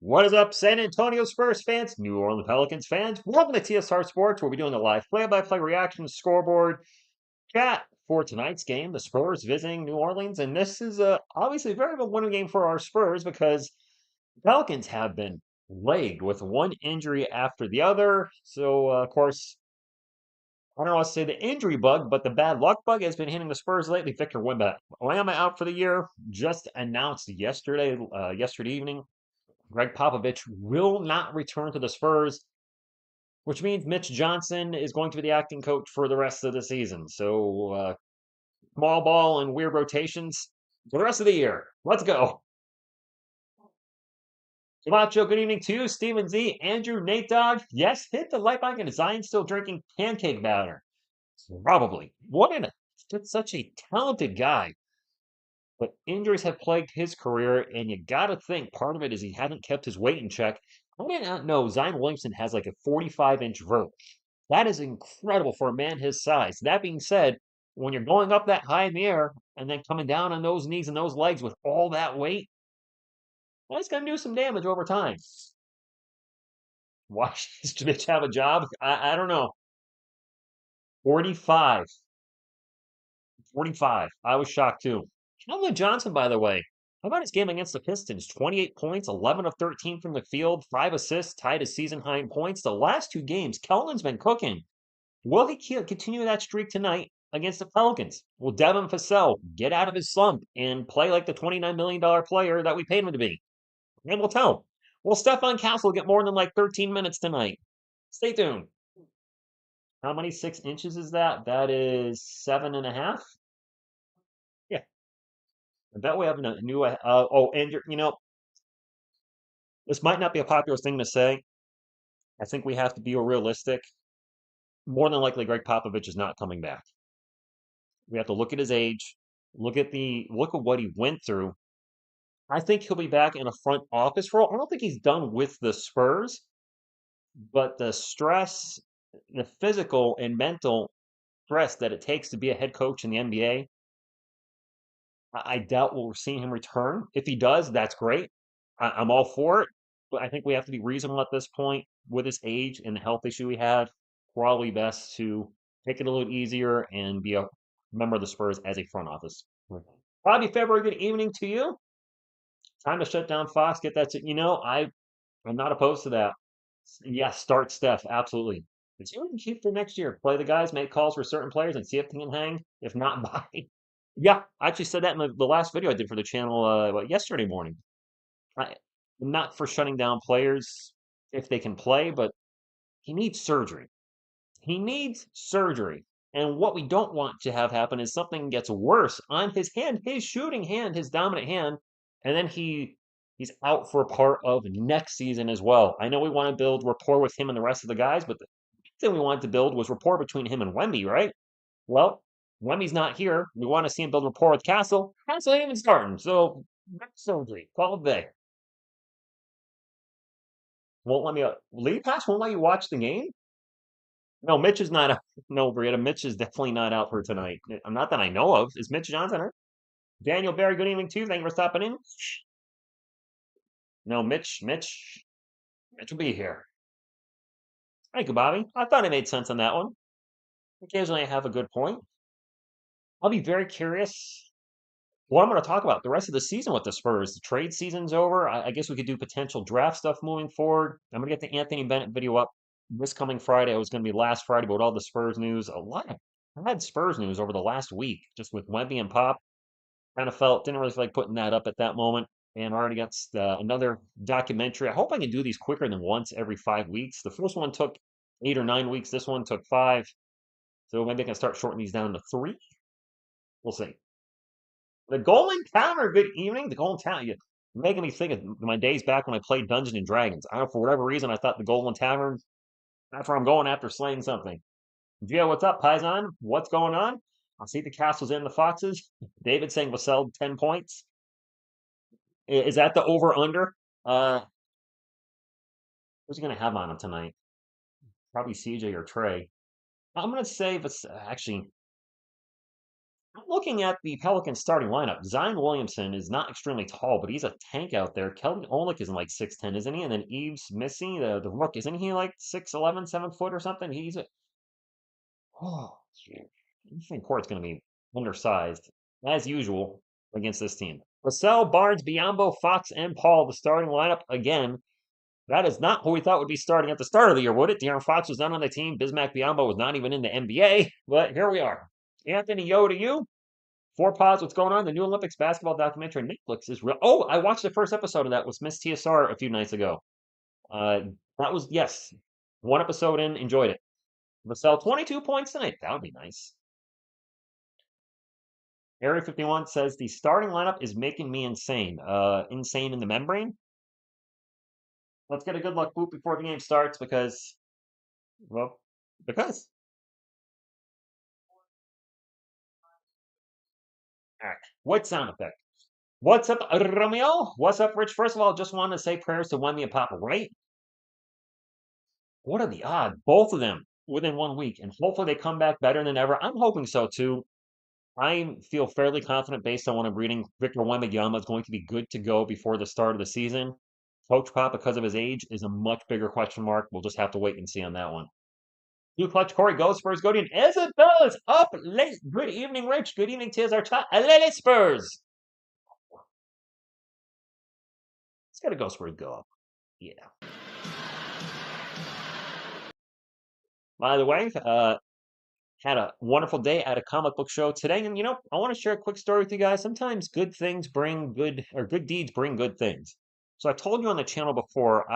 What is up, San Antonio Spurs fans, New Orleans Pelicans fans? Welcome to TSR Sports. We'll be doing a live play-by-play reaction scoreboard chat for tonight's game. The Spurs visiting New Orleans, and this is obviously a very good winning game for our Spurs because Pelicans have been plagued with one injury after the other. So, of course, I don't want to say the injury bug, but the bad luck bug has been hitting the Spurs lately. Victor Wembanyama out for the year, just announced yesterday evening. Greg Popovich will not return to the Spurs, which means Mitch Johnson is going to be the acting coach for the rest of the season. So, small ball and weird rotations for the rest of the year. Let's go. Camacho, good evening to you. Stephen Z, Andrew, Nate Dodge. Yes, hit the like button. Is Zion still drinking pancake batter? Probably. Such a talented guy. But injuries have plagued his career, and you got to think part of it is he hadn't kept his weight in check. I did not know Zion Williamson has like a 45-inch vert. That is incredible for a man his size. That being said, when you're going up that high in the air and then coming down on those knees and those legs with all that weight, that's going to do some damage over time. Why does Mitch have a job? I don't know. 45. 45. I was shocked too. Keldon Johnson, by the way, how about his game against the Pistons? 28 points, 11 of 13 from the field, 5 assists, tied his season high in points. The last two games, Keldon's been cooking. Will he continue that streak tonight against the Pelicans? Will Devin Vassell get out of his slump and play like the $29 million player that we paid him to be? And we'll tell. Will Stephon Castle get more than like 13 minutes tonight? Stay tuned. How many 6 inches is that? That is 7.5. Yeah, I bet we have a new. And this might not be a popular thing to say. I think we have to be realistic. More than likely, Greg Popovich is not coming back. We have to look at his age, look at what he went through. I think he'll be back in a front office role. I don't think he's done with the Spurs, but the stress, the physical and mental stress that it takes to be a head coach in the NBA, I doubt we'll see him return. If he does, that's great. I'm all for it. But I think we have to be reasonable at this point with his age and the health issue he had. Probably best to take it a little easier and be a member of the Spurs as a front office. Bobby February, good evening to you. Time to shut down Fox. Get that. I'm not opposed to that. Yes, start Steph. Absolutely. But see what we can keep for next year. Play the guys, make calls for certain players, and see if they can hang. If not, bye. Yeah, I actually said that in the last video I did for the channel yesterday morning. I'm not for shutting down players if they can play, but he needs surgery. He needs surgery. And what we don't want to have happen is something gets worse on his hand, his shooting hand, his dominant hand, and then he's out for a part of next season as well. I know we want to build rapport with him and the rest of the guys, but the thing we wanted to build was rapport between him and Wemby, right? Well, Wemmy's not here. We want to see him build rapport with Castle. Castle ain't even starting, so surgery. Call it day. Won't let me lead pass. Won't let you watch the game. No, Mitch is not out. No, Brietta, Mitch is definitely not out for tonight. Not that I know of. Is Mitch Johnson hurt? Daniel Barry, good evening too. Thank you for stopping in. No, Mitch will be here. Thank you, Bobby. I thought I made sense on that one. Occasionally I have a good point. I'll be very curious what I'm going to talk about the rest of the season with the Spurs. The trade season's over. I guess we could do potential draft stuff moving forward. I'm going to get the Anthony Bennett video up this coming Friday. It was going to be last Friday, but with all the Spurs news, I had Spurs news over the last week, just with Wemby and Pop. Didn't really feel like putting that up at that moment. And already got another documentary. I hope I can do these quicker than once every 5 weeks. The first one took 8 or 9 weeks. This one took 5. So maybe I can start shortening these down to 3. We'll see. The Golden Tavern, good evening. The Golden Tavern, you're making me think of my days back when I played Dungeons and Dragons. I don't know, for whatever reason, I thought the Golden Tavern, that's where I'm going after slaying something. Gio, what's up, Paisan? What's going on? I see the Castles and the Foxes. David saying Vassell 10 points. Is that the over-under? Who's he going to have on him tonight? Probably CJ or Trey. I'm going to say, actually, Looking at the Pelicans starting lineup, Zion Williamson is not extremely tall, but he's a tank out there. Kelvin Olynyk is like 6'10", isn't he? And then Yves Missy, the rook, isn't he like 6'11", 7 foot or something? Oh, I think Court's going to be undersized, as usual, against this team. Lascelles, Barnes, Biombo, Fox, and Paul, the starting lineup again. That is not who we thought would be starting at the start of the year, would it? De'Aaron Fox was not on the team. Bismack Biombo was not even in the NBA, but here we are. Anthony, yo to you. Four Pods, what's going on? The new Olympics basketball documentary on Netflix is real. Oh, I watched the first episode of that with Miss TSR a few nights ago. Uh, that was, yes, one episode in, enjoyed it. Vassell, 22 points tonight. That would be nice. Area 51 says the starting lineup is making me insane. Insane in the membrane. Let's get a good luck boot before the game starts well, because. All right. What sound effect? What's up, Romeo? What's up, Rich? First of all, just wanted to say prayers to Wemby and Papa, right? What are the odds? Both of them within 1 week, and hopefully they come back better than ever. I'm hoping so too. I feel fairly confident based on what I'm reading. Victor Wembanyama is going to be good to go before the start of the season. Coach Pop, because of his age, is a much bigger question mark. We'll just have to wait and see on that one. You clutch Corey, go Spurs, go to as it does. Up late. Good evening, Rich. Good evening, TSR chat. Lele Spurs. It's got to go Spurs, go up. Yeah. By the way, had a wonderful day at a comic book show today, and I want to share a quick story with you guys. Sometimes good things bring good, or good deeds bring good things. So I told you on the channel before,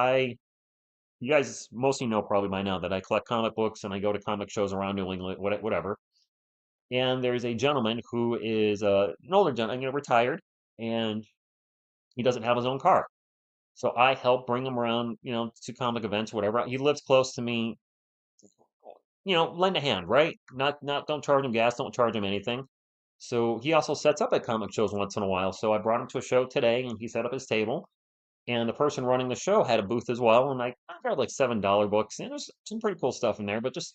you guys mostly know probably by now that I collect comic books and I go to comic shows around New England, whatever. And there's a gentleman who is an older gentleman, retired, and he doesn't have his own car. So I help bring him around, to comic events, whatever. He lives close to me, lend a hand, right? Not don't charge him gas, don't charge him anything. So he also sets up at comic shows once in a while. So I brought him to a show today, and he set up his table. And the person running the show had a booth as well. And I grabbed like $7 books, and there's some pretty cool stuff in there, but just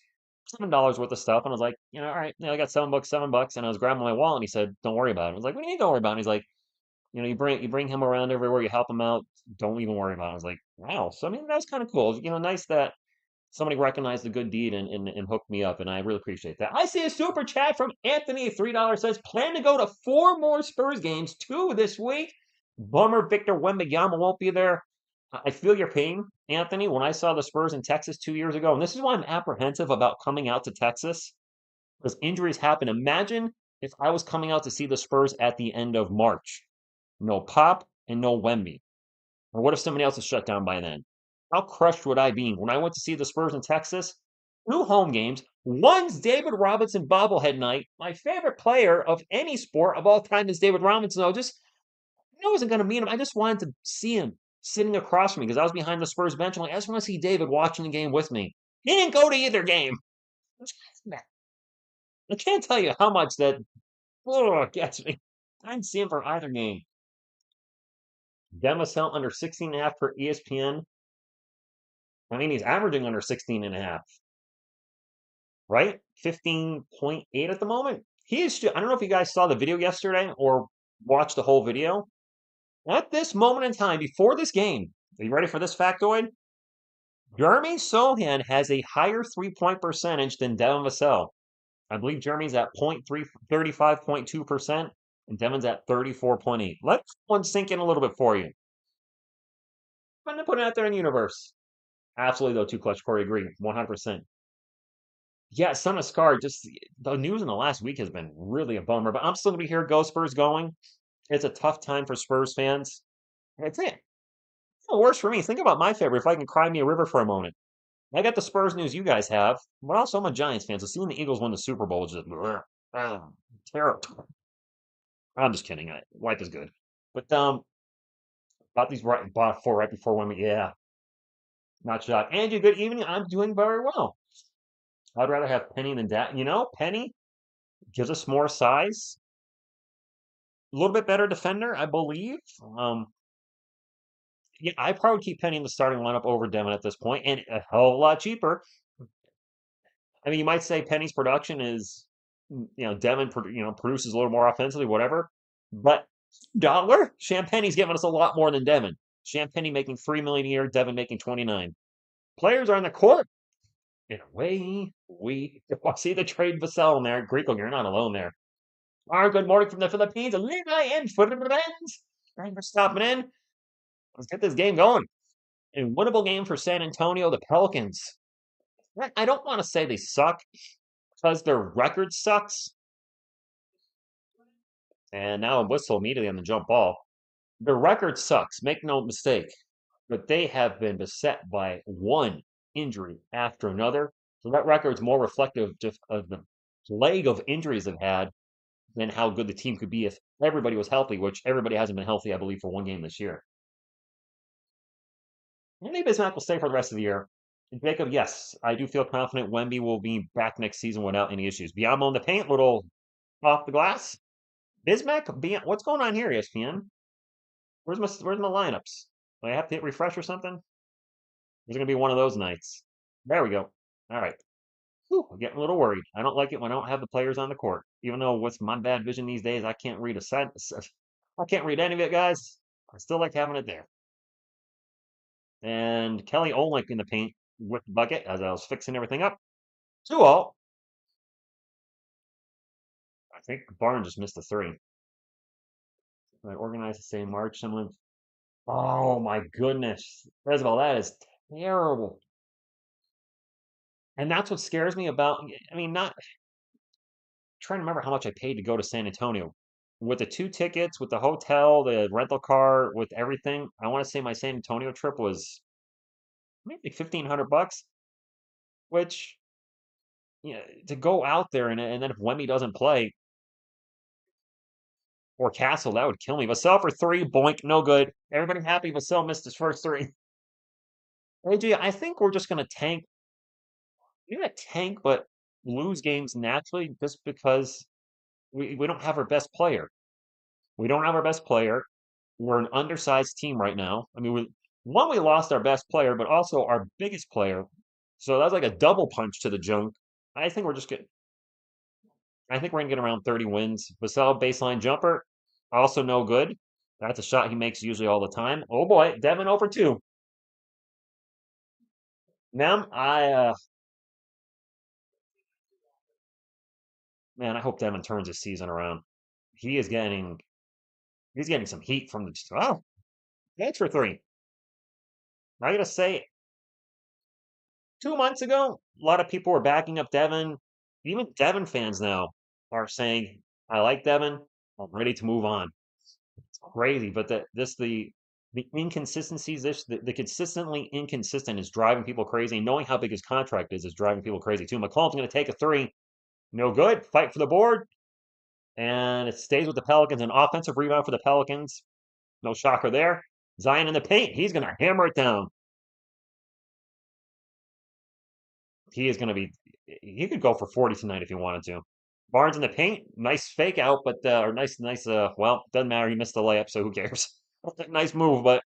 $7 worth of stuff. And I was like, all right, I got $7, $7. And I was grabbing my wallet, and he said, "Don't worry about it." I was like, "What do you mean, don't worry about it?" And he's like, you bring him around everywhere, you help him out. Don't even worry about it. I was like, wow. So I mean, that was kind of cool. Nice that somebody recognized the good deed and hooked me up, and I really appreciate that. I see a super chat from Anthony, $3 says, plan to go to 4 more Spurs games, 2 this week. Bummer Victor Wembanyama won't be there. I feel your pain, Anthony. When I saw the Spurs in Texas 2 years ago, and this is why I'm apprehensive about coming out to Texas, because injuries happen. Imagine if I was coming out to see the Spurs at the end of March. No Pop and no Wemby. Or what if somebody else is shut down by then? How crushed would I be? When I went to see the Spurs in Texas, 2 home games. One's David Robinson bobblehead night. My favorite player of any sport of all time is David Robinson. I wasn't going to meet him. I just wanted to see him sitting across from me because I was behind the Spurs bench. I'm like, I just want to see David watching the game with me. He didn't go to either game. I can't tell you how much that gets me. I didn't see him for either game. Demasel under 16.5 per ESPN. I mean, he's averaging under 16.5, right? 15.8 at the moment. I don't know if you guys saw the video yesterday or watched the whole video. At this moment in time, before this game, are you ready for this factoid? Jeremy Sohan has a higher 3-point percentage than Devin Vassell. I believe Jeremy's at 35.2%, and Devin's at 34.8. Let one sink in a little bit for you. I'm going to put it out there in the universe. Absolutely, though, too clutch. Corey, agree. 100%. Yeah, Son of Scar, just the news in the last week has been really a bummer, but I'm still going to be here. Go Spurs going. It's a tough time for Spurs fans. That's it. It's the worst for me. Think about my favorite. If I can cry me a river for a moment. I got the Spurs news you guys have, but also I'm a Giants fan, so seeing the Eagles win the Super Bowl is just terrible. I'm just kidding. Life is good. But about these bought 4 right before when yeah, not shocked. Andrew, good evening. I'm doing very well. I'd rather have Penny than that. Penny gives us more size, a little bit better defender, I believe. Yeah, I probably keep Penny in the starting lineup over Devin at this point, and a hell of a lot cheaper. I mean, you might say Penny's production is Devin, produces a little more offensively, whatever. But dollar, Champagne's giving us a lot more than Devin. Champagne making $3 million a year, Devin making 29. Players are on the court. And away we see the trade Vassell in there. Greco, you're not alone there. Our good morning from the Philippines. Levi in for the Revenge. Thanks for stopping in. Let's get this game going. A winnable game for San Antonio, the Pelicans. I don't want to say they suck because their record sucks. And now a whistle immediately on the jump ball. Their record sucks, make no mistake, but they have been beset by one injury after another. So that record's more reflective just of the plague of injuries they've had than how good the team could be if everybody was healthy, which everybody hasn't been healthy, I believe, for one game this year. Maybe Bismack will stay for the rest of the year. And Jacob, yes, I do feel confident Wemby will be back next season without any issues. Biamo in the paint, little off the glass. Bismack, what's going on here, ESPN? Where's my lineups? Do I have to hit refresh or something? There's gonna be one of those nights. There we go. All right. Whew, I'm getting a little worried. I don't like it when I don't have the players on the court. Even though what's my bad vision these days, I can't read I can't read any of it, guys. I still like having it there. And Kelly Olynyk in the paint with the bucket as I was fixing everything up. 2-all. I think Barnes just missed a three. I organized the same march. Someone. Oh my goodness. First of all, that is terrible. And that's what scares me about. I mean, not trying to remember how much I paid to go to San Antonio. With the 2 tickets, with the hotel, the rental car, with everything, I want to say my San Antonio trip was maybe $1,500, which to go out there and then if Wemby doesn't play or Castle, that would kill me. Vassell for three, boink, no good. Everybody happy Vassell missed his first three. AJ, I think we're just gonna tank. We're gonna tank, but lose games naturally just because we don't have our best player. We don't have our best player. We're an undersized team right now. I mean, we lost our best player, but also our biggest player. So that's like a double punch to the junk. I think we're just getting. I think we're gonna get around 30 wins. Vassell baseline jumper, also no good. That's a shot he makes usually all the time. Oh boy, Devin over 2. Now man, I hope Devin turns his season around. He's getting some heat from the. Oh, thanks for 3. I gotta say, 2 months ago, a lot of people were backing up Devin. Even Devin fans now are saying, "I like Devin. I'm ready to move on." It's crazy, but the inconsistencies, the consistently inconsistent is driving people crazy. Knowing how big his contract is driving people crazy too. McCollum's going to take a 3, no good. Fight for the board, and it stays with the Pelicans. An offensive rebound for the Pelicans. No shocker there. Zion in the paint. He's going to hammer it down. He is going to be. He could go for 40 tonight if he wanted to. Barnes in the paint. Nice fake out, but or nice. Well, doesn't matter. He missed the layup, so who cares? Nice move, but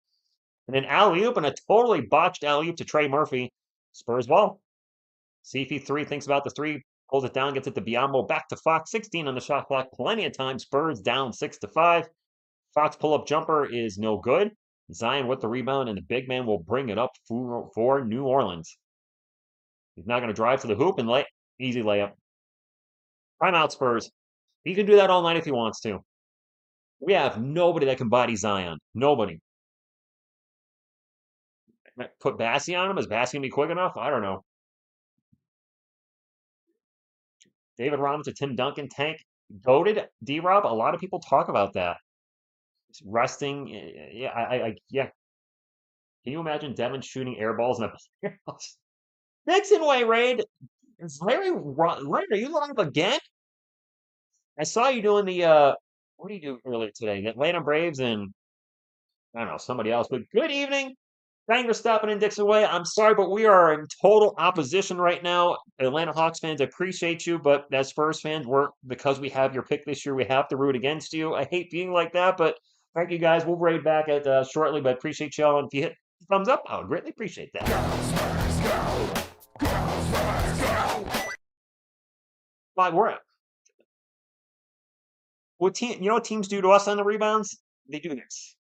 and an alley oop and a totally botched alley oop to Trey Murphy. Spurs ball. CP3 thinks about the 3, pulls it down, gets it to Biombo, back to Fox. 16 on the shot clock. Plenty of time. Spurs down 6-5. Fox pull-up jumper is no good. Zion with the rebound, and the big man will bring it up for New Orleans. He's not going to drive to the hoop and easy layup. Timeout Spurs. He can do that all night if he wants to. We have nobody that can body Zion. Nobody. Put Bassey on him? Is Bassey going to be quick enough? I don't know. David Robinson, Tim Duncan, tank. Goated D-Rob. A lot of people talk about that. Resting. Yeah, yeah. Can you imagine Devin shooting air balls in the playoffs? Nixon way, Raid. Is Larry, are you live again? I saw you doing the, what did you do earlier today? The Atlanta Braves and, I don't know, somebody else. But good evening. Thank you for stopping in Dixon Way. I'm sorry, but we are in total opposition right now. Atlanta Hawks fans, appreciate you, but as Spurs fans, because we have your pick this year, we have to root against you. I hate being like that, but thank you guys. We'll raid back at shortly, but appreciate y'all. And if you hit thumbs up, I would greatly appreciate that. Go, Spurs, go! Go, Spurs, go! But You know what teams do to us on the rebounds? They do this.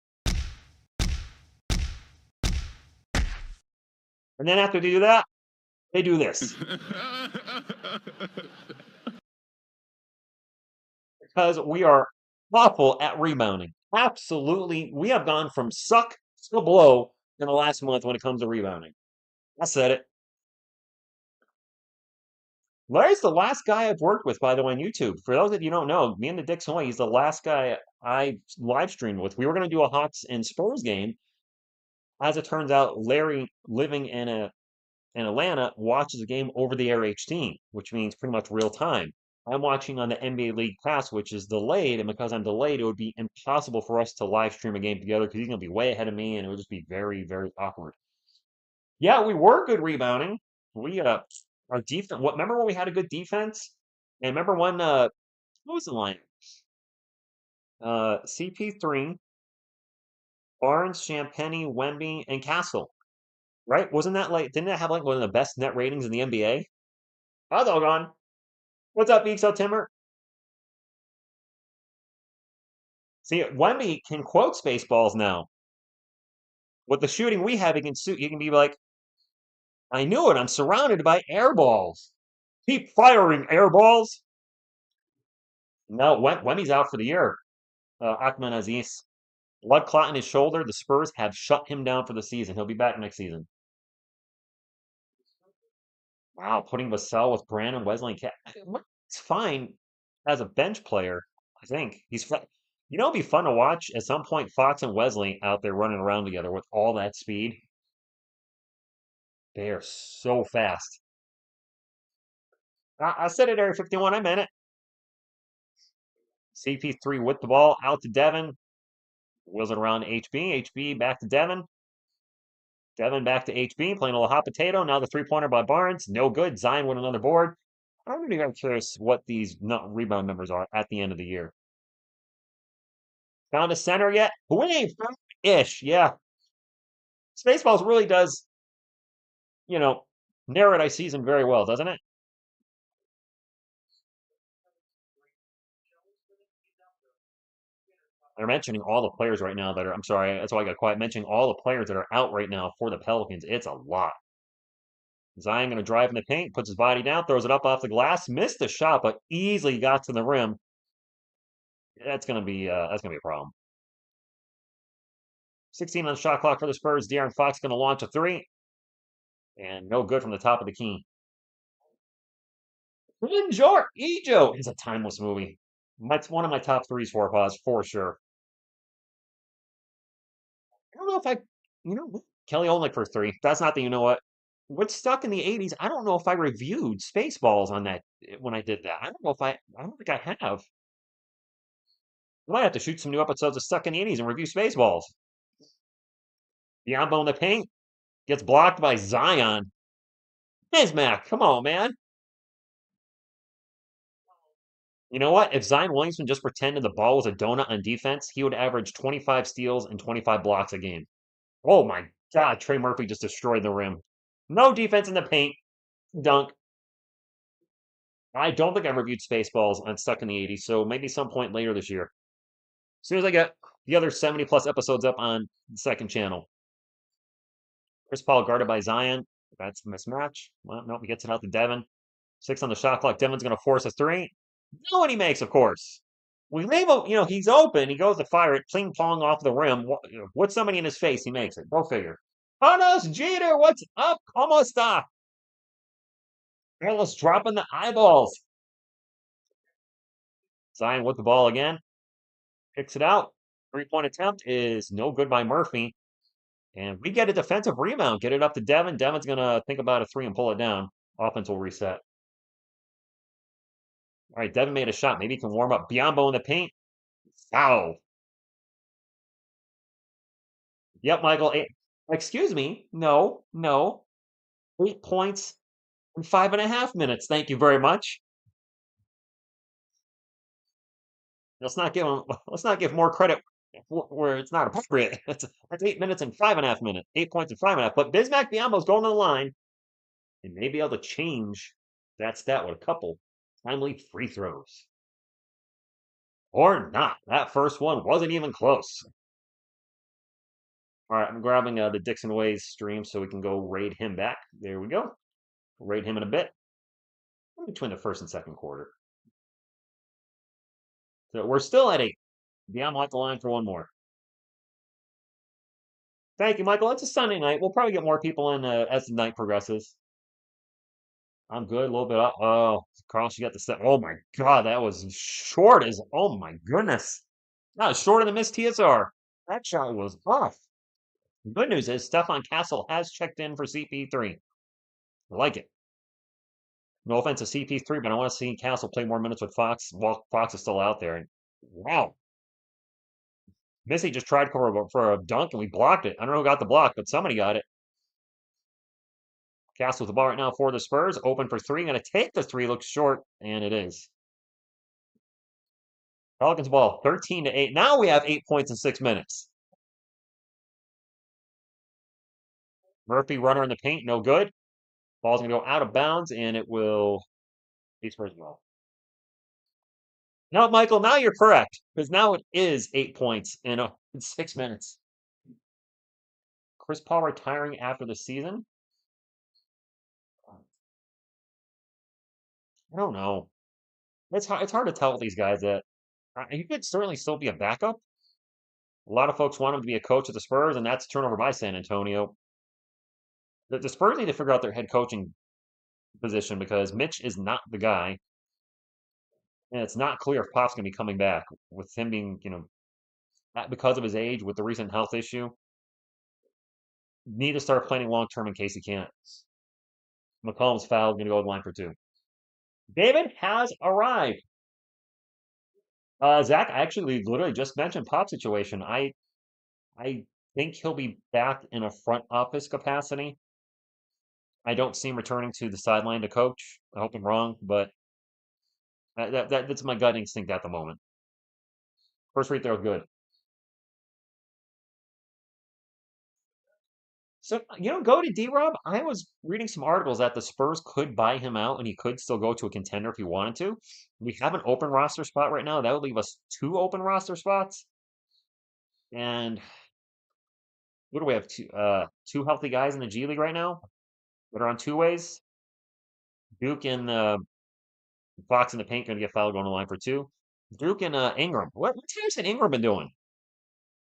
And then after they do that, they do this. Because we are awful at rebounding. Absolutely. We have gone from suck to blow in the last month when it comes to rebounding. I said it. Larry's the last guy I've worked with, by the way, on YouTube. For those of you who don't know, me and the Dick's Hoy, he's the last guy I live streamed with. We were going to do a Hawks and Spurs game. As it turns out, Larry, living in Atlanta, watches the game over the air HD, which means pretty much real time. I'm watching on the NBA League Pass, which is delayed, and because I'm delayed, it would be impossible for us to live stream a game together because he's going to be way ahead of me, and it would just be very, very awkward. Yeah, we were good rebounding. We our defense. What? Remember when we had a good defense? And remember when what was the line? CP3, Barnes, Champagny, Wemby, and Castle. Right? Wasn't that like? Didn't that have like one of the best net ratings in the NBA? Oh, doggone. What's up, Exo Timmer? See, Wemby can quote Spaceballs now. With the shooting we have, he can be like, I knew it. I'm surrounded by air balls. Keep firing air balls. No, Wemmy's out for the year. Akman Aziz. Blood clot in his shoulder. The Spurs have shut him down for the season. He'll be back next season. Wow, putting Vassell with Brandon, Wesley, and Cat. It's fine as a bench player. I think you know, it'd be fun to watch at some point. Fox and Wesley out there running around together with all that speed. They are so fast. I said it, Area 51. I meant it. CP3 with the ball out to Devin. Wheels it around to HB. HB back to Devin. Devin back to HB, playing a little hot potato. Now the three-pointer by Barnes. No good. Zion with another board. I'm really curious what these rebound numbers are at the end of the year. Found a center yet? Wait, ish. Yeah. Spaceballs really does, you know, narrate our season very well, doesn't it? They're mentioning all the players right now that are, I'm sorry, that's why I got quiet. Mentioning all the players that are out right now for the Pelicans. It's a lot. Zion going to drive in the paint, puts his body down, throws it up off the glass, missed the shot, but easily got to the rim. That's gonna be a problem. 16 on the shot clock for the Spurs. De'Aaron Fox going to launch a three, and no good from the top of the key. George Ejo is a timeless movie. That's one of my top threes for pause for sure. I don't know if Kelly Olynyk for three. That's not the you know what. What's stuck in the 80s? I don't know if I reviewed Spaceballs on that when I did that. I don't think I have. I might have to shoot some new episodes of Stuck in the 80s and review Spaceballs. Biombo in the paint gets blocked by Zion. Bismack, come on, man. You know what? If Zion Williamson just pretended the ball was a donut on defense, he would average 25 steals and 25 blocks a game. Oh my God, Trey Murphy just destroyed the rim. No defense in the paint. Dunk. I don't think I reviewed Spaceballs on Stuck in the 80s, so maybe some point later this year. As soon as I get the other 70 plus episodes up on the second channel. Chris Paul guarded by Zion. That's a mismatch. Well, nope, he gets it out to Devin. 6 on the shot clock. Devin's going to force a three. No, and he makes, of course. We leave him, he's open. He goes to fire it, ping pong off the rim. What's somebody in his face? He makes it. Go figure. Panos Jeter, what's up? ¿Cómo está? Carlos dropping the eyeballs. Zion with the ball again. Picks it out. Three-point attempt is no good by Murphy. And we get a defensive rebound. Get it up to Devin. Devin's going to think about a three and pull it down. Offense will reset. All right, Devin made a shot. Maybe he can warm up. Biombo in the paint. Foul. Yep, Michael. Excuse me. No, no. 8 points in 5.5 minutes. Thank you very much. Let's not give more credit where it's not appropriate. That's 8 minutes and 5.5 minutes. 8 points and 5.5. But Bismack Biyombo's going to the line and may be able to change that stat with a couple timely free throws. Or not. That first one wasn't even close. All right, I'm grabbing the Dixon Ways stream so we can go raid him back. There we go. Raid him in a bit. Between the first and second quarter. So we're still at 8. Yeah, I'm off the line for one more. Thank you, Michael. It's a Sunday night. We'll probably get more people in as the night progresses. I'm good. A little bit up. Oh, Carl, she got the set. Oh my God, that was short as. Oh my goodness. That was shorter than Miss TSR. That shot was off. Good news is Stefan Castle has checked in for CP3. I like it. No offense to CP3, but I want to see Castle play more minutes with Fox while Fox is still out there. Wow. Missy just tried for a dunk and we blocked it. I don't know who got the block, but somebody got it. Castle with the ball right now for the Spurs. Open for three. Going to take the three. Looks short, and it is. Pelicans ball 13-8. Now we have 8 points in 6 minutes. Murphy runner in the paint. No good. Ball's going to go out of bounds, and it will be Spurs ball. No, Michael, now you're correct, because now it is 8 points in 6 minutes. Chris Paul retiring after the season? I don't know. It's hard to tell with these guys that he could certainly still be a backup. A lot of folks want him to be a coach at the Spurs, and that's a turnover by San Antonio. The Spurs need to figure out their head coaching position because Mitch is not the guy. And it's not clear if Pop's going to be coming back with him being, because of his age, with the recent health issue. Need to start planning long term in case he can't. McCollum's fouled, going to go to the line for 2. David has arrived. Zach, I actually literally just mentioned Pop's situation. I think he'll be back in a front office capacity. I don't see him returning to the sideline to coach. I hope I'm wrong, but that's my gut instinct at the moment. First free throw, good. So, go to D-Rob. I was reading some articles that the Spurs could buy him out and he could still go to a contender if he wanted to. We have an open roster spot right now. That would leave us 2 open roster spots. And what do we have? 2 healthy guys in the G League right now that are on 2 ways. Duke and Fox in the paint going to get fouled going to the line for 2. Duke and Ingram. What's Harrison Ingram been doing?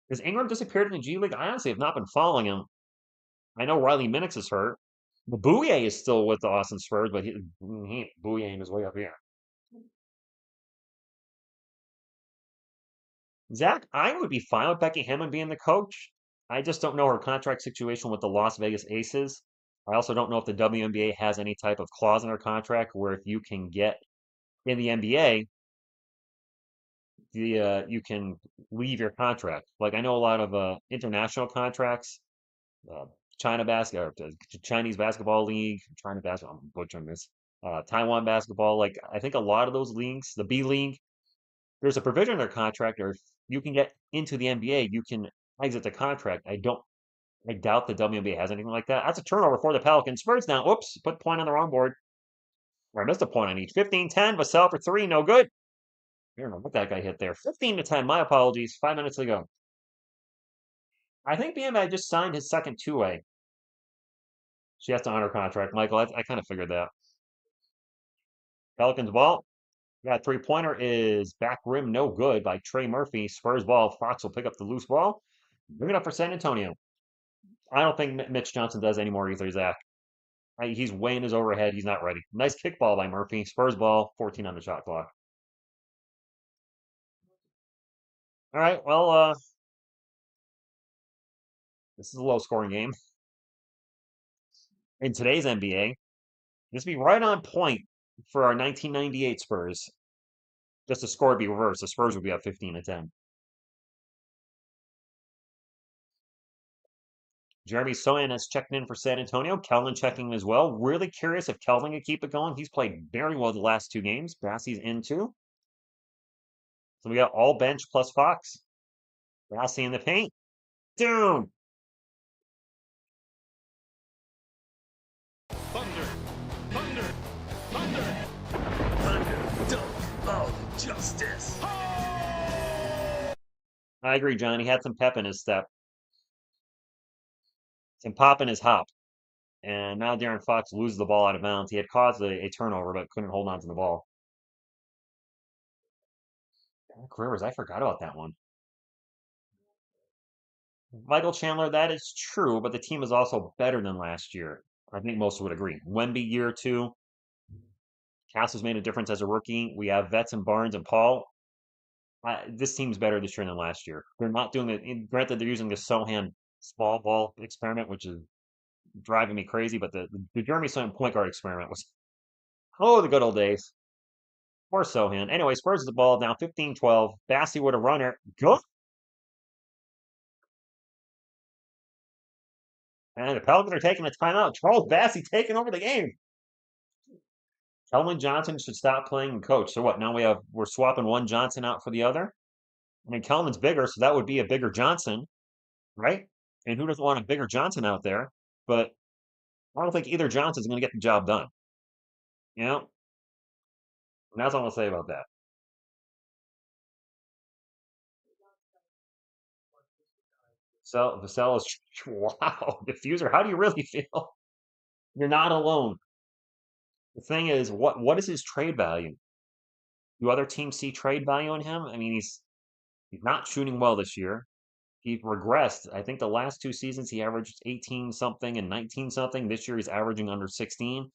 Has Ingram disappeared in the G League? I honestly have not been following him. I know Riley Minix is hurt. Bouye is still with the Austin Spurs, but Bouye is way up here. Zach, I would be fine with Becky Hammond being the coach. I just don't know her contract situation with the Las Vegas Aces. I also don't know if the WNBA has any type of clause in her contract where if you can get in the NBA, you can leave your contract. Like I know a lot of international contracts, Chinese basketball league, China basketball. I'm butchering this. Taiwan basketball. Like I think a lot of those leagues, the B League, there's a provision in their contract, or if you can get into the NBA, you can exit the contract. I doubt the WNBA has anything like that. That's a turnover for the Pelicans. Spurs now. Oops, put point on the wrong board. Or I missed a point on each. 15-10. Vassell for 3. No good. I don't know what that guy hit there. 15-10. My apologies. 5 minutes to go. I think BMI just signed his second 2-way. She has to honor contract. Michael, I kind of figured that. Pelicans ball. That 3-pointer is back rim no good by Trey Murphy. Spurs ball. Fox will pick up the loose ball. Bring it up for San Antonio. I don't think Mitch Johnson does anymore either, Zach. He's way in his overhead. He's not ready. Nice kickball by Murphy. Spurs ball. 14 on the shot clock. All right. Well, this is a low-scoring game. In today's NBA, this would be right on point for our 1998 Spurs. Just the score would be reversed. The Spurs would be up 15-10. Jeremy Sohan has checked in for San Antonio. Kelvin checking as well. Really curious if Kelvin can keep it going. He's played very well the last 2 games. Bassey's in too. So we got all bench plus Fox. Bassey in the paint. Doom! Thunder! Thunder! Thunder! Thunder! Dunk of justice! Oh! I agree, John. He had some pep in his step, some pop in his hop. And now Darren Fox loses the ball out of bounds. He had caused a turnover, but couldn't hold on to the ball. Derek Rivers, I forgot about that one. Michael Chandler, that is true, but the team is also better than last year. I think most would agree. Wemby year two. Castle's made a difference as a rookie. We have vets and Barnes and Paul. This team's better this year than last year. They're not doing it. Granted, they're using the Sohan small ball experiment, which is driving me crazy. But the Jeremy Sohan point guard experiment was, oh, the good old days. Poor Sohan. Anyway, Spurs the ball down 15-12. Bassey with a runner. Go. And the Pelicans are taking a timeout. Charles Bassey taking over the game. Kelvin Johnson should stop playing and coach. So what? Now we're swapping one Johnson out for the other. I mean, Kelvin's bigger, so that would be a bigger Johnson, right? And who doesn't want a bigger Johnson out there? But I don't think either Johnson's going to get the job done. You know, and that's all I'm gonna say about that. So Vassell is wow, diffuser. How do you really feel? You're not alone. The thing is, what is his trade value? Do other teams see trade value in him? I mean, he's not shooting well this year. He's regressed. I think the last two seasons he averaged 18 something and 19 something. This year he's averaging under 16.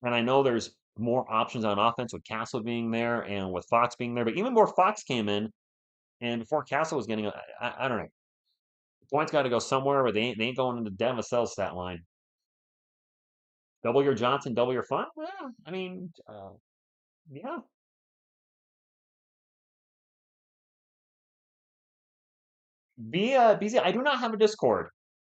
And I know there's more options on offense with Castle being there and with Fox being there, but even more Fox came in, and before Castle was getting, I don't know. The points got to go somewhere, but they ain't going into Devin Vassell's stat line. Double your Johnson, double your fun. Yeah, I mean, yeah. BZ, I do not have a Discord.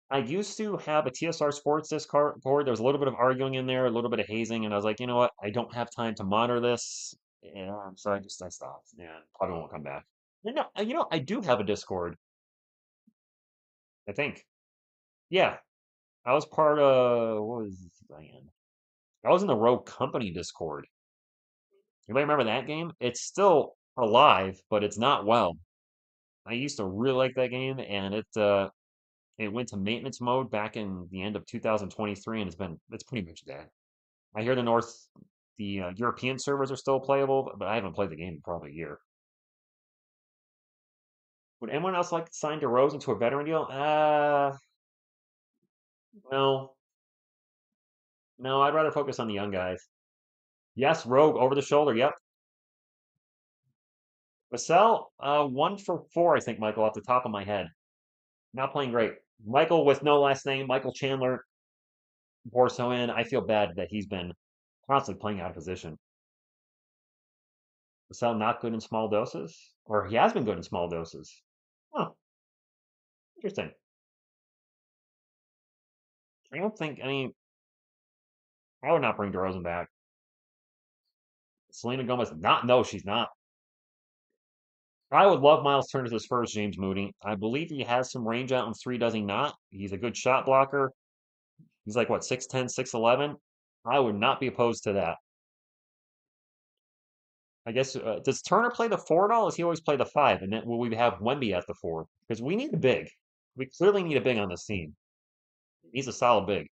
I used to have a TSR Sports Discord. There was a little bit of arguing in there, a little bit of hazing, and I was like, you know what? I don't have time to monitor this. Yeah, so I stopped. Yeah, probably won't come back. I do have a Discord. I think. Yeah, I was part of what was I in? I was in the Rogue Company Discord. Anybody remember that game? It's still alive, but it's not well. I used to really like that game, and it went to maintenance mode back in the end of 2023, and it's pretty much dead. I hear the European servers are still playable, but I haven't played the game in probably a year. Would anyone else like to sign DeRozan to a veteran deal? No, no, I'd rather focus on the young guys. Yes, Rogue over the shoulder. Yep. Vassell, 1 for 4, I think, Michael, off the top of my head. Not playing great. Michael with no last name, Michael Chandler, Borsoin. I feel bad that he's been constantly playing out of position. Vassell not good in small doses? Or he has been good in small doses. Huh, interesting. I mean, I would not bring DeRozan back. Selena Gomez, not, no, she's not. I would love Miles Turner as first James Moody. I believe he has some range out in three, does he not? He's a good shot blocker. He's like, what, 6'10, 6'11? I would not be opposed to that. I guess, does Turner play the four at all? Or does he always play the five? And then will we have Wemby at the four? Because we need a big. We clearly need a big on this team. He's a solid big.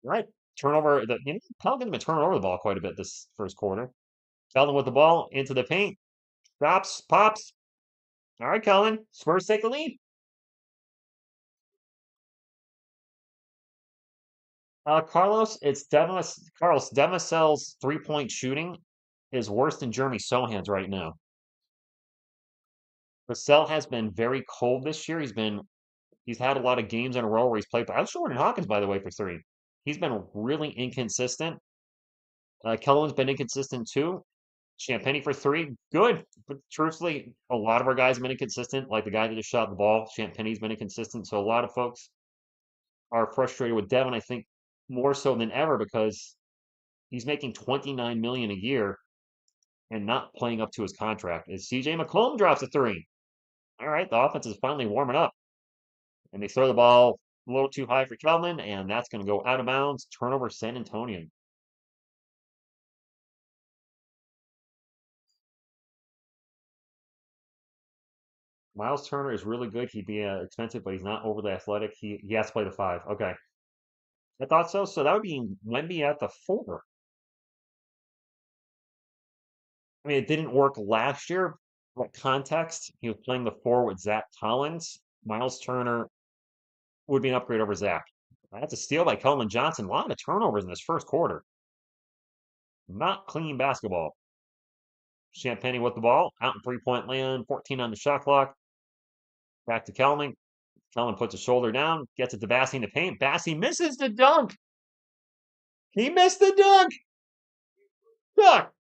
Right. Pelicans have been turning over the ball quite a bit this first quarter. Keldon with the ball into the paint. Drops, pops. All right, Keldon. Spurs take the lead. Carlos Devasel's 3-point shooting is worse than Jeremy Sohan's right now. Vassell has been very cold this year. He's had a lot of games in a row where he's played. I was Jordan Hawkins, by the way, for three. He's been really inconsistent. Kellen's been inconsistent too. Champagny for three, good. But truthfully, a lot of our guys have been inconsistent. Like the guy that just shot the ball, Champagny's been inconsistent. So a lot of folks are frustrated with Devin. I think more so than ever because he's making 29 million a year and not playing up to his contract. As CJ McCollum drops a three. All right, the offense is finally warming up. And they throw the ball a little too high for Kelvin, and that's going to go out of bounds. Turnover San Antonio. Miles Turner is really good. He'd be expensive, but he's not overly athletic. He has to play the five. Okay, I thought so. So that would be Wemby at the four. I mean, it didn't work last year. What context? He was playing the four with Zach Collins. Miles Turner would be an upgrade over Zach. That's a steal by Coleman Johnson. A lot of turnovers in this first quarter. Not clean basketball. Champagne with the ball, out in three-point land, 14 on the shot clock. Back to Kelman. Kelman puts his shoulder down, gets it to Bassey in the paint. Bassey misses the dunk. He missed the dunk. Duck.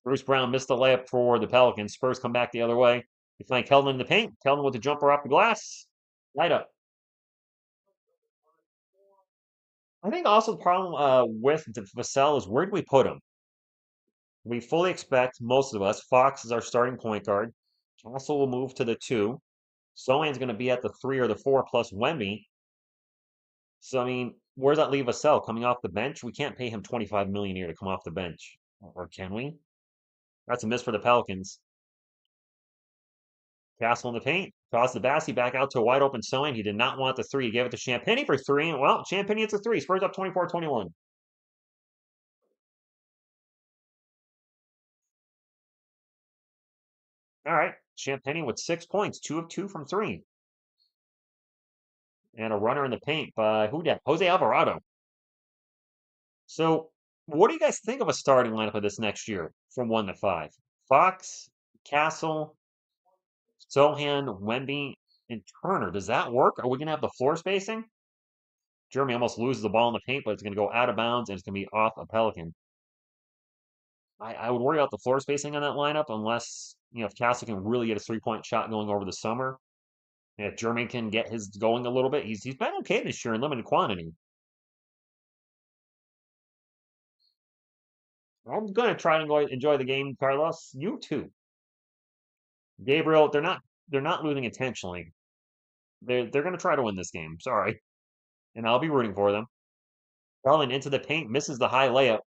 Bruce Brown missed the layup for the Pelicans. Spurs come back the other way. They find Kelman in the paint. Kelman with the jumper off the glass. Light up. I think also the problem with Vassell is where do we put him? We fully expect, most of us, Fox is our starting point guard. Castle will move to the two. Sohan's going to be at the three or the four plus Wemby. So, I mean, where does that leave Vassell? Coming off the bench? We can't pay him 25 million a year to come off the bench. Or can we? That's a miss for the Pelicans. Castle in the paint. Toss the Bassey back out to a wide open Sohan. He did not want the three. He gave it to Champagny for three. And, well, Champagny hits a three. Spurs up 24-21. All right. Champagny with 6 points, 2 of 2 from three. And a runner in the paint by who did? Jose Alvarado. So, what do you guys think of a starting lineup of this next year from 1 to 5? Fox, Castle, Sohan, Wemby, and Turner. Does that work? Are we going to have the floor spacing? Jeremy almost loses the ball in the paint, but it's going to go out of bounds and it's going to be off a Pelican. I would worry about the floor spacing on that lineup unless, if Castle can really get a 3-point shot going over the summer. And if Jeremy can get his going a little bit, he's been okay this year in limited quantity. I'm going to try and enjoy the game, Carlos. You too. Gabriel, they're not losing intentionally. They're going to try to win this game. Sorry, and I'll be rooting for them. Garland into the paint, misses the high layup.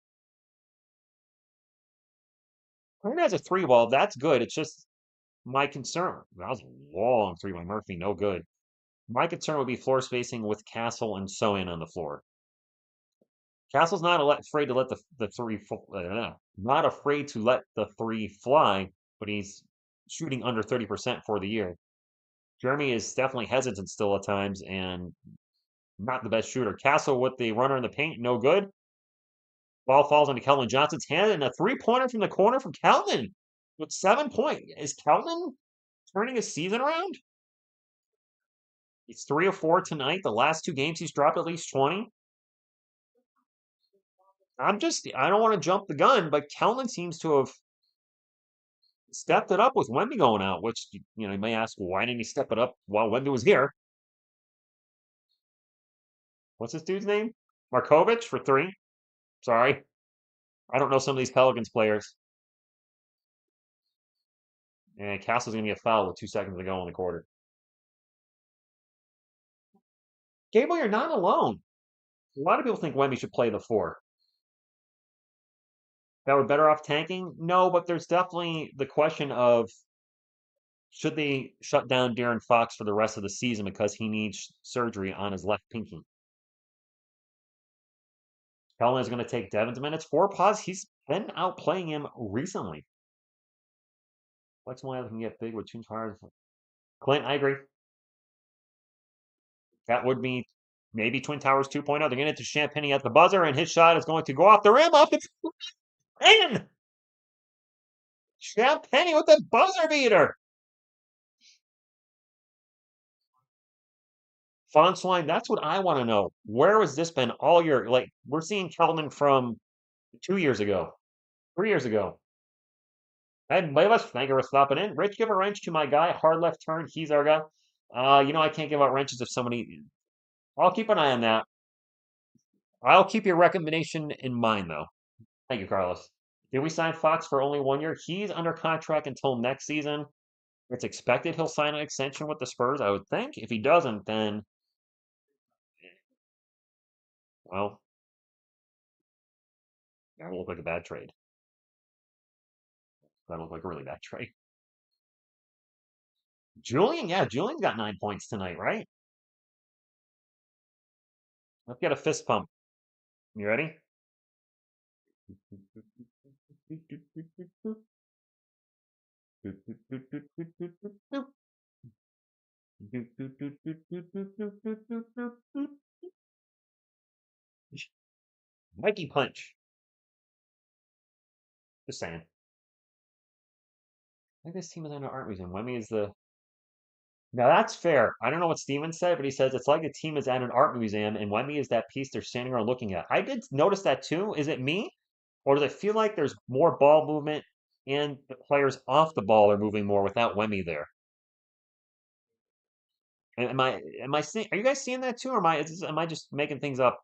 Green has a three ball. That's good. It's just my concern. That was a long three by Murphy. No good. My concern would be floor spacing with Castle and Sohan on the floor. Castle's not afraid to let the three, not afraid to let the three fly, but he's shooting under 30% for the year. Jeremy is definitely hesitant still at times and not the best shooter. Castle with the runner in the paint, no good. Ball falls into Kelvin Johnson's hand, and a three-pointer from the corner from Kelvin with 7 points. Is Kelvin turning his season around? He's 3 of 4 tonight. The last two games, he's dropped at least 20. I don't want to jump the gun, but Kelvin seems to have stepped it up with Wemby going out, which, you may ask, why didn't he step it up while Wemby was here? What's this dude's name? Markovich for three. Sorry. I don't know some of these Pelicans players. And Castle's going to get fouled with 2 seconds to go in the quarter. Gable, you're not alone. A lot of people think Wemby should play the four. That we're better off tanking? No, but there's definitely the question of should they shut down De'Aaron Fox for the rest of the season because he needs surgery on his left pinky? Helen is going to take Devin's minutes. 4 pause. He's been outplaying him recently. Flex one can get big with Twin Towers. Clint, I agree. That would be maybe Twin Towers 2.0. They're getting it to Champagny at the buzzer, and his shot is going to go off the rim, off the in. Champagny with the buzzer beater. Fonswine, that's what I want to know. Where has this been all year? Like, we're seeing Kelman from 2 years ago, 3 years ago. And Bayless, thank you for stopping in. Rich, give a wrench to my guy. Hard left turn. He's our guy. I can't give out wrenches if somebody. I'll keep an eye on that. I'll keep your recommendation in mind, though. Thank you, Carlos. Did we sign Fox for only 1 year? He's under contract until next season. It's expected he'll sign an extension with the Spurs, I would think. If he doesn't, then, well, that will look like a bad trade. That looked like a really bad trade. Julian, yeah, Julian's got 9 points tonight, right? Let's get a fist pump. You ready? Mikey punch. Just saying. I think this team is under art museum. Wemmy is the. Now that's fair. I don't know what Steven said, but he says it's like the team is at an art museum and Wemmy is that piece they're standing around looking at. I did notice that too. Is it me? Or does it feel like there's more ball movement and the players off the ball are moving more without Wemmy there? Am I seeing, are you guys seeing that too? Or am I just making things up,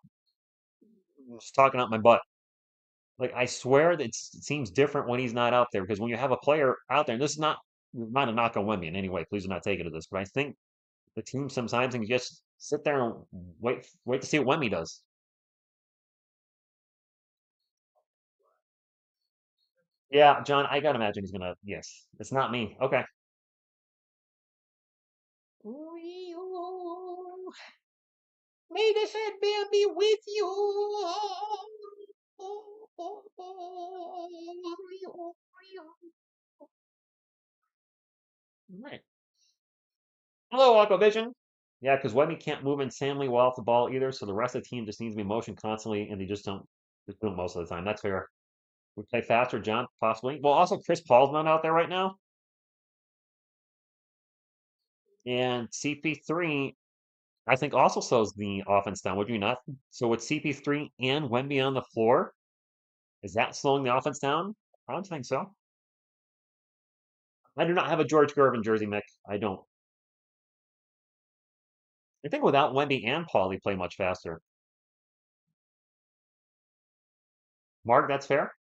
just talking out my butt? Like I swear that it seems different when he's not out there because when you have a player out there, and this is not a knock on Wemby in any way, please do not take it as this, but I think the team sometimes can just sit there and wait to see what Wemby does. Yeah, John, I gotta imagine he's gonna. Yes, it's not me. Okay. May the fat bear be with you. Right. Hello, Aquavision. Yeah, because Wemby can't move insanely well off the ball either, so the rest of the team just needs to be in motion constantly, and they just don't most of the time. That's fair. We play faster, John, possibly. Well, also Chris Paul's not out there right now, and CP3 I think also slows the offense down. Would you not? So with CP3 and Wemby on the floor, is that slowing the offense down? I don't think so. I do not have a George Gervin jersey, Mick. I don't. I think without Wemby and Paul, they play much faster. Mark, that's fair.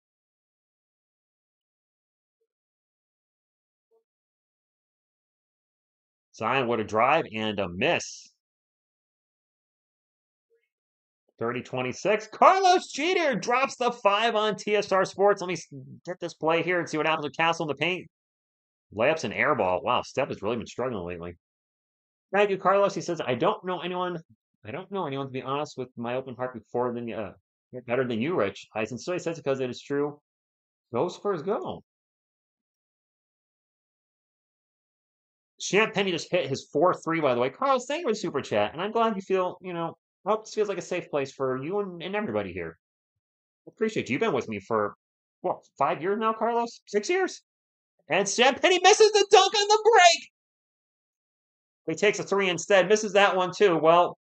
Zion with a drive and a miss. 30-26. Carlos Jeter drops the 5 on TSR Sports. Let me get this play here and see what happens with Castle in the paint. Layups and air ball. Wow, Steph has really been struggling lately. Thank you, Carlos. He says, I don't know anyone. I don't know anyone, to be honest, with my open heart before than better than you, Rich. I sincerely says because it is true. Go Spurs, go. Champ Penny just hit his 4-3, by the way. Carlos, thank you for the super chat. And I'm glad you feel, I hope this feels like a safe place for you and everybody here. Appreciate you. You've been with me for, what, 5 years now, Carlos? 6 years? And Champ Penny misses the dunk on the break. He takes a three instead, misses that one too. Well,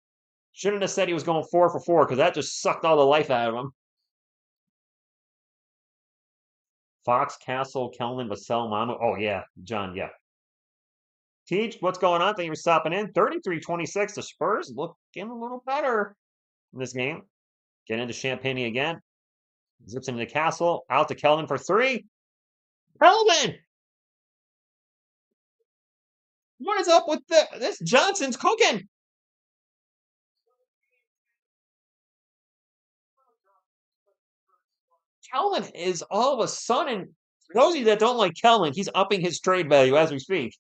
shouldn't have said he was going 4 for 4 because that just sucked all the life out of him. Fox, Castle, Kelman, Vassell, Mamu. Oh, yeah, John, yeah. Teach, what's going on? Thank you for stopping in. 33-26. The Spurs looking a little better in this game. Get into Champagne again. Zips into the Castle. Out to Kelvin for three. Kelvin! What is up with this? Johnson's cooking. Kelvin is all of a sudden, for those of you that don't like Kelvin, he's upping his trade value as we speak.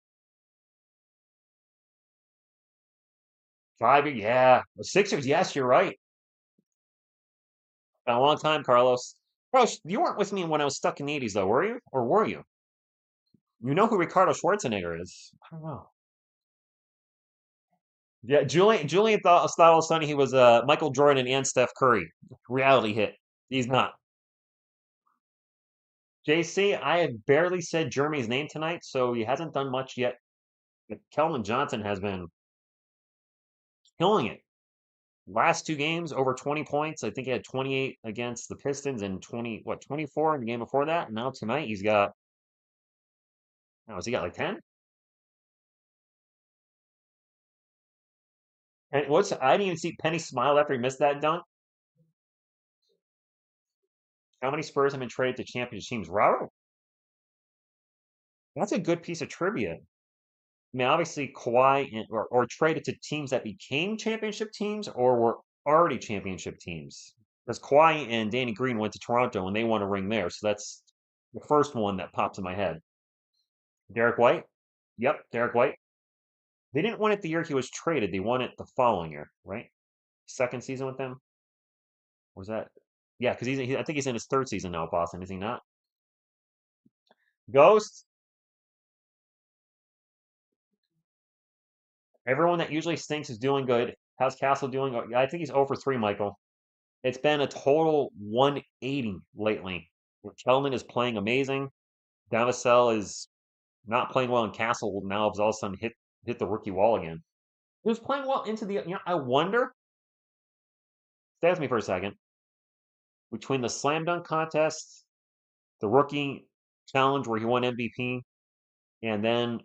5 years, yeah. The Sixers, yes, you're right. Been a long time, Carlos. Bro, you weren't with me when I was stuck in the 80s, though, were you? Or were you? You know who Ricardo Schwarzenegger is? I don't know. Yeah, Julian thought all of a sudden he was Michael Jordan and Steph Curry. Reality hit. He's not. JC, I have barely said Jeremy's name tonight, so he hasn't done much yet. But Kelvin Johnson has been killing it. Last two games, over 20 points. I think he had 28 against the Pistons and 24 in the game before that. And now tonight he's got, oh, has he got like 10? And I didn't even see Penny smile after he missed that dunk. How many Spurs have been traded to championship teams? Robert, that's a good piece of trivia. I mean, obviously Kawhi or traded to teams that became championship teams or were already championship teams. Because Kawhi and Danny Green went to Toronto and they won a ring there. So that's The first one that pops in my head. Derek White? Yep, Derek White. They didn't win it the year he was traded. They won it the following year, right? Second season with them? Or was that? Yeah, because I think he's in his third season now with Boston, is he not? Ghost. Everyone that usually stinks is doing good. How's Castle doing? Oh, I think he's 0 for 3, Michael. It's been a total 180 lately. Where Kelman is playing amazing. Davicel is not playing well, and Castle will now all of a sudden hit the rookie wall again. He was playing well into the. I wonder. Stay with me for a second. Between the slam dunk contest, the rookie challenge where he won MVP, and then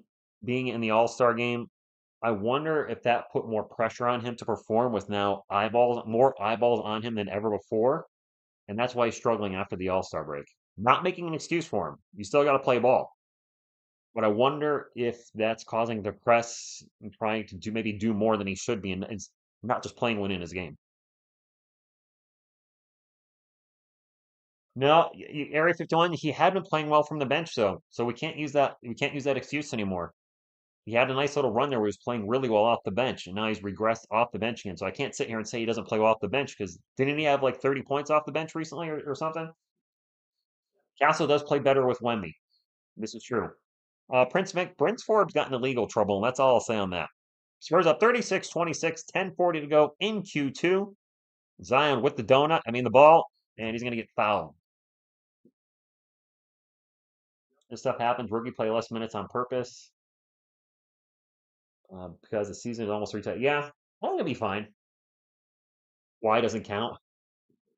being in the All Star game, I wonder if that put more pressure on him to perform with now more eyeballs on him than ever before, and that's why he's struggling after the All Star break. Not making an excuse for him. You still got to play ball. But I wonder if that's causing the press and trying to maybe do more than he should be, and it's not just playing one in his game. No, Area 51. He had been playing well from the bench, though, so we can't use that. We can't use that excuse anymore. He had a nice little run there where he was playing really well off the bench, and now he's regressed off the bench again. So I can't sit here and say he doesn't play well off the bench because didn't he have like 30 points off the bench recently or something? Castle does play better with Wemby. This is true. Prince Forbes got into legal trouble, and that's all I'll say on that. Spurs up 36-26, 10:40 to go in Q2. Zion with the donut, the ball, and he's going to get fouled. This stuff happens. Rookie play less minutes on purpose because the season is almost retired. Yeah, I'm going to be fine. Why doesn't count?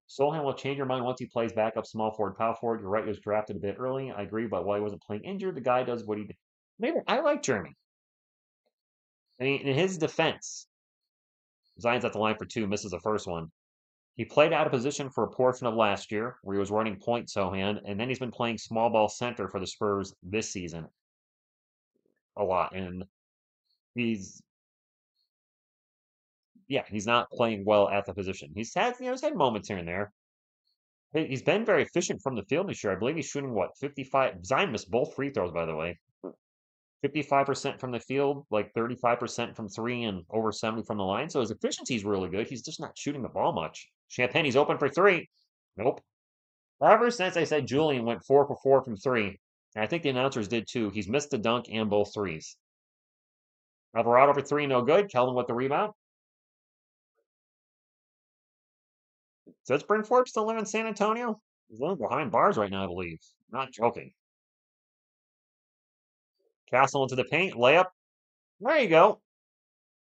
Solheim will change your mind once he plays backup small forward, power forward. You're right, he was drafted a bit early. I agree, but while he wasn't playing injured, the guy does what he did. Maybe I like Jeremy. In his defense, Zion's at the line for two, misses the first one. He played out of position for a portion of last year, where he was running point Sohan, and then he's been playing small ball center for the Spurs this season a lot. And he's he's not playing well at the position. He's had moments here and there. He's been very efficient from the field this year. I believe he's shooting what 55. Zion missed both free throws, by the way. 55% from the field, like 35% from three, and over 70 from the line. So his efficiency is really good. He's just not shooting the ball much. Champagne's open for three. Nope. Ever since I said Julian went 4 for 4 from three, and I think the announcers did too, he's missed the dunk and both threes. Alvarado for three, no good. Kelvin with the rebound. Does Bryn Forbes still live in San Antonio? He's living behind bars right now, I believe. Not joking. Castle into the paint, layup. There you go.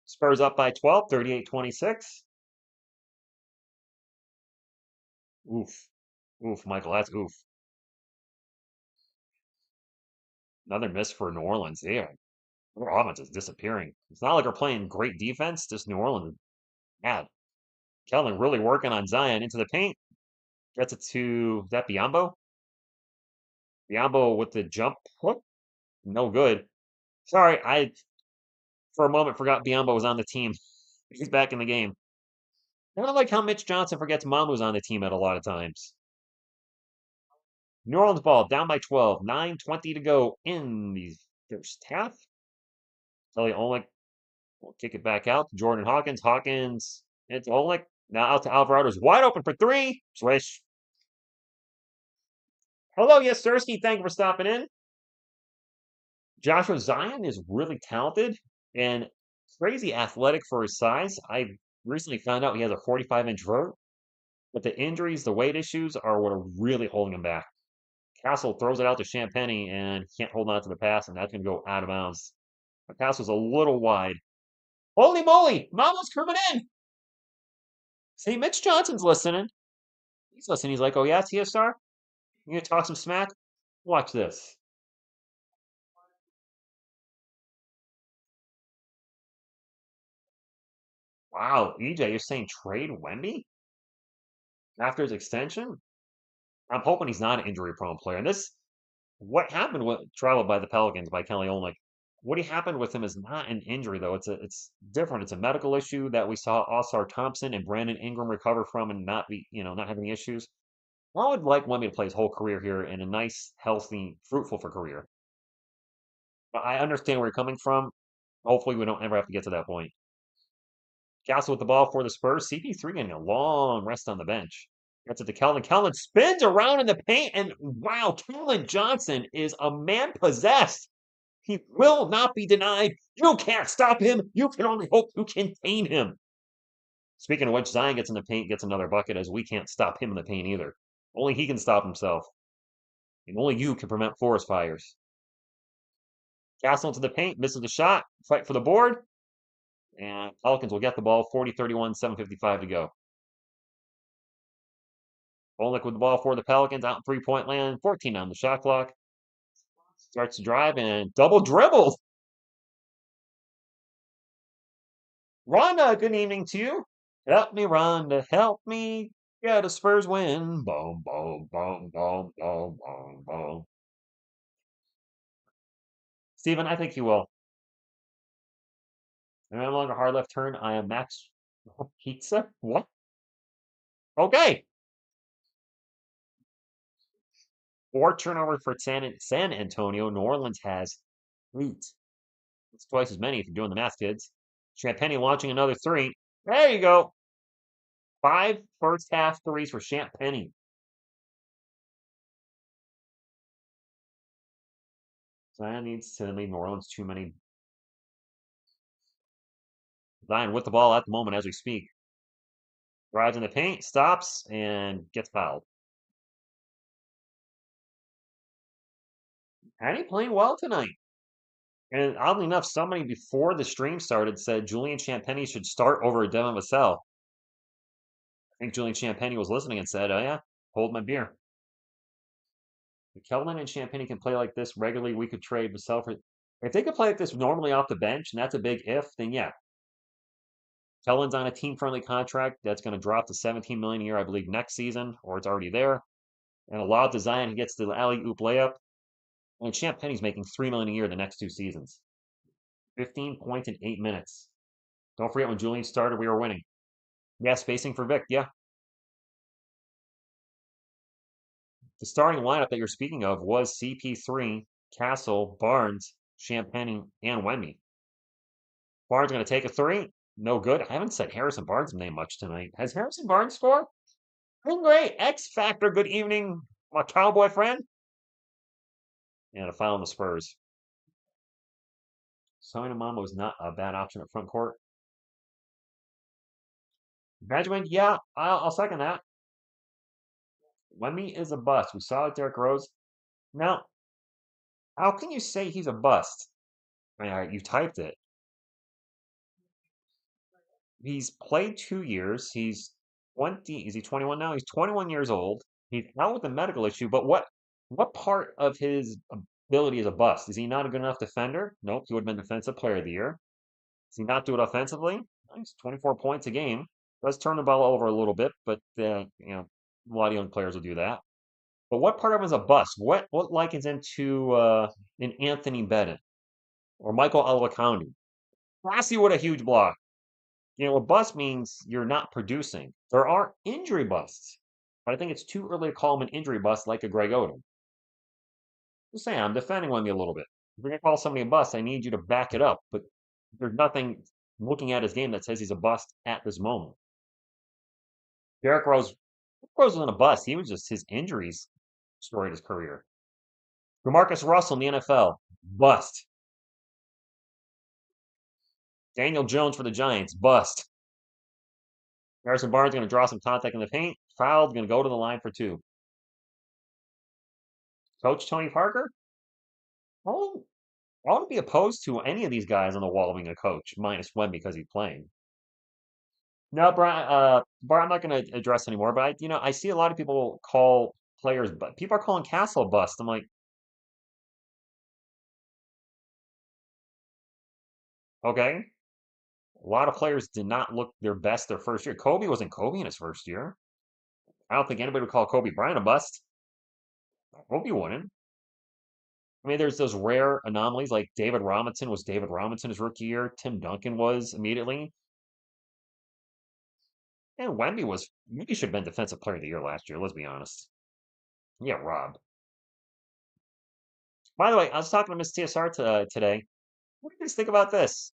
Spurs up by 12, 38-26. Oof. Oof, Michael, that's oof. Another miss for New Orleans. Their offense is disappearing. It's not like we're playing great defense, just New Orleans. Bad. Kelvin really working on Zion into the paint. Gets it to, is that Biombo? Biombo with the jump hook. No good. Sorry, I for a moment forgot Biombo was on the team. He's back in the game. Kind of like how Mitch Johnson forgets Mamu's on the team at a lot of times. New Orleans ball down by 12. 9:20 to go in the first half. Kelly Olynyk will kick it back out to Jordan Hawkins. Hawkins, it's Olynyk. Now out to Alvarado's wide open for three. Swish. Hello, yes, Sirski. Thank you for stopping in. Joshua Zion is really talented and crazy athletic for his size. I recently found out he has a 45-inch vert, but the injuries, the weight issues are what are really holding him back. Castle throws it out to Champagnie and can't hold on to the pass, and that's going to go out of bounds. The pass was a little wide. Holy moly! Mama's coming in! See, Mitch Johnson's listening. He's listening. He's like, oh yeah, TSR? You gonna talk some smack? Watch this. Wow, EJ, you're saying trade Wemby after his extension? I'm hoping he's not an injury-prone player. And what happened with traveled by the Pelicans by Kelly Olynyk? What happened with him is not an injury though. It's different. It's a medical issue that we saw Oscar Thompson and Brandon Ingram recover from and not having issues. I would like Wemby to play his whole career here in a nice, healthy, fruitful for career. But I understand where you're coming from. Hopefully, we don't ever have to get to that point. Castle with the ball for the Spurs. CP3 getting a long rest on the bench. Gets it to Kellen. Kellen spins around in the paint, and wow, Kellen Johnson is a man possessed. He will not be denied. You can't stop him. You can only hope to contain him. Speaking of which, Zion gets in the paint, gets another bucket, as we can't stop him in the paint either. Only he can stop himself. And only you can prevent forest fires. Castle into the paint, misses the shot, fight for the board, and Pelicans will get the ball 40-31, 7:55 to go. Olenek with the ball for the Pelicans, out in three-point land, 14 on the shot clock. Starts to drive and double dribble. Rhonda, good evening to you. Help me, Rhonda, help me get a Spurs win. Boom, boom, boom, boom, boom, boom, boom. Steven, I think you will. I'm no longer hard left turn. I am Max Pizza. What? Okay. 4 turnovers for San Antonio. New Orleans has 8. It's twice as many if you're doing the math, kids. Champagne launching another 3. There you go. 5 first half threes for Champagne. Zion needs to leave New Orleans too many. Zion with the ball at the moment as we speak. Drives in the paint, stops, and gets fouled. Penny playing well tonight. And oddly enough, somebody before the stream started said Julian Champagny should start over Devin Vassell. I think Julian Champagny was listening and said, "Oh yeah, hold my beer." If Kelvin and Champagny can play like this regularly, we could trade Vassell for. If they could play like this normally off the bench, and that's a big if, then yeah. Kellen's on a team-friendly contract that's going to drop to 17 million a year, I believe, next season, or it's already there. And a lot of Zion, he gets the alley-oop layup. And Champagny's making 3 million a year the next 2 seasons. 15 points in 8 minutes. Don't forget when Julian started, we were winning. Yeah, spacing for Vic, yeah. The starting lineup that you're speaking of was CP3, Castle, Barnes, Champagne, and Wemby. Barnes going to take a 3. No good. I haven't said Harrison Barnes' name much tonight. Has Harrison Barnes scored? Doing great. X Factor, good evening, my cowboy friend. And a foul on the Spurs. Sonia Mama was not a bad option at front court. Benjamin, yeah, I'll second that. Wemby is a bust. We saw it, Derrick Rose. Now, how can you say he's a bust? I mean, you typed it. He's played 2 years. He's 20. Is he 21 now? He's 21 years old. He's out with a medical issue. But what part of his ability is a bust? Is he not a good enough defender? Nope. He would have been Defensive Player of the Year. Does he not do it offensively? He's 24 points a game. Does turn the ball over a little bit, but a lot of young players will do that. But what part of him is a bust? What likens him to an Anthony Bennett or Michael Olowokandi? Rossi with a huge block. A bust means you're not producing. There are injury busts, but I think it's too early to call him an injury bust like a Greg Oden. Just saying, I'm defending Wemby a little bit. If you're going to call somebody a bust, I need you to back it up. But there's nothing looking at his game that says he's a bust at this moment. Derrick Rose wasn't a bust. He was just his injuries destroyed his career. DeMarcus Russell in the NFL, bust. Daniel Jones for the Giants, bust. Harrison Barnes going to draw some contact in the paint. Fouled, going to go to the line for 2. Coach Tony Parker? I wouldn't be opposed to any of these guys on the wall being a coach, minus Wemby because he's playing. No, Brian, I'm not going to address anymore, but I see a lot of people call players, but people are calling Castle a bust. I'm like, okay. A lot of players did not look their best their first year. Kobe wasn't Kobe in his first year. I don't think anybody would call Kobe Bryant a bust. Kobe wouldn't. I mean, there's those rare anomalies like David Robinson was David Robinson his rookie year. Tim Duncan was immediately. And Wemby should have been Defensive Player of the Year last year, let's be honest. Yeah, Rob. By the way, I was talking to Miss TSR today. What do you guys think about this?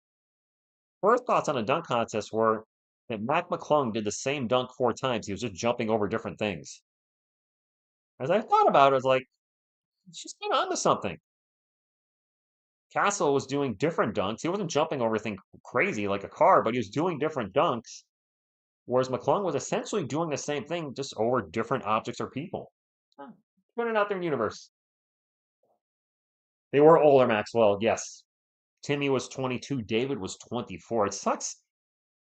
Her thoughts on a dunk contest were that Mac McClung did the same dunk 4 times. He was just jumping over different things. As I thought about it, I was like, she's kind of onto something. Castle was doing different dunks. He wasn't jumping over anything crazy like a car, but he was doing different dunks. Whereas McClung was essentially doing the same thing, just over different objects or people. Huh. Put it out there in the universe. They were older, Maxwell. Yes. Timmy was 22. David was 24. It sucks.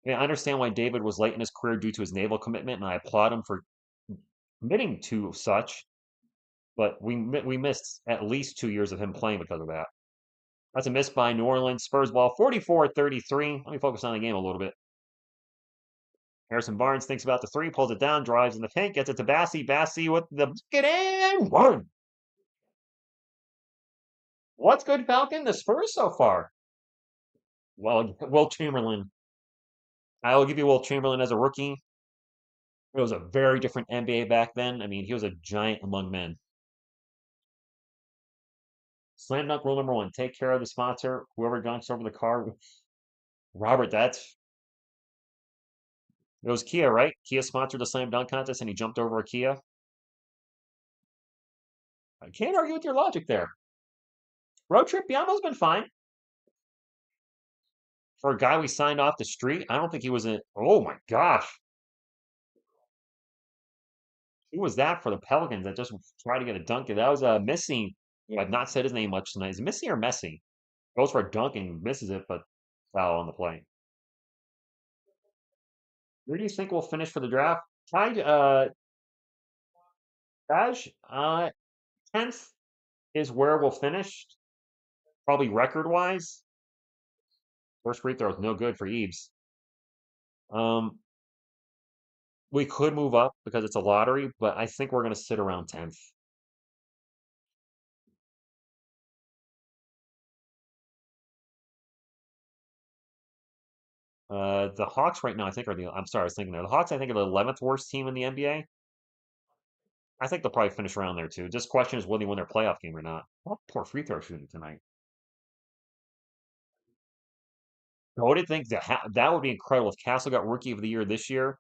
I mean, I understand why David was late in his career due to his naval commitment, and I applaud him for committing to such. But we missed at least 2 years of him playing because of that. That's a miss by New Orleans. Spurs ball 44-33. Let me focus on the game a little bit. Harrison Barnes thinks about the three, pulls it down, drives in the paint, gets it to Bassey. Bassey with the bucket and one. What's good, Falcon? The Spurs so far. Well, Will Chamberlain. I will give you Will Chamberlain as a rookie. It was a very different NBA back then. I mean, he was a giant among men. Slam dunk rule number one: take care of the sponsor. Whoever dunks over the car. Robert, that's it was Kia, right? Kia sponsored the slam dunk contest, and he jumped over a Kia. I can't argue with your logic there. Road trip Biano's been fine for a guy we signed off the street. I don't think he was in. Oh my gosh, who was that for the Pelicans that just tried to get a dunk? That was Missy. I've not said his name much tonight. Is it Missy or Messi? Goes for a dunk and misses it, but foul on the play. Where do you think we'll finish for the draft? Tied, Taj, 10th is where we'll finish, probably record wise. First free throw is no good for Eves. Um, we could move up because it's a lottery, but I think we're going to sit around 10th. The Hawks right now, I think, are the. I'm sorry, I was thinking there. The Hawks, I think, are the 11th worst team in the NBA. I think they'll probably finish around there too. Just question is, will they win their playoff game or not? Oh, poor free throw shooting tonight. I would think that would be incredible if Castle got Rookie of the Year this year,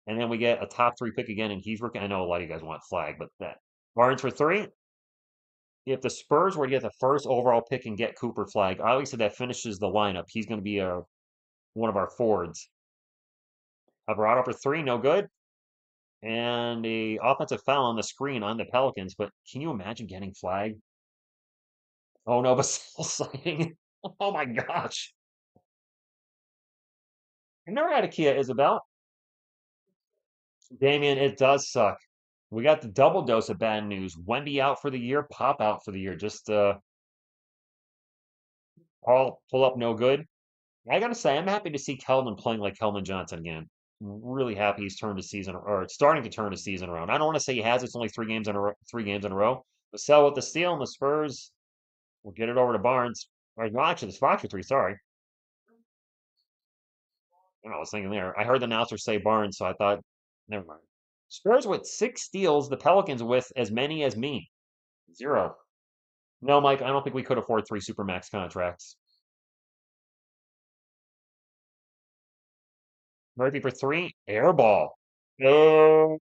and then we get a top three pick again, and he's rookie. I know a lot of you guys want Flag, but that Barnes for three. If the Spurs were to get the first overall pick and get Cooper Flag, obviously that finishes the lineup. He's going to be one of our forwards. Alvarado for three, no good. And the offensive foul on the screen on the Pelicans. But can you imagine getting Flag? Oh no, Vassell signing. Oh my gosh. I've never had a Kia, Isabel. Damien, it does suck. We got the double dose of bad news. Wendy out for the year, Pop out for the year. Just all pull up no good. I gotta say, I'm happy to see Kelvin playing like Kelvin Johnson again. Really happy he's turned his season or starting to turn his season around. I don't want to say he has. It's only 3 games in a row. 3 games in a row. But sell with the steal and the Spurs. We'll get it over to Barnes. Or no, actually, the Fox for three. Sorry, I was thinking there. I heard the announcer say Barnes, so I thought, never mind. Spurs with 6 steals. The Pelicans with as many as me. 0. No, Mike, I don't think we could afford 3 supermax contracts. Murphy for three. Air ball. No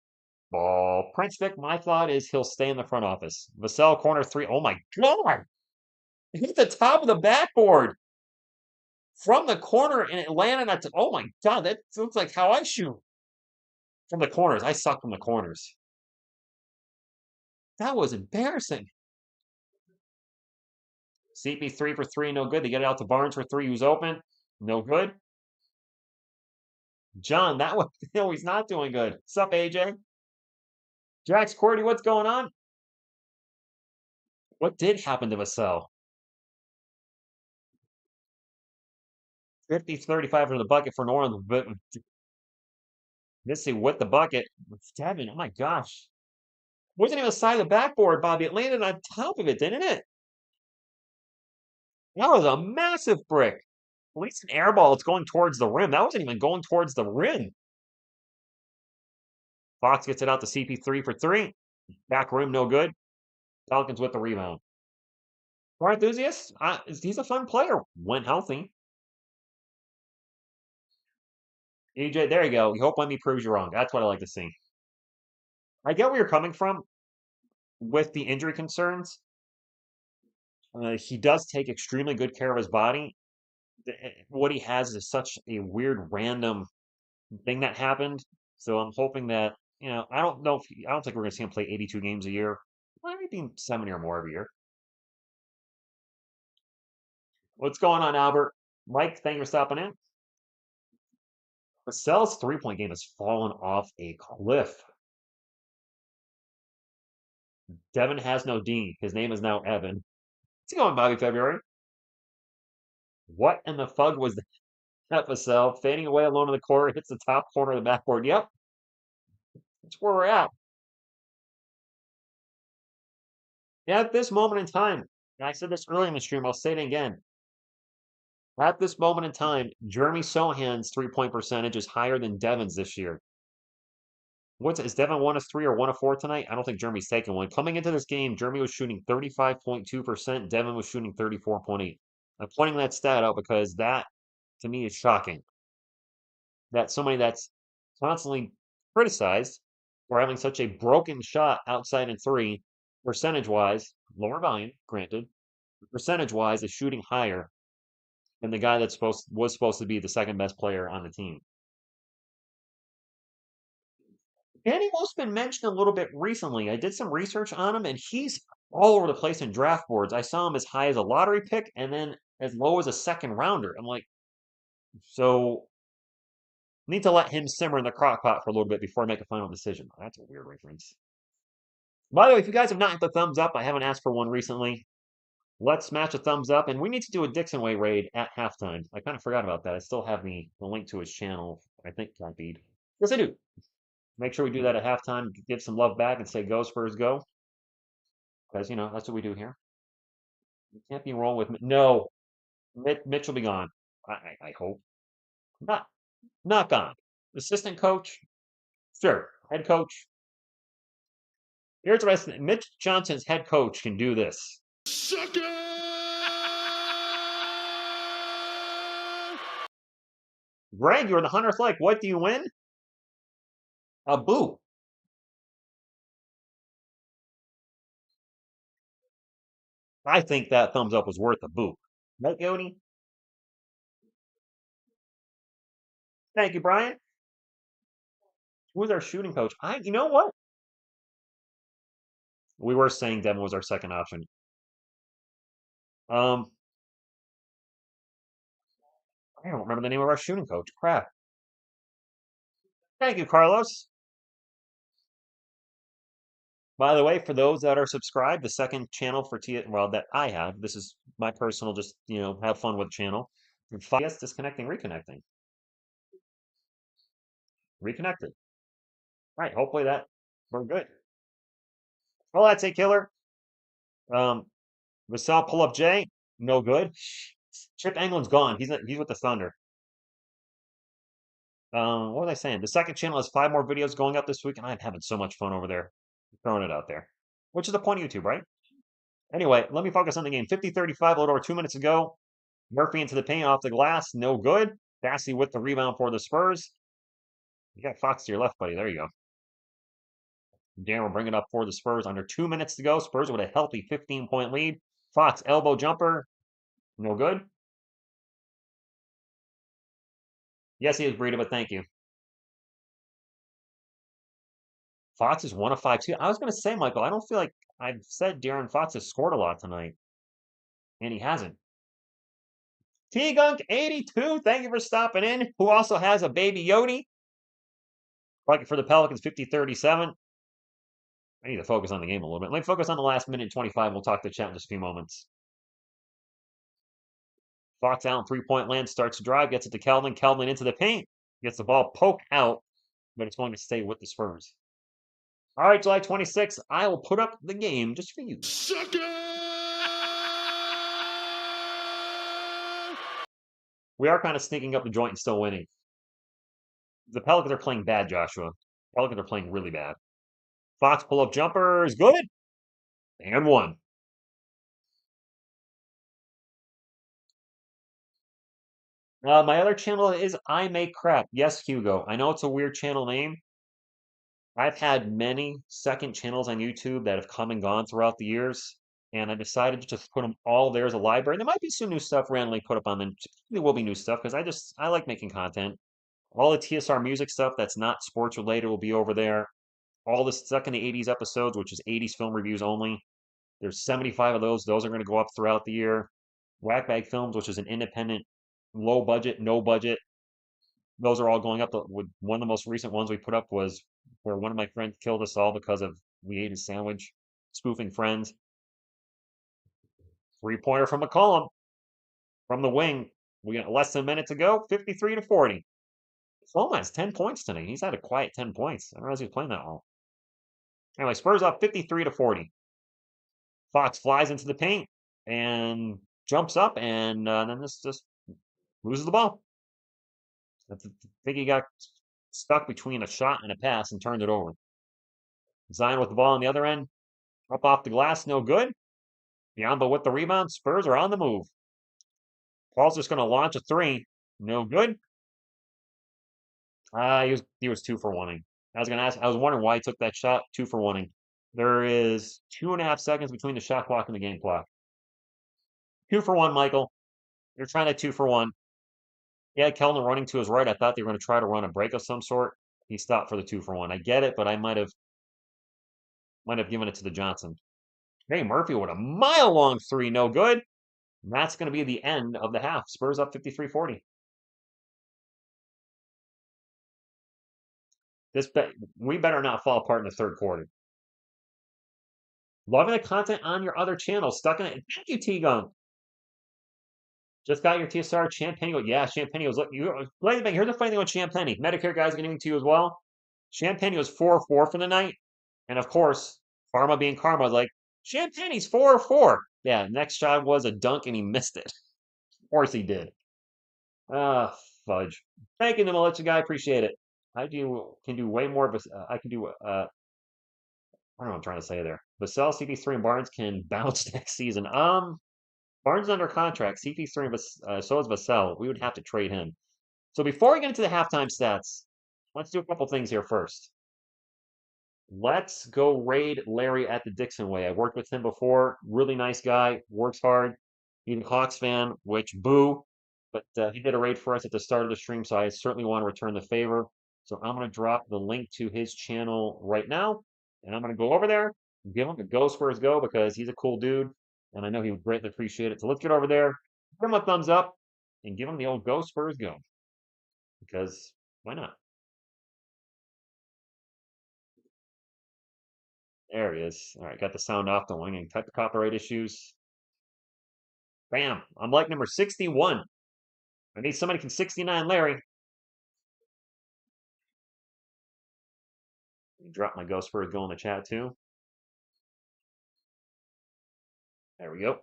ball. Prince Vic, my thought is he'll stay in the front office. Vassell corner three. Oh my God. It hit the top of the backboard from the corner and it landed at, oh my God, that looks like how I shoot from the corners. I suck from the corners. That was embarrassing. CP3 for three, no good. They get it out to Barnes for three, who's open. No good. John, that was, no, he's not doing good. Sup, AJ? Jax Cordy, what's going on? What did happen to Vassell? 50-35 for the bucket for New Orleans, but Missy with the bucket. Devin, oh my gosh. Wasn't even the side of the backboard, Bobby. It landed on top of it, didn't it? That was a massive brick. At least an air ball. It's going towards the rim. That wasn't even going towards the rim. Fox gets it out to CP3 for three. Back rim, no good. Pelicans with the rebound. For enthusiasts, he's a fun player when healthy. EJ, there you go. You hope Wemby proves you wrong. That's what I like to see. I get where you're coming from with the injury concerns. He does take extremely good care of his body. What he has is such a weird, random thing that happened. So I'm hoping that, I don't know I don't think we're going to see him play 82 games a year. Maybe 70 or more every year. What's going on, Albert? Mike, thank you for stopping in. Vassell's 3-point game has fallen off a cliff. Devin has no D. His name is now Evan. What's going, Bobby February? What in the fug was that, Vassell? Fading away alone in the court, hits the top corner of the backboard. Yep, that's where we're at. At this moment in time, and I said this earlier in the stream, I'll say it again. At this moment in time, Jeremy Sohan's 3-point percentage is higher than Devin's this year. Is Devin 1 of 3 or 1 of 4 tonight? I don't think Jeremy's taken one. Coming into this game, Jeremy was shooting 35.2%. Devin was shooting 34.8. I'm pointing that stat out because that, to me, is shocking. That somebody that's constantly criticized for having such a broken shot outside in 3, percentage-wise, lower volume, granted, percentage-wise is shooting higher than the guy that was supposed to be the second best player on the team. Danny Wolf's been mentioned a little bit recently. I did some research on him, and he's all over the place in draft boards. I saw him as high as a lottery pick and then as low as a second rounder. I'm like, so need to let him simmer in the crock pot for a little bit before I make a final decision. That's a weird reference. By the way, if you guys have not hit the thumbs up, I haven't asked for one recently. Let's smash a thumbs up, and we need to do a Dixon Way raid at halftime. I kind of forgot about that. I still have the link to his channel, I think, copied. Yes, I do. Make sure we do that at halftime. Give some love back and say, go Spurs, go. Because, that's what we do here. You can't be wrong with no. Mitch will be gone. I hope. Not gone. Assistant coach, sure. Head coach. Here's what I said. Mitch Johnson's head coach can do this. Sucker! Greg, you're the 100th like. What do you win? A boo. I think that thumbs up was worth a boo. Right, Yoni? Thank you, Brian. Who's our shooting coach? You know what? We were saying Devin was our second option. I don't remember the name of our shooting coach. Crap. Thank you, Carlos. By the way, for those that are subscribed, the second channel for that I have, this is my personal, just, have fun with channel. Yes, disconnecting, reconnecting. Reconnected. All right, hopefully we're good. Well, that's a killer. Vassell pull up J, no good. Chip England's gone. He's with the Thunder. What was I saying? The second channel has 5 more videos going up this week, and I'm having so much fun over there. Throwing it out there. Which is the point of YouTube, right? Anyway, let me focus on the game. 50-35, a little over 2 minutes ago. Murphy into the paint off the glass. No good. Bassey with the rebound for the Spurs. You got Fox to your left, buddy. There you go. Dan will bring it up for the Spurs. Under 2 minutes to go. Spurs with a healthy 15-point lead. Fox elbow jumper. No good. Yes, he is Breida, but thank you. Fox is 1 of 5 too. I was going to say, Michael, I don't feel like I've said De'Aaron Fox has scored a lot tonight. And he hasn't. T-Gunk 82, thank you for stopping in. Who also has a baby Yodi. Like for the Pelicans, 50-37. I need to focus on the game a little bit. Let me focus on the last minute 25. We'll talk to chat in just a few moments. Fox out in 3-point land, starts to drive, gets it to Keldon. Keldon into the paint. Gets the ball poked out, but it's going to stay with the Spurs. All right, July 26th, I will put up the game just for you. Sucker! We are kind of sneaking up the joint and still winning. The Pelicans are playing bad, Joshua. Pelicans are playing really bad. Fox pull-up jumper is good. And one. My other channel is I Make Crap. Yes, Hugo. I know it's a weird channel name. I've had many second channels on YouTube that have come and gone throughout the years, and I decided to just put them all there as a library. There might be some new stuff randomly put up on them. There will be new stuff because I like making content. All the TSR music stuff that's not sports related will be over there. All the stuck in the 80s episodes, which is 80s film reviews only. There's 75 of those. Those are going to go up throughout the year. Whackbag Films, which is an independent, low budget, no budget. Those are all going up. One of the most recent ones we put up was where one of my friends killed us all because of we ate a sandwich, spoofing friends. 3-pointer from McCollum from the wing. We got less than a minute to go. 53-40. Floma has 10 points tonight. He's had a quiet 10 points. I don't realize he's playing that well. Anyway, Spurs up 53-40. Fox flies into the paint and jumps up, and then this just loses the ball. I think he got stuck between a shot and a pass and turned it over. Zion with the ball on the other end, up off the glass, no good. Biombo with the rebound. Spurs are on the move. Paul's just going to launch a three, no good. He was 2 for 1. I was going to ask. I was wondering why he took that shot. 2 for 1. There is 2.5 seconds between the shot clock and the game clock. 2 for 1, Michael. You're trying to 2 for 1. He had Kellner running to his right. I thought they were going to try to run a break of some sort. He stopped for the 2 for 1. I get it, but I might have given it to the Johnson. Hey, Murphy with a mile-long three, no good. And that's going to be the end of the half. Spurs up 53-40. We better not fall apart in the third quarter. Loving the content on your other channel. Stuck in it. Thank you, T-Gun. Just got your TSR Champagne. Yeah, Champagne was. Here's the funny thing with Champagne. Medicare guys getting to you as well. Champagne was 4-4 for the night. And of course, Karma being Karma was like, Champagne's 4-4. Yeah, next shot was a dunk and he missed it. Of course he did. Ah, fudge. Thank you, Militia guy. Appreciate it. Can do way more. I can do. I don't know what I'm trying to say there. Vassell, CP3, and Barnes can bounce next season. Barnes is under contract. CP3 and so is Vassell. We would have to trade him. So before we get into the halftime stats, let's do a couple things here first. Let's go raid Larry at the Dixon Way. I've worked with him before. Really nice guy. Works hard. He's a Hawks fan, which boo. But he did a raid for us at the start of the stream, so I certainly want to return the favor. So I'm going to drop the link to his channel right now. And I'm going to go over there and give him a Go Spurs Go because he's a cool dude. And I know he would greatly appreciate it. So let's get over there, give him a thumbs up, and give him the old Go Spurs Go. Because why not? There he is. All right, got the sound off. Don't want any type of copyright issues. Bam. I'm like number 61. I need somebody can 69 Larry. Drop my Go Spurs Go in the chat too. There we go.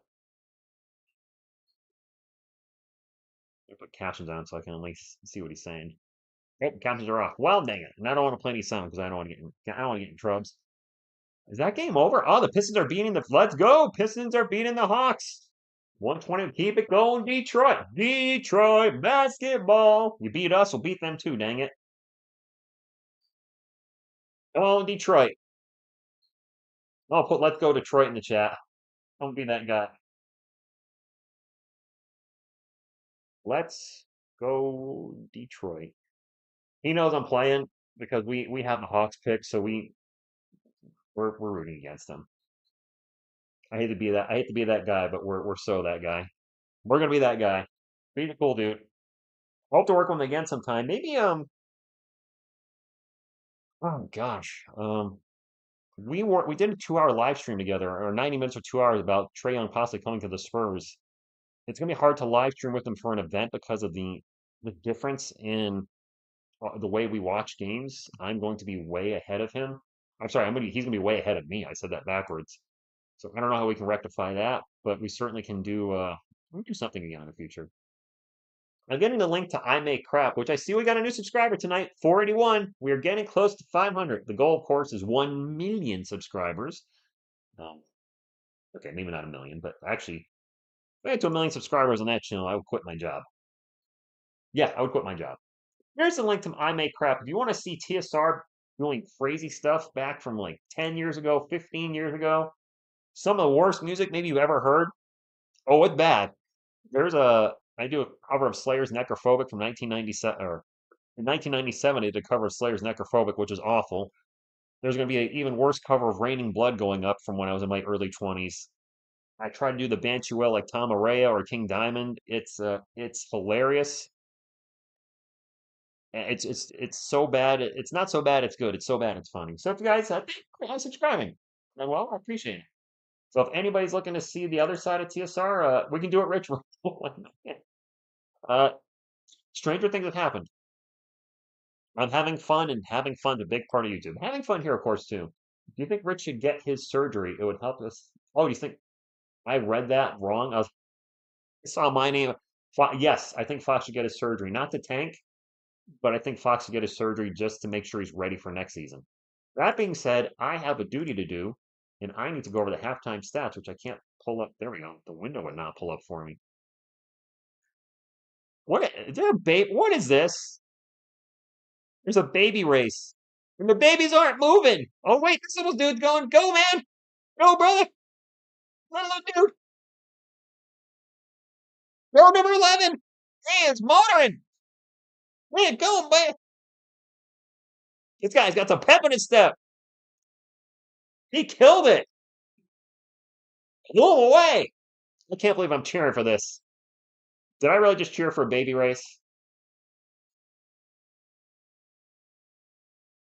I put captions on so I can at least see what he's saying. Oh, captions are off. Well, dang it. And I don't want to play any sound because I don't want to get in troubles. Is that game over? Oh, the Pistons are beating the. Let's go. Pistons are beating the Hawks. 120. Keep it going, Detroit. Detroit basketball. You beat us, we'll beat them too, dang it. Oh, Detroit. I'll put let's go Detroit in the chat. Don't be that guy. Let's go Detroit. He knows I'm playing because we have the Hawks pick, so we're rooting against them. I hate to be that guy, but we're so that guy. We're gonna be that guy. Be the cool dude. Hope to work with him again sometime. Maybe oh gosh. We did a 2-hour live stream together, or 90 minutes or 2 hours about Trae Young possibly coming to the Spurs. It's gonna be hard to live stream with him for an event because of the difference in the way we watch games. I'm going to be way ahead of him. I'm sorry, he's gonna be way ahead of me. I said that backwards. So I don't know how we can rectify that, but we certainly can do something again in the future. I'm getting the link to I Make Crap, which I see we got a new subscriber tonight, 481. We are getting close to 500. The goal, of course, is 1 million subscribers. Um, okay, maybe not a million, but actually, if I get to a million subscribers on that channel, I would quit my job. Yeah, I would quit my job. Here's the link to I Make Crap. If you want to see TSR doing crazy stuff back from like 10 years ago, 15 years ago, some of the worst music maybe you've ever heard. Oh, it's bad. I do a cover of Slayer's Necrophobic from 1997, or in 1997, I did a cover of Slayer's Necrophobic, which is awful. There's going to be an even worse cover of Raining Blood going up from when I was in my early 20s. I tried to do the Bantuel like Tom Araya or King Diamond. It's hilarious. It's so bad. It's not so bad. It's good. It's so bad. It's funny. So if you guys, thank subscribing. And well, I appreciate it. So if anybody's looking to see the other side of TSR, we can do it, Rich. uh, stranger things have happened. I'm having fun, and having fun's a big part of YouTube. Having fun here, of course, too. Do you think Rich should get his surgery? It would help us. Oh, do you think I read that wrong? I saw my name. Yes, I think Fox should get his surgery. Not to tank, but I think Fox should get his surgery just to make sure he's ready for next season. That being said, I have a duty to do, and I need to go over the halftime stats, which I can't pull up. There we go. The window would not pull up for me. What is there a babe? What is this? There's a baby race. And the babies aren't moving. Oh wait, this little dude's going, go man! Go, brother! Little dude! Go number 11! Hey, it's motoring! Man, go, man! This guy's got some pep in his step. He killed it. Blew him away. I can't believe I'm cheering for this. Did I really just cheer for a baby race?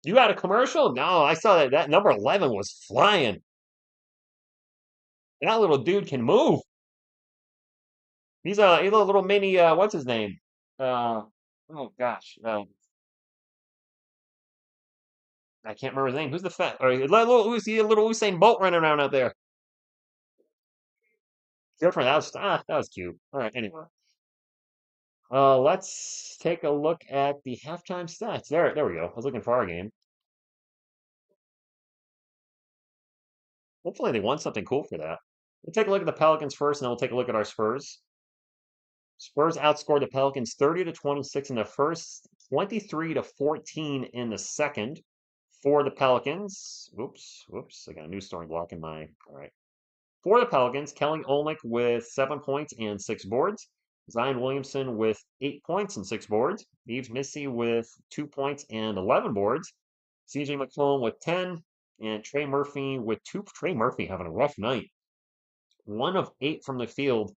You had a commercial? No, I saw that number 11 was flying. That little dude can move. He's a little mini what's his name? Oh gosh. I can't remember his name. Who's the fat or who's the little Usain Bolt running around out there? Different. That was cute. All right, anyway. Let's take a look at the halftime stats. There we go. I was looking for our game. Hopefully they won something cool for that. We'll take a look at the Pelicans first, and then we'll take a look at our Spurs. Spurs outscored the Pelicans 30 to 26 in the first, 23 to 14 in the second. For the Pelicans, whoops, I got a new story block in my. All right. For the Pelicans, Kelly Olynyk with 7 points and 6 boards. Zion Williamson with 8 points and 6 boards. Yves Missi with 2 points and 11 boards. CJ McCollum with 10. And Trey Murphy with 2. Trey Murphy having a rough night. 1 of 8 from the field.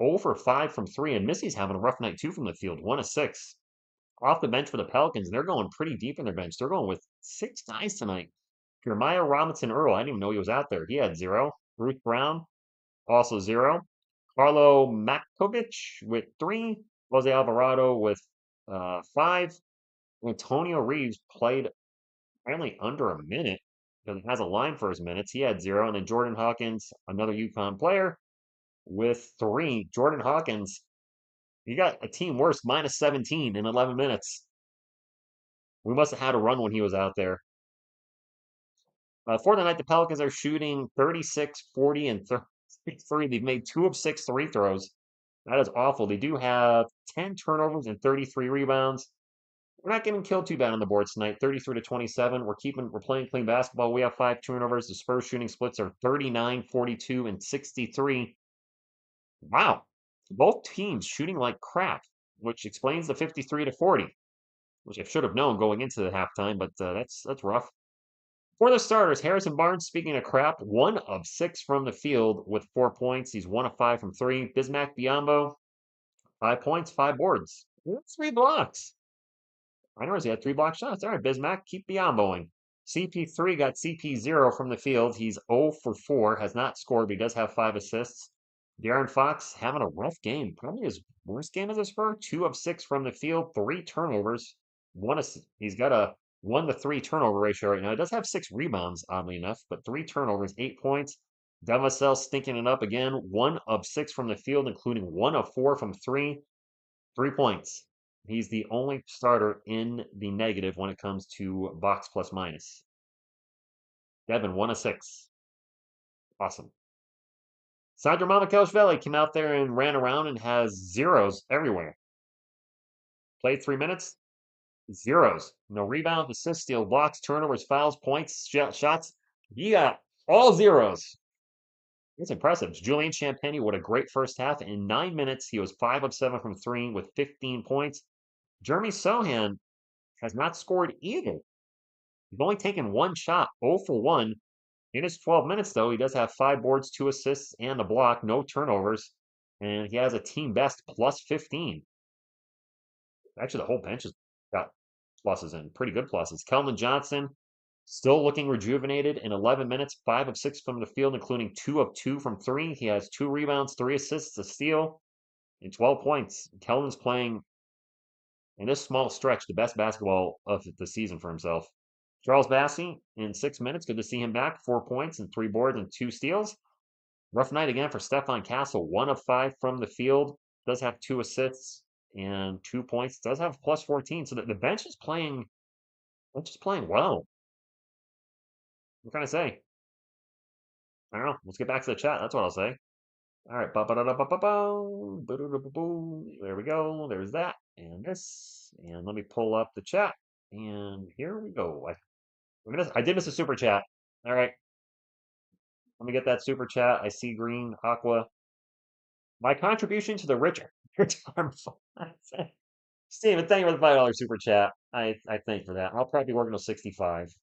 0 for 5 from 3. And Missy's having a rough night too from the field. 1 of 6. Off the bench for the Pelicans, and they're going pretty deep in their bench. They're going with 6 guys tonight. Jeremiah Robinson Earl, I didn't even know he was out there. He had 0. Ruth Brown, also 0. Carlo Makovic with 3. Jose Alvarado with 5. Antonio Reeves played apparently under a minute because he has a line for his minutes. He had 0. And then Jordan Hawkins, another UConn player, with 3. Jordan Hawkins, you got a team worse, minus 17 in 11 minutes. We must have had a run when he was out there. For the night, the Pelicans are shooting 36, 40, and 33. They've made 2 of 6 free throws. That is awful. They do have 10 turnovers and 33 rebounds. We're not getting killed too bad on the boards tonight. 33 to 27. We're playing clean basketball. We have 5 turnovers. The Spurs shooting splits are 39, 42, and 63. Wow. Both teams shooting like crap, which explains the 53 to 40, which I should have known going into the halftime, but that's rough. For the starters, Harrison Barnes, speaking of crap, 1 of 6 from the field with 4 points. He's 1 of 5 from 3. Bismack Biyombo, 5 points, 5 boards. 3 blocks. I noticed he had 3 block shots. All right, Bismack, keep Biyomboing. CP3 got CP0 from the field. He's 0 for 4, has not scored, but he does have 5 assists. De'Aaron Fox having a rough game. Probably his worst game as a Spur. 2 of 6 from the field, 3 turnovers. He's got a 1 to 3 turnover ratio right now. He does have 6 rebounds, oddly enough, but 3 turnovers, 8 points. Devasel stinking it up again. 1 of 6 from the field, including 1 of 4 from 3. 3 points. He's the only starter in the negative when it comes to box plus minus. Devin, 1 of 6. Awesome. Sandro Mamakashvili came out there and ran around and has zeros everywhere. Played 3 minutes, zeros. No rebounds, assists, steal, blocks, turnovers, fouls, points, shots. He got all zeros. It's impressive. Julian Champagny, what a great first half. In 9 minutes, he was 5 of 7 from three with 15 points. Jeremy Sohan has not scored either. He's only taken one shot, 0 for 1. In his 12 minutes, though, he does have 5 boards, 2 assists, and a block, no turnovers. And he has a team best plus 15. Actually, the whole bench has got pluses and pretty good pluses. Keldon Johnson, still looking rejuvenated in 11 minutes, 5 of 6 from the field, including 2 of 2 from three. He has 2 rebounds, 3 assists, a steal, and 12 points. Keldon's playing, in this small stretch, the best basketball of the season for himself. Charles Bassey, in 6 minutes, good to see him back. 4 points and 3 boards and 2 steals. Rough night again for Stefan Castle, 1 of 5 from the field. Does have 2 assists and 2 points. Does have plus 14. So the bench is playing well. What can I say? I don't know. Let's get back to the chat. That's what I'll say. All right. There we go. There's that and this. And let me pull up the chat. And here we go. I did miss a super chat. All right. Let me get that super chat. I see green, aqua. My contribution to the richer retirement fund. Steven, thank you for the $5 super chat. I thank you for that. I'll probably be working till 65.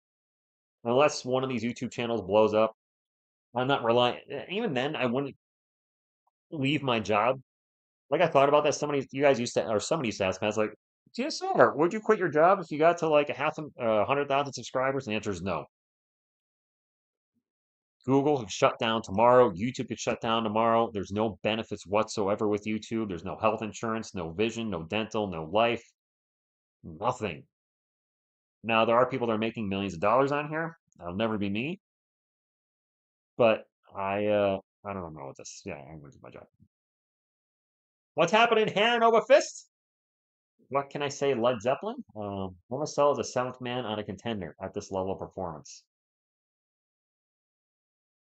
Unless one of these YouTube channels blows up. I'm not relying. Even then, I wouldn't leave my job. Like I thought about that. You guys used to, or somebody used to ask me, I was like, TSR, would you quit your job if you got to like 100,000 subscribers? And the answer is no. Google could shut down tomorrow. YouTube could shut down tomorrow. There's no benefits whatsoever with YouTube. There's no health insurance, no vision, no dental, no life, nothing. Now, there are people that are making millions of dollars on here. That'll never be me. But I don't know what this. Yeah, I'm going to do my job. What's happening, Hanover Fist? What can I say? Led Zeppelin? Marcel is a seventh man on a contender at this level of performance.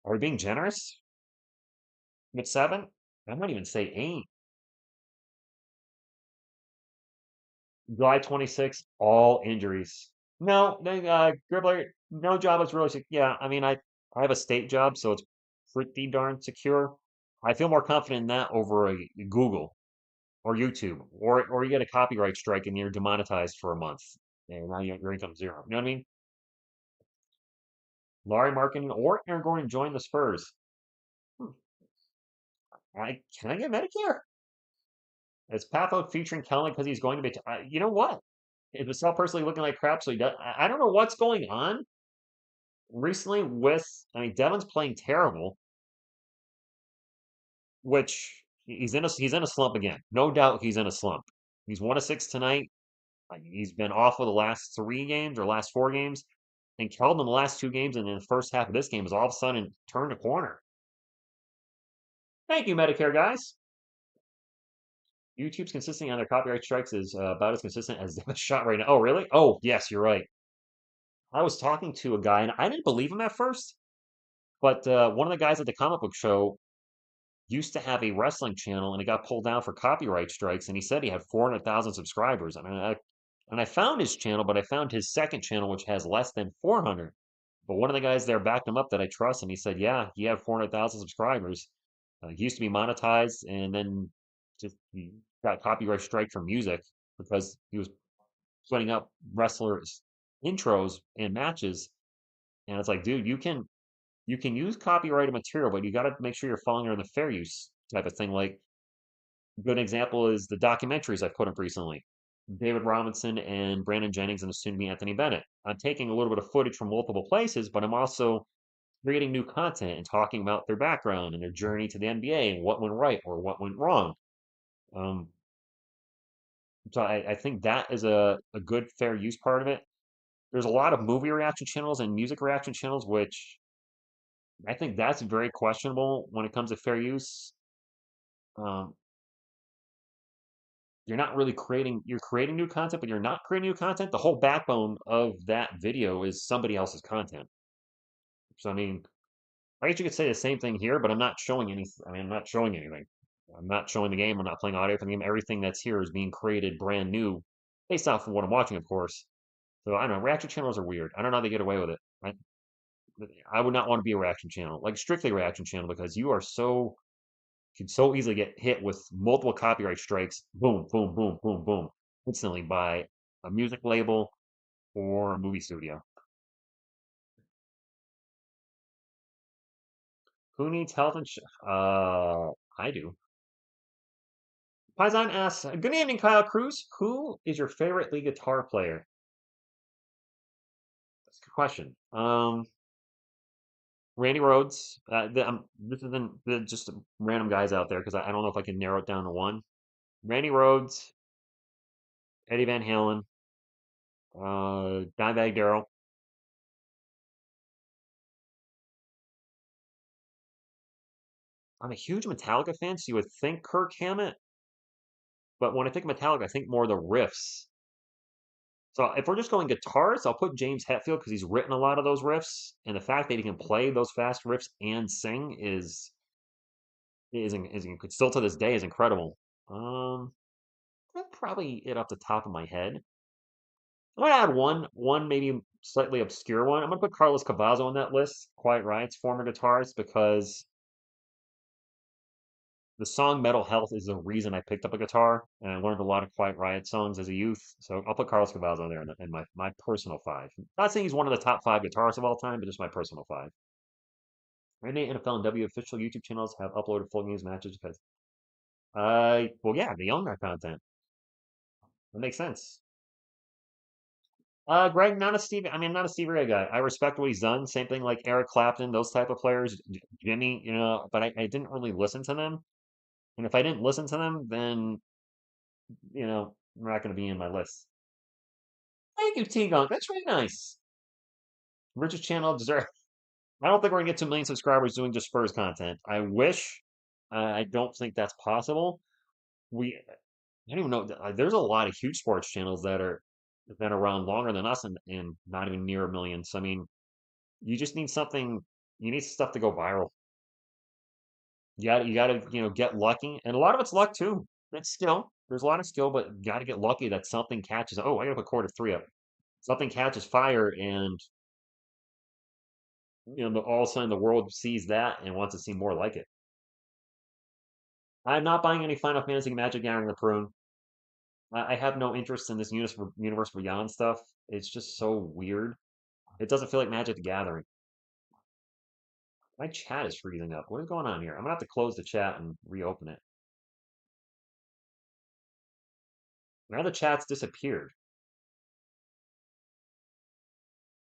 Are we being generous? With 7? I might even say 8. July 26, all injuries. No, Gribbler, no job is really, yeah, I mean, I have a state job, so it's pretty darn secure. I feel more confident in that over a Google or YouTube, or you get a copyright strike and you're demonetized for a month, and now your income's zero. You know what I mean? Laurie Markin or Aaron Gordon join the Spurs. Hmm. Can I get Medicare? Is Patho featuring Kelly because he's going to be? You know what? If it's not personally looking like crap, so he does. I don't know what's going on recently with. I mean, Devin's playing terrible, which he's in a slump again. No doubt he's in a slump. He's 1 of 6 tonight. He's been off of the last 3 games or last 4 games, and Keldon in the last 2 games and in the first half of this game has all of a sudden turned a corner. Thank you, Medicare guys. YouTube's consistency on their copyright strikes is about as consistent as the shot right now. Oh, really? Oh, yes, you're right. I was talking to a guy, and I didn't believe him at first, but one of the guys at the comic book show used to have a wrestling channel, and it got pulled down for copyright strikes, and he said he had 400,000 subscribers. And I found his channel, but I found his second channel, which has less than 400. But one of the guys there backed him up that I trust, and he said, yeah, he had 400,000 subscribers. He used to be monetized, and then he got copyright strike for music because he was putting up wrestlers' intros and matches. And it's like, dude, you can use copyrighted material, but you got to make sure you're following under the fair use type of thing. Like, a good example is the documentaries I've put up recently. David Robinson and Brandon Jennings and the soon-to-be Anthony Bennett. I'm taking a little bit of footage from multiple places, but I'm also creating new content and talking about their background and their journey to the NBA and what went right or what went wrong. Um, so I think that is a good fair use part of it. There's a lot of movie reaction channels and music reaction channels, which I think that's very questionable when it comes to fair use. Um, you're not really creating, you're creating new content, but you're not creating new content. The whole backbone of that video is somebody else's content. So, I mean, I guess you could say the same thing here, but I'm not showing any, I mean, I'm not showing anything. I'm not showing the game. I'm not playing audio for the game. Everything that's here is being created brand new based off of what I'm watching, of course. So I don't know. Reaction channels are weird. I don't know how they get away with it. I would not want to be a reaction channel, like strictly a reaction channel, because you are so could so easily get hit with multiple copyright strikes, boom, boom, boom, boom, boom, instantly by a music label or a movie studio. Who needs health insurance? I do. Paisan asks, "Good evening, Kyle Cruz. Who is your favorite lead guitar player?" That's a good question. Randy Rhodes. This isn't just random guys out there because I don't know if I can narrow it down to one. Randy Rhodes, Eddie Van Halen, Dimebag Darrell. I'm a huge Metallica fan, so you would think Kirk Hammett, but when I think Metallica, I think more the riffs. So if we're just going guitars, I'll put James Hetfield because he's written a lot of those riffs, and the fact that he can play those fast riffs and sing is still to this day is incredible. That's probably it off the top of my head. I'm gonna add one maybe slightly obscure one. I'm gonna put Carlos Cavazo on that list. Quiet Riot's former guitarist because the song Metal Health is the reason I picked up a guitar, and I learned a lot of Quiet Riot songs as a youth. So I'll put Carlos Cavazo there in my personal five. Not saying he's one of the top five guitarists of all time, but just my personal five. Many NFL and W official YouTube channels have uploaded full games matches because, well, yeah, the Young Guy content. That makes sense. Greg, not a Steve. I mean, not a Stevie Ray guy. I respect what he's done. Same thing like Eric Clapton, those type of players. Jimmy, but I didn't really listen to them. And if I didn't listen to them, then they're not going to be in my list. Thank you, T-Gunk. That's really nice. Rich's channel deserve. I don't think we're gonna get to a million subscribers doing just Spurs content. I wish. I don't think that's possible. I don't even know. There's a lot of huge sports channels that are around longer than us and not even near a million. So I mean, you just need something. You need stuff to go viral. You got to get lucky, and a lot of it's luck too. It's skill. There's a lot of skill, but you got to get lucky that something catches. Oh, I got to put quarter three up. Something catches fire, and all of a sudden the world sees that and wants to see more like it. I'm not buying any Final Fantasy Magic Gathering the Prune. I have no interest in this universe beyond stuff. It's just so weird. It doesn't feel like Magic the Gathering. My chat is freezing up. What is going on here? I'm gonna have to close the chat and reopen it. Now the chat's disappeared.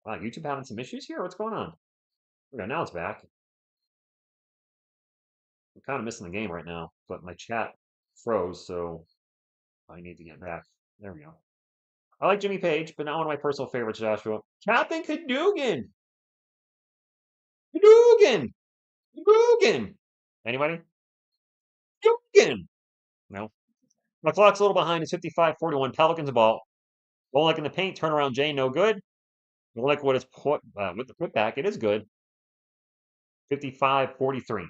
Wow, YouTube having some issues here? What's going on? Okay, now it's back. I'm kind of missing the game right now, but my chat froze, so I need to get back. There we go. I like Jimmy Page, but not one of my personal favorites, Joshua. Captain Cadogan! Cadogan! Cadogan! Anybody? Cadogan! No. My clock's a little behind. It's 55-41. Pelicans ball. Don't like in the paint. Turnaround Jay, no good. Don't like what it's put with the putback. It is good. 55-43.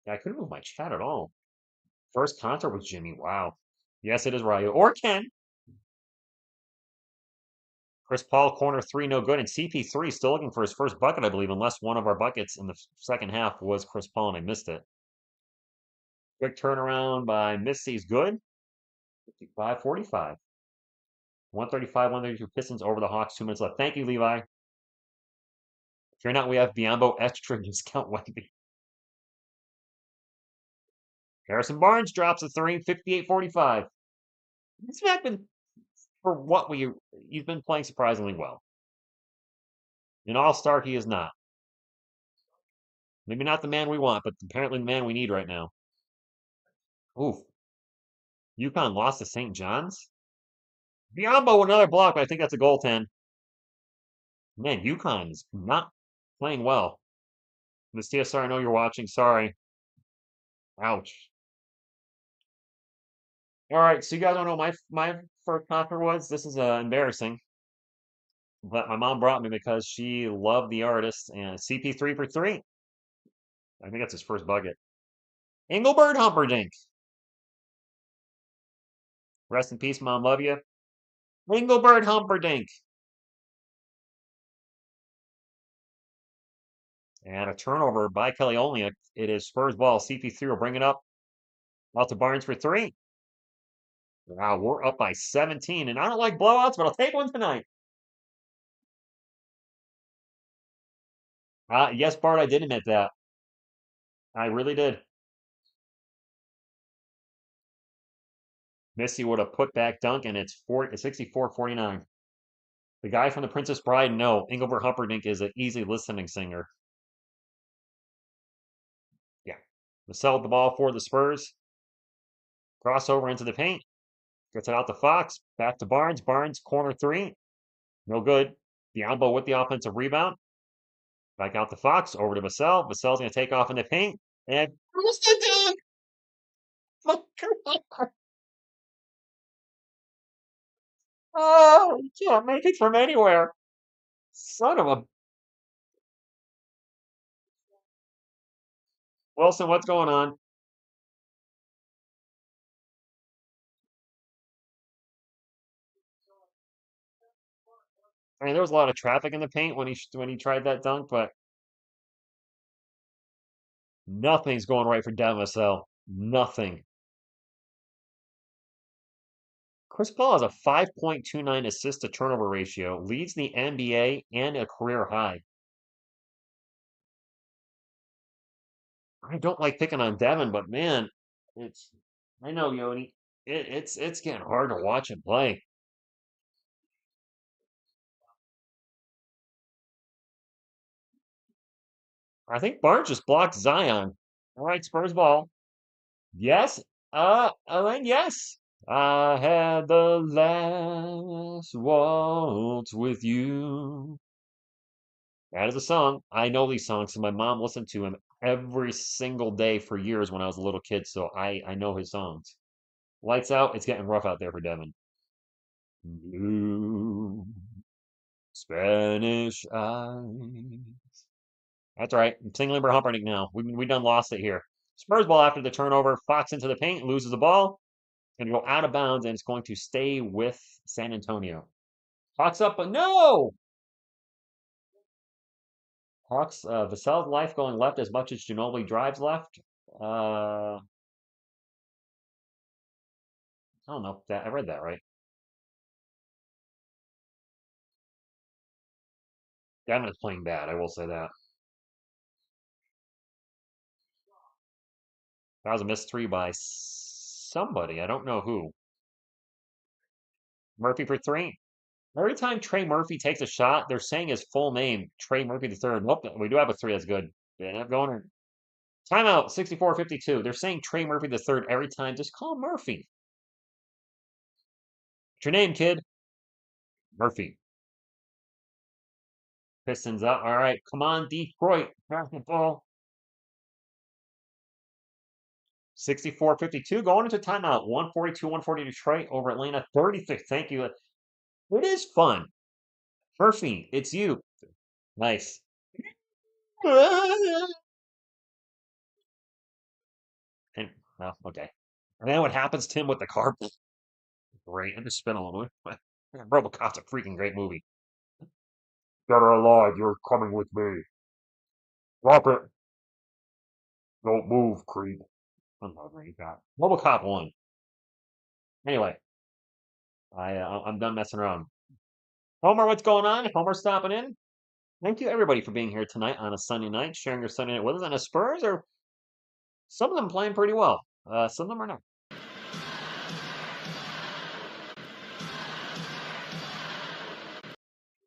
Yeah, I couldn't move my chat at all. First concert with Jimmy. Wow. Yes, it is Ryu. Or Ken. Chris Paul, corner three, no good. And CP3 still looking for his first bucket, I believe, unless one of our buckets in the second half was Chris Paul and I missed it. Quick turnaround by Misty's good. 55-45. 135, 132 Pistons over the Hawks. 2 minutes left. Thank you, Levi. If you're not, we have Biombo extra discount Wemby. Harrison Barnes drops a three, 58-45. This man been for what he's been playing surprisingly well. An all-star he is not. Maybe not the man we want, but apparently the man we need right now. Oof. UConn lost to St. John's. Biombo another block, but I think that's a goaltend. Man, UConn's not playing well. Miss TSR, I know you're watching. Sorry. Ouch. All right, so you guys don't know what my first concert was. This is embarrassing, but my mom brought me because she loved the artist and CP3 for three. I think that's his first bucket. Engelbert Humperdinck. Rest in peace, mom. Love you. Engelbert Humperdinck. And a turnover by Kelly Olynyk. It is Spurs ball. CP3 will bring it up out to Barnes for three. Wow, we're up by 17, and I don't like blowouts, but I'll take one tonight. Yes, Bart, I did admit that. I really did. Missy would have put back dunk, and it's 64-49. The guy from The Princess Bride, no. Engelbert Humperdinck is an easy listening singer. Yeah. Vassell with the ball for the Spurs. Crossover into the paint. Gets it out to Fox. Back to Barnes. Barnes, corner three. No good. Biombo with the offensive rebound. Back out to Fox. Over to Vassell. Vassell's going to take off in the paint. And what's the dunk? Oh, you can't make it from anywhere. Son of a Wilson, what's going on? I mean, there was a lot of traffic in the paint when he tried that dunk, but nothing's going right for Devin Vassell. Nothing. Chris Paul has a 5.29 assist to turnover ratio, leads the NBA and a career high. I don't like picking on Devin, but man, it's I know Yoni. It's getting hard to watch him play. I think Barnes just blocked Zion. All right, Spurs ball. Yes. And yes. I had the last waltz with you. That is a song. I know these songs, so my mom listened to him every single day for years when I was a little kid, so I know his songs. Lights out, it's getting rough out there for Devin. Blue Spanish eyes. That's right. I'm singling for Humperdinck now. We done lost it here. Spurs ball after the turnover. Fox into the paint, loses the ball. Going to go out of bounds, and it's going to stay with San Antonio. Hawks up, but no! Hawks, Vassell's life going left as much as Ginobili drives left. I don't know if that I read that right. Devin is playing bad, I will say that. That was a missed three by somebody. I don't know who. Murphy for three. Every time Trey Murphy takes a shot, they're saying his full name, Trey Murphy the third. Nope, we do have a three. That's good. They end up going. Timeout, 64-52. They're saying Trey Murphy the third every time. Just call him Murphy. What's your name, kid? Murphy. Pistons up. All right, come on, Detroit. Basketball. 64-52. Going into timeout. 140 Detroit over Atlanta. 36. Thank you. It is fun. Murphy, it's you. Nice. And well, okay. And then what happens to him with the car? Great. I'm just spinning a little bit. RoboCop's a freaking great movie. Dead or alive, you're coming with me. Drop it. Don't move, creep. I'm not ready that. RoboCop won. Anyway, I'm done messing around. Homer, what's going on? Homer stopping in. Thank you everybody for being here tonight on a Sunday night, sharing your Sunday night with us. And the Spurs are some of them playing pretty well. Some of them are not.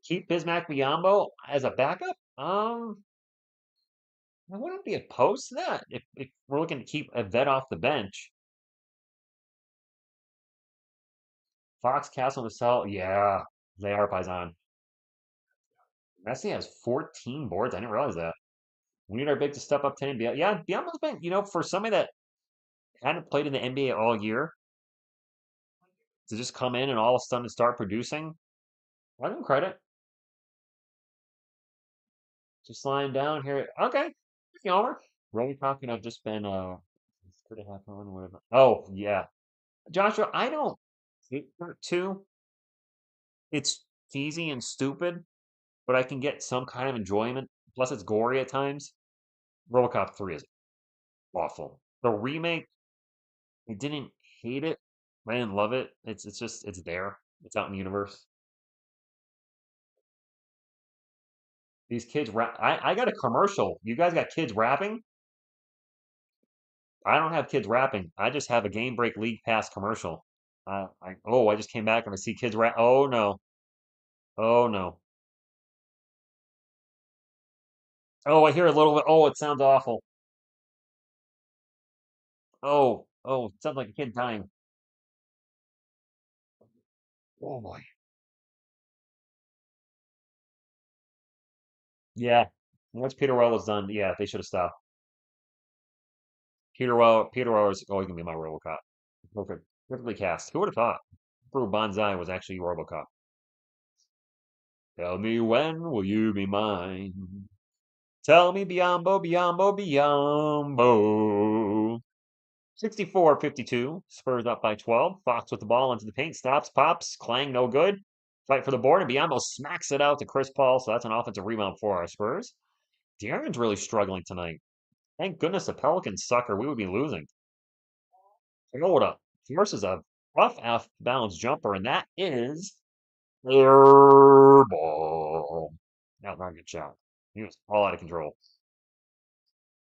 Keep Bismack Biyombo as a backup. I wouldn't be opposed to that if we're looking to keep a vet off the bench. Fox, Castle, Vassell, yeah, they are Paisan. Messi has 14 boards. I didn't realize that. We need our big to step up 10. Yeah, Biyombo's been, for somebody that hadn't played in the NBA all year, to just come in and all of a sudden start producing. I give him credit. Just lying down here. Okay, Homer. Really talking. I've just been could have happened. Whatever. Oh yeah, Joshua. I don't hate that too. It's cheesy and stupid, but I can get some kind of enjoyment. Plus, it's gory at times. RoboCop 3 is awful. The remake, I didn't hate it. I didn't love it. It's just it's there. It's out in the universe. These kids rap. I got a commercial. You guys got kids rapping? I don't have kids rapping. I just have a Game Break League Pass commercial. I just came back and I see kids rap. Oh no. Oh no. Oh, I hear a little bit. Oh, it sounds awful. Oh, it sounds like a kid dying. Oh boy. Yeah. Once Peter Well was done, yeah, they should have stopped. Peter Well is always gonna be my RoboCop. Perfect. Perfectly cast. Who would have thought? Brew Banzai was actually RoboCop. Tell me when will you be mine? Tell me Biombo, Biombo, Biombo. 64-52. Spurs up by 12. Fox with the ball into the paint. Stops, pops. Clang, no good. Fight for the board, and Biombo smacks it out to Chris Paul, so that's an offensive rebound for our Spurs. De'Aaron's really struggling tonight. Thank goodness the Pelicans suck or we would be losing. Hold up. Forces a rough off balance jumper, and that is air ball. Not a good shot. He was all out of control.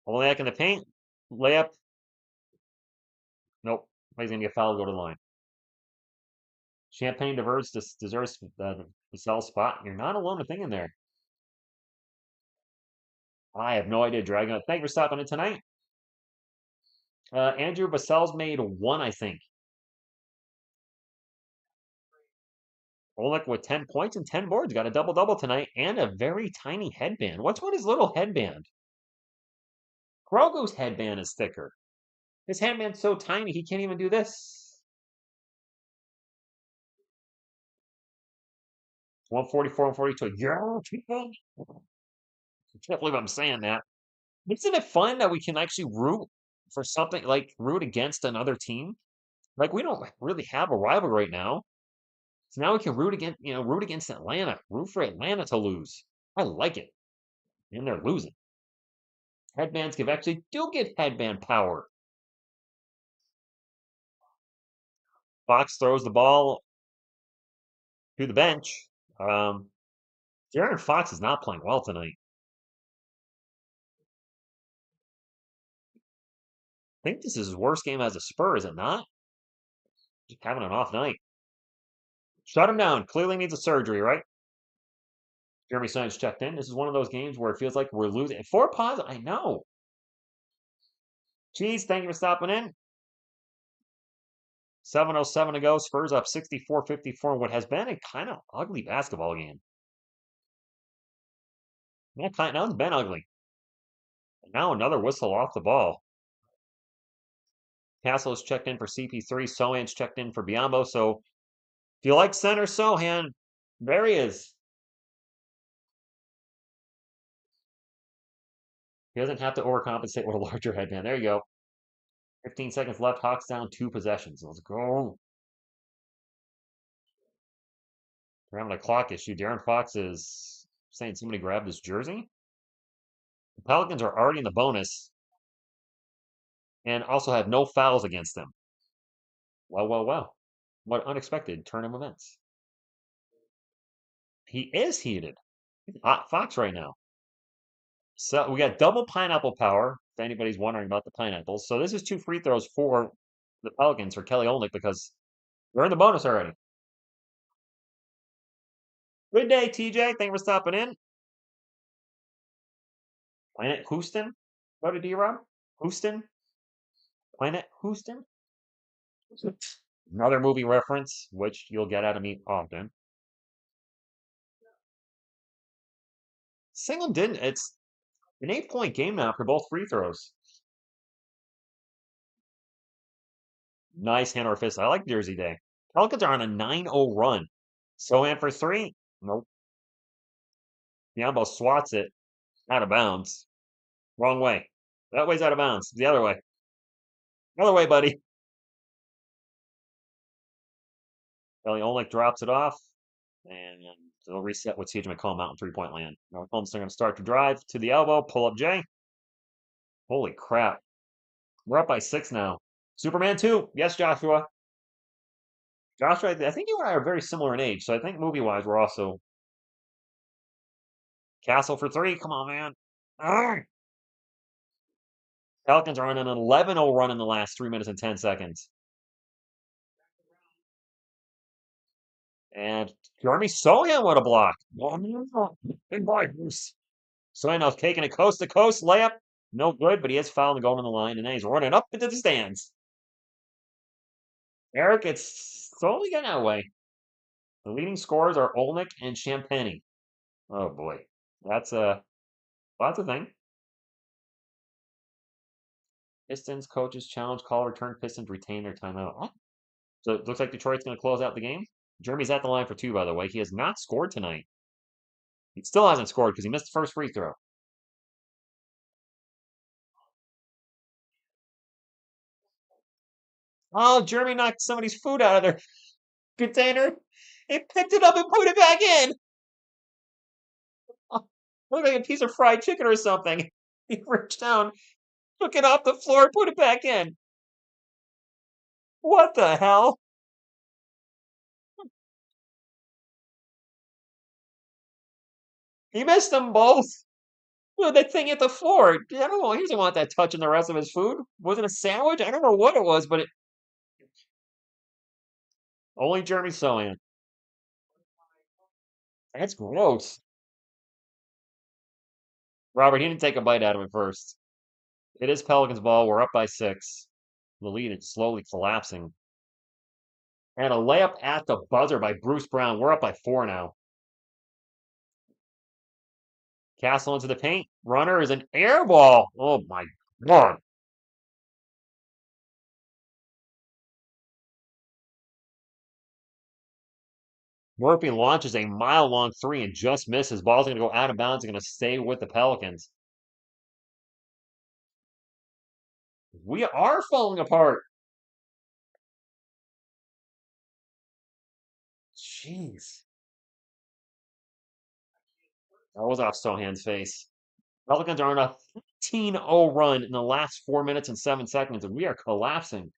Olenek in the paint. Layup. Nope. He's going to get fouled, go to the line. Champagne deserves the sell spot. You're not alone with thinking there. I have no idea, Dragon. Thank you for stopping in tonight. Andrew Basel's made one, I think. Oleg with 10 points and 10 boards. Got a double-double tonight and a very tiny headband. What's with his little headband? Grogu's headband is thicker. His headband's so tiny he can't even do this. 144 and 42. Yeah, people. I can't believe I'm saying that. Isn't it fun that we can actually root for something like root against another team? Like we don't really have a rival right now. So now we can root against Atlanta. Root for Atlanta to lose. I like it. And they're losing. Headbands do give headband power. Fox throws the ball to the bench. Jaron Fox is not playing well tonight. I think this is his worst game as a Spur, is it not? Just having an off night. Shut him down. Clearly needs a surgery, right? Jeremy Science checked in. This is one of those games where it feels like we're losing. 4 I know. Cheese, thank you for stopping in. 7:07 to go. Spurs up 64-54. What has been a kind of ugly basketball game. Yeah, now it's been ugly. And now another whistle off the ball. Castle's checked in for CP3. Sohan's checked in for Biombo. So if you like center Sohan, there he is. He doesn't have to overcompensate with a larger headband. There you go. 15 seconds left. Hawks down 2 possessions. Let's go. We're having a clock issue. Darren Fox is saying somebody grabbed his jersey. The Pelicans are already in the bonus and also have no fouls against them. Well. What unexpected turn of events. He is heated. He's hot Fox right now. So we got double pineapple power, if anybody's wondering about the pineapples. So this is 2 free throws for the Pelicans for Kelly Olynyk because they're in the bonus already. Good day, TJ. Thank you for stopping in. Planet Houston. Go to D-Rob. Houston. Planet Houston. Another movie reference, which you'll get out of me often. Single didn't. It's an 8-point game now for both free throws. Nice hand or fist. I like Jersey Day. Pelicans are on a 9-0 run. Sohan for three. Nope. Biombo swats it out of bounds. Wrong way. That way's out of bounds. The other way. Other way, buddy. Kelly Olynyk drops it off, and they'll reset with CJ McCollum out in three-point land. Now McCollum's going to start to drive to the elbow, pull up Jay. Holy crap. We're up by 6 now. Superman 2. Yes, Joshua. Joshua, I think you and I are very similar in age, so I think movie-wise we're also... Castle for 3. Come on, man. Arrgh! Pelicans are on an 11-0 run in the last 3 minutes and 10 seconds. And Jeremy Sohan with a block. Oh, no. Big boy, Bruce. Sohan taking it coast to coast layup. No good, but he is fouled and going on the line, and then he's running up into the stands. Eric, it's slowly getting that way. The leading scorers are Olnick and Champagny. Oh boy, that's a thing. Pistons coaches challenge call return. Pistons retain their timeout. Oh. So it looks like Detroit's going to close out the game. Jeremy's at the line for 2, by the way. He has not scored tonight. He still hasn't scored because he missed the first free throw. Oh, Jeremy knocked somebody's food out of their container. He picked it up and put it back in. Oh, looked like a piece of fried chicken or something. He reached down, took it off the floor, put it back in. What the hell? He missed them both. Well, that thing hit the floor. I don't know. He doesn't want that touching the rest of his food. Was it a sandwich? I don't know what it was, but it only Jeremy Sohan. That's gross. Robert, he didn't take a bite out of it first. It is Pelicans ball. We're up by 6. The lead is slowly collapsing. And a layup at the buzzer by Bruce Brown. We're up by 4 now. Castle into the paint. Runner is an air ball. Oh my God. Murphy launches a mile-long 3 and just misses. Ball's going to go out of bounds. Going to stay with the Pelicans. We are falling apart. Jeez. That was off Sohan's face. Pelicans are on a 15-0 run in the last 4 minutes and 7 seconds, and we are collapsing.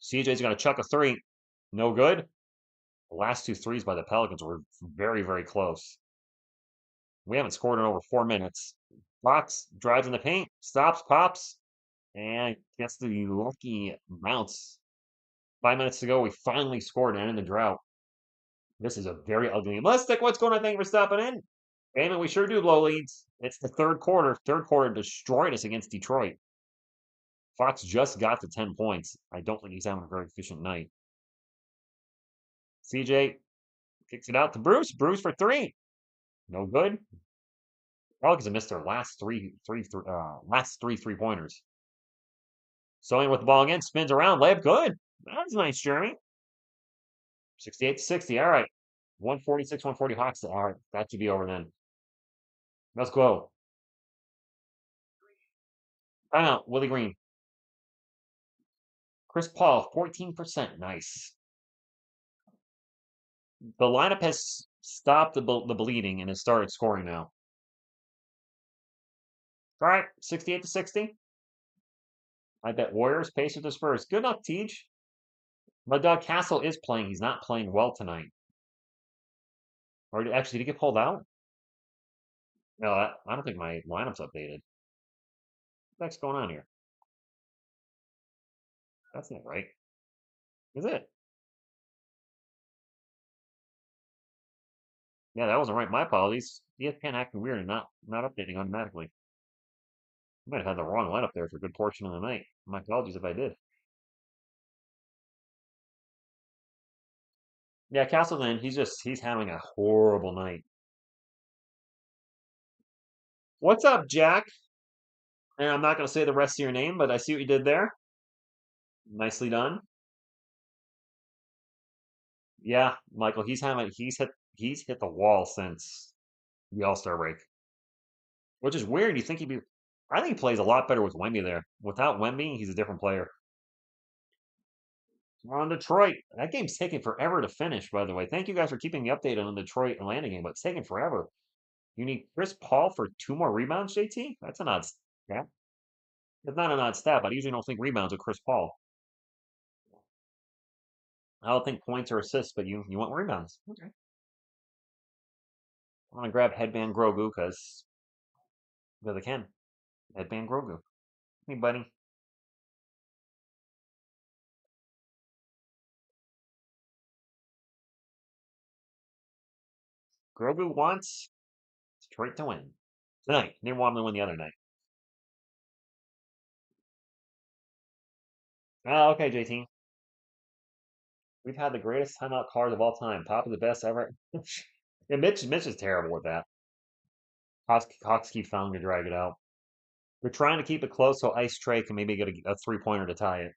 CJ's going to chuck a 3. No good. The last 2 threes by the Pelicans were very, very close. We haven't scored in over 4 minutes. Fox drives in the paint, stops, pops, and gets the lucky bounce. 5 minutes to go, we finally scored and ended the drought. This is a very ugly Mystic. What's going on? Thank you for stopping in. Damon, we sure do blow leads. It's the third quarter. Third quarter destroyed us against Detroit. Fox just got to 10 points. I don't think he's having a very efficient night. CJ kicks it out to Bruce. Bruce for 3. No good. Pelicans have missed their last three 3-pointers. Sewing with the ball again, spins around, layup good. That's nice, Jeremy. 68-60. All right. 146, 140 Hawks. All right, that should be over then. Let's go. Timeout, Willie Green. Chris Paul, 14%. Nice. The lineup has stopped the bleeding and has started scoring now. All right, 68-60. I bet Warriors, Pacers, the Spurs. Good enough, Teej. My dog Castle is playing. He's not playing well tonight. Or actually, did he get pulled out? No, I don't think my lineup's updated. What's going on here? That's not right. Is it? Yeah, that wasn't right. My apologies. ESPN acting weird and not updating automatically. I might have had the wrong lineup there for a good portion of the night. My apologies if I did. Yeah, Castleton, he's having a horrible night. What's up, Jack? And I'm not going to say the rest of your name, but I see what you did there. Nicely done. Yeah, Michael, he's hit the wall since the All-Star break, which is weird. You think he'd be? I think he plays a lot better with Wemby there. Without Wemby, he's a different player. We're on Detroit. That game's taking forever to finish, by the way. Thank you guys for keeping me updated on the Detroit Atlanta game, but it's taking forever. You need Chris Paul for 2 more rebounds, JT? That's an odd stat. It's not an odd stat, but I usually don't think rebounds with Chris Paul. I don't think points or assists, but you want rebounds. Okay. I want to grab Headband Grogu because I can. Headband Grogu. Hey, buddy. Grogu wants Detroit to win tonight. Didn't want them to win the other night. Oh, okay, JT. We've had the greatest timeout cards of all time. Top of the best ever. Yeah, Mitch is terrible with that. Hawks keep fouling to drag it out. We're trying to keep it close so Ice Trey can maybe get a 3-pointer to tie it.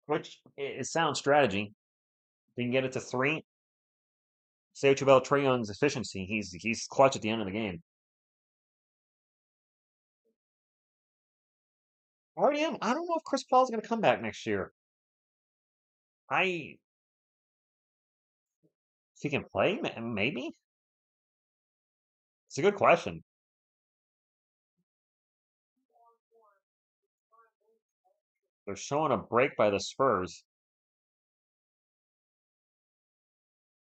Which is sound strategy. If you can get it to three, say what you about Trae Young's efficiency. He's clutch at the end of the game. I don't know if Chris Paul's going to come back next year. If he can play, maybe. It's a good question. They're showing a break by the Spurs.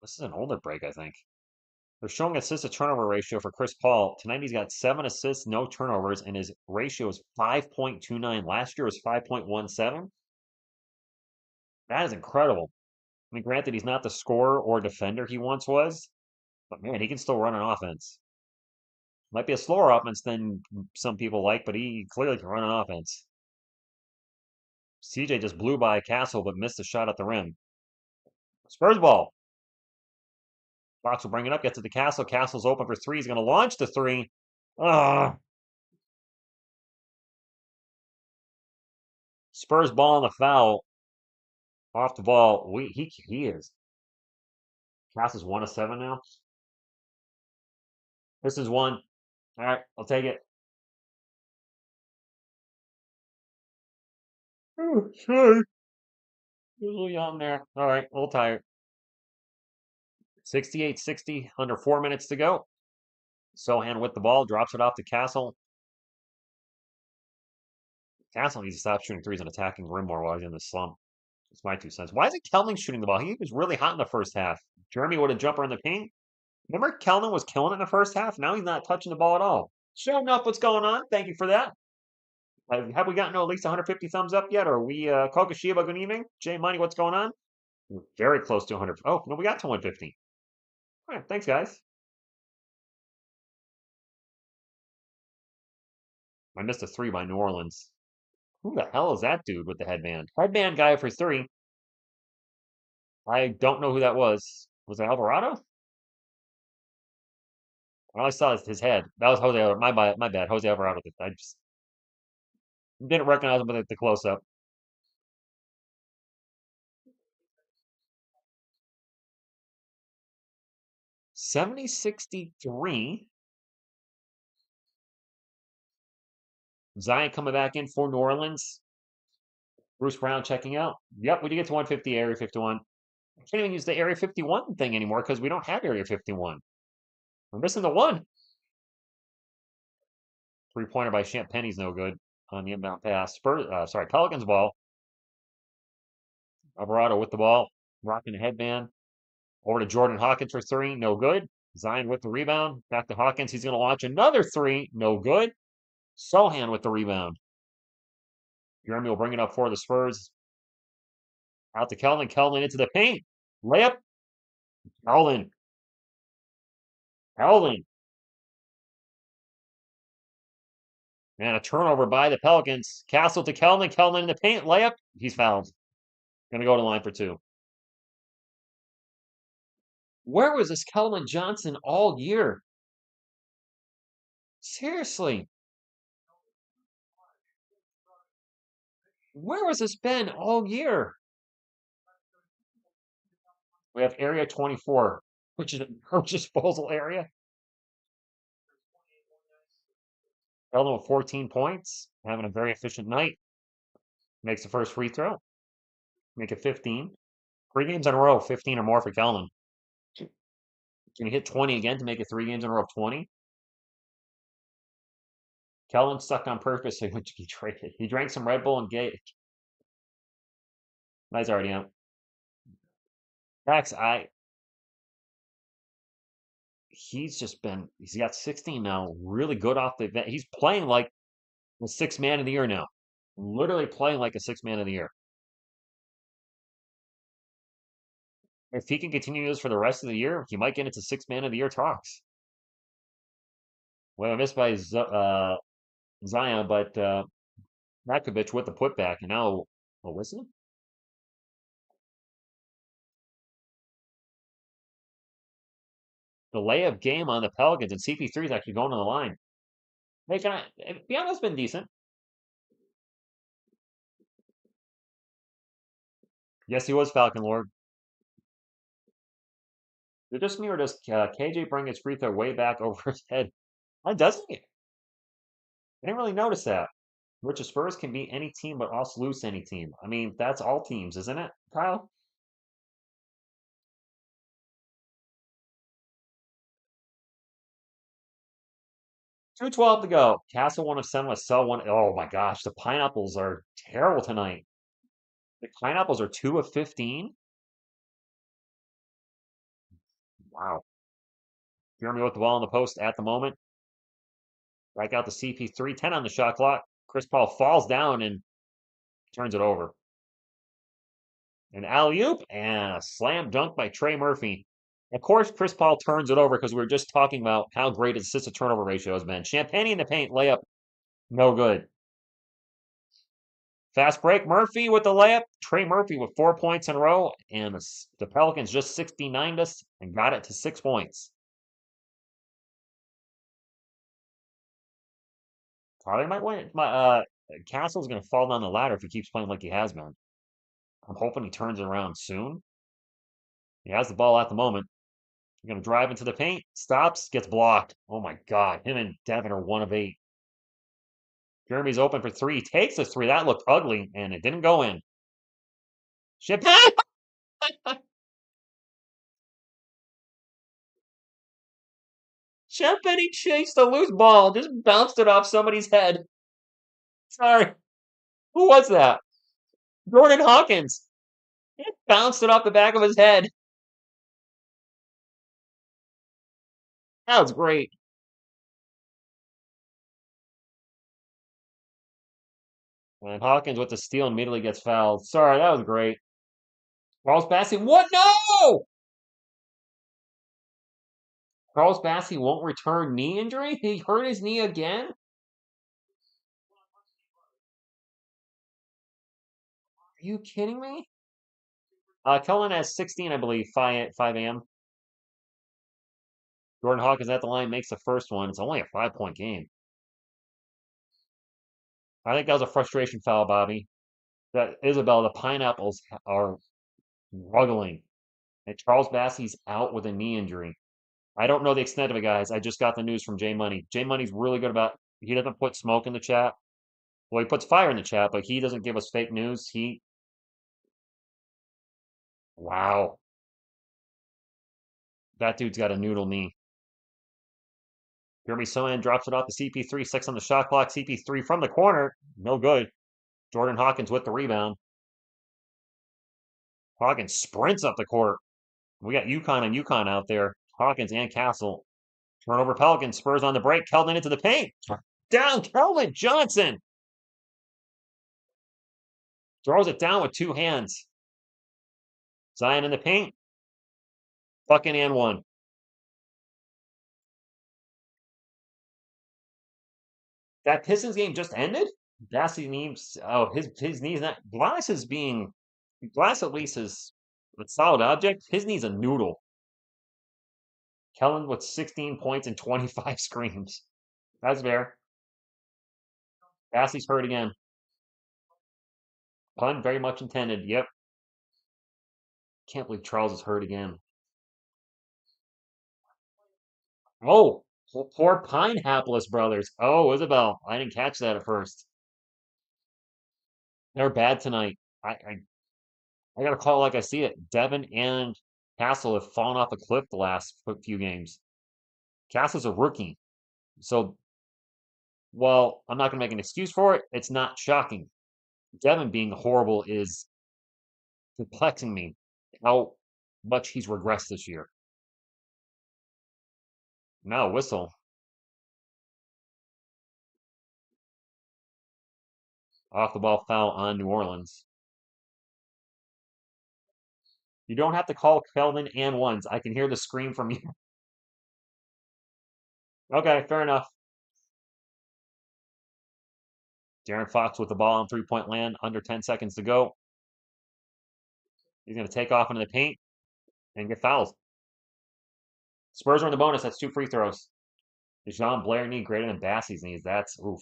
This is an older break, I think. They're showing assist to turnover ratio for Chris Paul. Tonight he's got 7 assists, no turnovers, and his ratio is 5.29. Last year was 5.17. That is incredible. I mean, granted, he's not the scorer or defender he once was, but man, he can still run an offense. Might be a slower offense than some people like, but he clearly can run an offense. CJ just blew by Castle, but missed a shot at the rim. Spurs ball. Fox will bring it up, gets to the Castle. Castle's open for three. He's going to launch the three. Spurs ball on the foul. Off the ball. He is. Castle's 1 of 7 now. This is one. All right, I'll take it. Oh, sorry. A little young there. All right, a little tired. 68-60, under 4 minutes to go. Sohan with the ball, drops it off to Castle. Castle needs to stop shooting threes and attacking rim more while he's in the slump. That's my 2 cents. Why isn't Kelman shooting the ball? He was really hot in the first half. Jeremy with a jumper in the paint. Remember Kelman was killing it in the first half? Now he's not touching the ball at all. Showing up what's going on. Thank you for that. Have we gotten to at least 150 thumbs up yet? Or are we, Kokoshiba, good evening. Jay Money, what's going on? We're very close to 100. Oh, no, we got to 150. All right, thanks, guys. I missed a 3 by New Orleans. Who the hell is that dude with the headband? Headband guy for 3. I don't know who that was. Was it Alvarado? I only saw his head. That was Jose Alvarado. My bad. Jose Alvarado. I just didn't recognize him with the close up. 70-63. Zion coming back in for New Orleans. Bruce Brown checking out. Yep, we did get to 150, Area 51. I can't even use the Area 51 thing anymore because we don't have Area 51. We're missing the one. 3-pointer by Champagne's no good on the inbound pass. Pelicans ball. Alvarado with the ball, rocking the headband. Over to Jordan Hawkins for 3, no good. Zion with the rebound. Back to Hawkins. He's going to launch another 3, no good. Sohan with the rebound. Jeremy will bring it up for the Spurs. Out to Kelvin. Kelvin into the paint. Layup. Kelvin. Kelvin. And a turnover by the Pelicans. Castle to Kelvin. Kelvin in the paint. Layup. He's fouled. Going to go to line for 2. Where was this Kelvin Johnson all year? Seriously. Where has this been all year? We have Area 24, which is a garbage disposal area. Held with 14 points, having a very efficient night. Makes the first free throw. Make it 15. 3 games in a row, 15 or more for Kelman. Can he hit 20 again to make it 3 games in a row of 20? Kelman stuck on purpose so he went to be traded. He drank some Red Bull and gave. Nice already out. Max, he's got 16 now. Really good off the bench. He's playing like the sixth man of the year now. Literally playing like a sixth man of the year. If he can continue this for the rest of the year, he might get into sixth man of the year talks. Well, I missed by Zion, but Rakovic with the putback, and now what was it? The layup game on the Pelicans, and CP3 is actually going on the line. Hey, Biano's been decent. Yes, he was Falcon Lord. Is it just me, or does KJ bring his free throw way back over his head? Doesn't he? I didn't really notice that. Which the Spurs can beat any team, but also lose to any team. I mean, that's all teams, isn't it, Kyle? 2:12 to go. Castle 1 of 7 with Cell 1. Oh my gosh, the pineapples are terrible tonight. The pineapples are 2 of 15. Wow. Jeremy with the ball in the post at the moment. Back out to CP3. 10 on the shot clock. Chris Paul falls down and turns it over. An alley-oop and a slam dunk by Trey Murphy. Of course, Chris Paul turns it over because we were just talking about how great his assist-to-turnover ratio has been. Champagne in the paint, layup, no good. Fast break, Murphy with the layup. Trey Murphy with 4 points in a row, and the Pelicans just 69'd us and got it to 6 points. Probably might win. Castle's going to fall down the ladder if he keeps playing like he has been. I'm hoping he turns it around soon. He has the ball at the moment. He's going to drive into the paint, stops, gets blocked. Oh my God, him and Devin are 1 of 8. Jeremy's open for 3, takes a 3. That looked ugly, and it didn't go in. Champagne! Champagne chased a loose ball, just bounced it off somebody's head. Sorry. Who was that? Jordan Hawkins. He bounced it off the back of his head. That was great. And Hawkins with the steal immediately gets fouled. Sorry, that was great. Charles Bassey, what? No! Charles Bassey won't return knee injury? He hurt his knee again? Are you kidding me? Kellen has 16, I believe, 5 a.m. Jordan Hawkins at the line makes the first one. It's only a 5-point game. I think that was a frustration foul, Bobby. That Isabel, the Pineapples are struggling. And Charles Bassey's out with a knee injury. I don't know the extent of it, guys. I just got the news from J Money. J Money's really good about, he doesn't put smoke in the chat. Well, he puts fire in the chat, but he doesn't give us fake news. Wow. That dude's got a noodle knee. Jeremy Sohan drops it off to CP3, 6 on the shot clock. CP3 from the corner, no good. Jordan Hawkins with the rebound. Hawkins sprints up the court. We got UConn and UConn out there. Hawkins and Castle. Turnover Pelicans. Spurs on the break. Keldon into the paint. Down Keldon Johnson. Throws it down with 2 hands. Zion in the paint. Fucking and 1. That Pistons game just ended? Bassey needs. Oh, his knee's not. Glass is being. Glass at least is a solid object. His knee's a noodle. Kellen with 16 points and 25 screams. That's fair. Bassey's hurt again. Pun very much intended. Yep. Can't believe Charles is hurt again. Oh, poor Pineappleless brothers. Oh, Isabel. I didn't catch that at first. They're bad tonight. I gotta call it like I see it. Devin and Castle have fallen off a cliff the last few games. Castle's a rookie. So, while I'm not gonna make an excuse for it, it's not shocking. Devin being horrible is perplexing me how much he's regressed this year. Now, whistle. Off the ball foul on New Orleans. You don't have to call Kelvin and ones. I can hear the scream from you. Okay, fair enough. Darren Fox with the ball on three-point land, under 10 seconds to go. He's going to take off into the paint and get fouled. Spurs are in the bonus. That's 2 free throws. Does Jean Blair need greater than Bassey's needs? That's oof.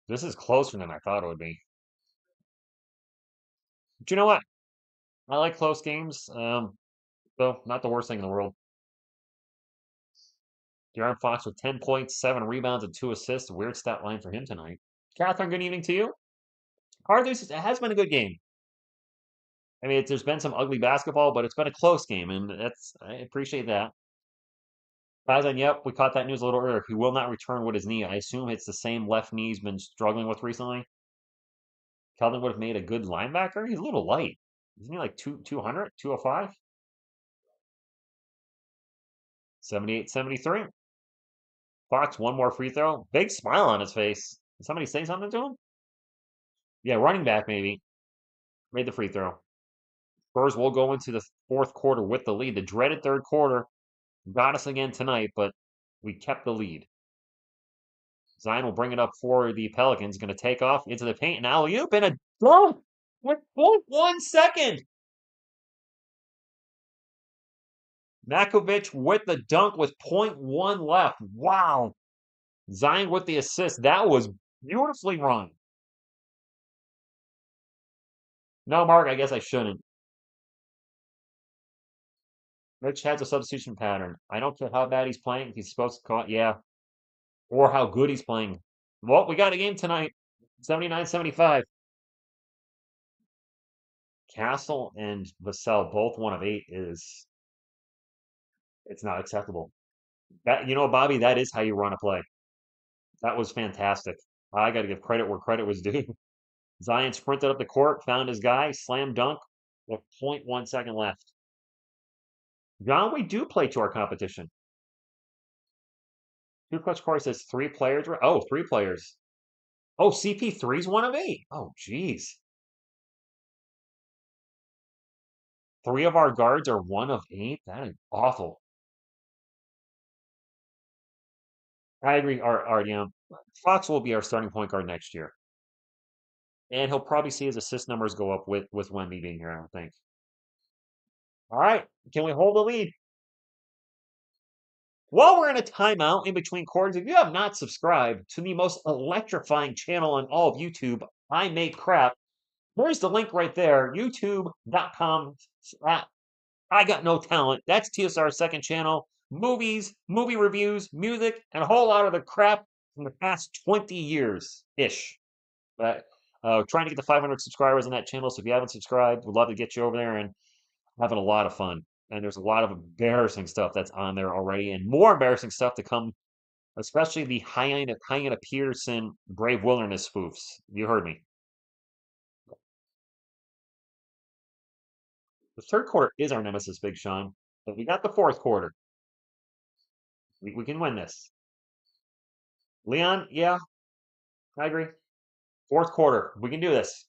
This is closer than I thought it would be. But you know what? I like close games. So not the worst thing in the world. De'Aaron Fox with 10 points, 7 rebounds, and 2 assists. Weird stat line for him tonight. Catherine, good evening to you. Arthur's, it has been a good game. I mean, there's been some ugly basketball, but it's been a close game, and I appreciate that. Faizan, yep, we caught that news a little earlier. He will not return with his knee. I assume it's the same left knee he's been struggling with recently. Kelvin would have made a good linebacker. He's a little light. Isn't he like 200, 205? 78, 73. Fox, one more free throw. Big smile on his face. Did somebody say something to him? Yeah, running back maybe. Made the free throw. Spurs will go into the fourth quarter with the lead. The dreaded third quarter got us again tonight, but we kept the lead. Zion will bring it up for the Pelicans. Going to take off into the paint and alley-oop and a dunk with 1 second. Makovic with the dunk with 0.1 left. Wow. Zion with the assist. That was beautifully run. No, Mark, I guess I shouldn't. Mitch has a substitution pattern. I don't care how bad he's playing. He's supposed to call it, yeah. Or how good he's playing. Well, we got a game tonight. 79-75. Castle and Vassell both 1 of 8 is it's not acceptable. That Bobby, that is how you run a play. That was fantastic. I got to give credit where credit was due. Zion sprinted up the court, found his guy, slam dunk with 0.1 second left. John, we do play to our competition. Two Clutch Corey says 3 players. Oh, 3 players. Oh, CP3's 1 of 8. Oh, geez. 3 of our guards are 1 of 8. That is awful. I agree. Fox will be our starting point guard next year. And he'll probably see his assist numbers go up with Wemby being here, I don't think. All right. Can we hold the lead? While we're in a timeout in between quarters, if you have not subscribed to the most electrifying channel on all of YouTube, I Make Crap, there's the link right there, youtube.com. I Got No Talent. That's TSR's second channel. Movies, movie reviews, music, and a whole lot of the crap from the past 20 years-ish. But trying to get to 500 subscribers on that channel, so if you haven't subscribed, we'd love to get you over there and having a lot of fun. And there's a lot of embarrassing stuff that's on there already, and more embarrassing stuff to come, especially the Hyena Peterson Brave Wilderness spoofs. You heard me. The third quarter is our nemesis, Big Sean, but we got the fourth quarter. We can win this. Leon, yeah, I agree. Fourth quarter, we can do this.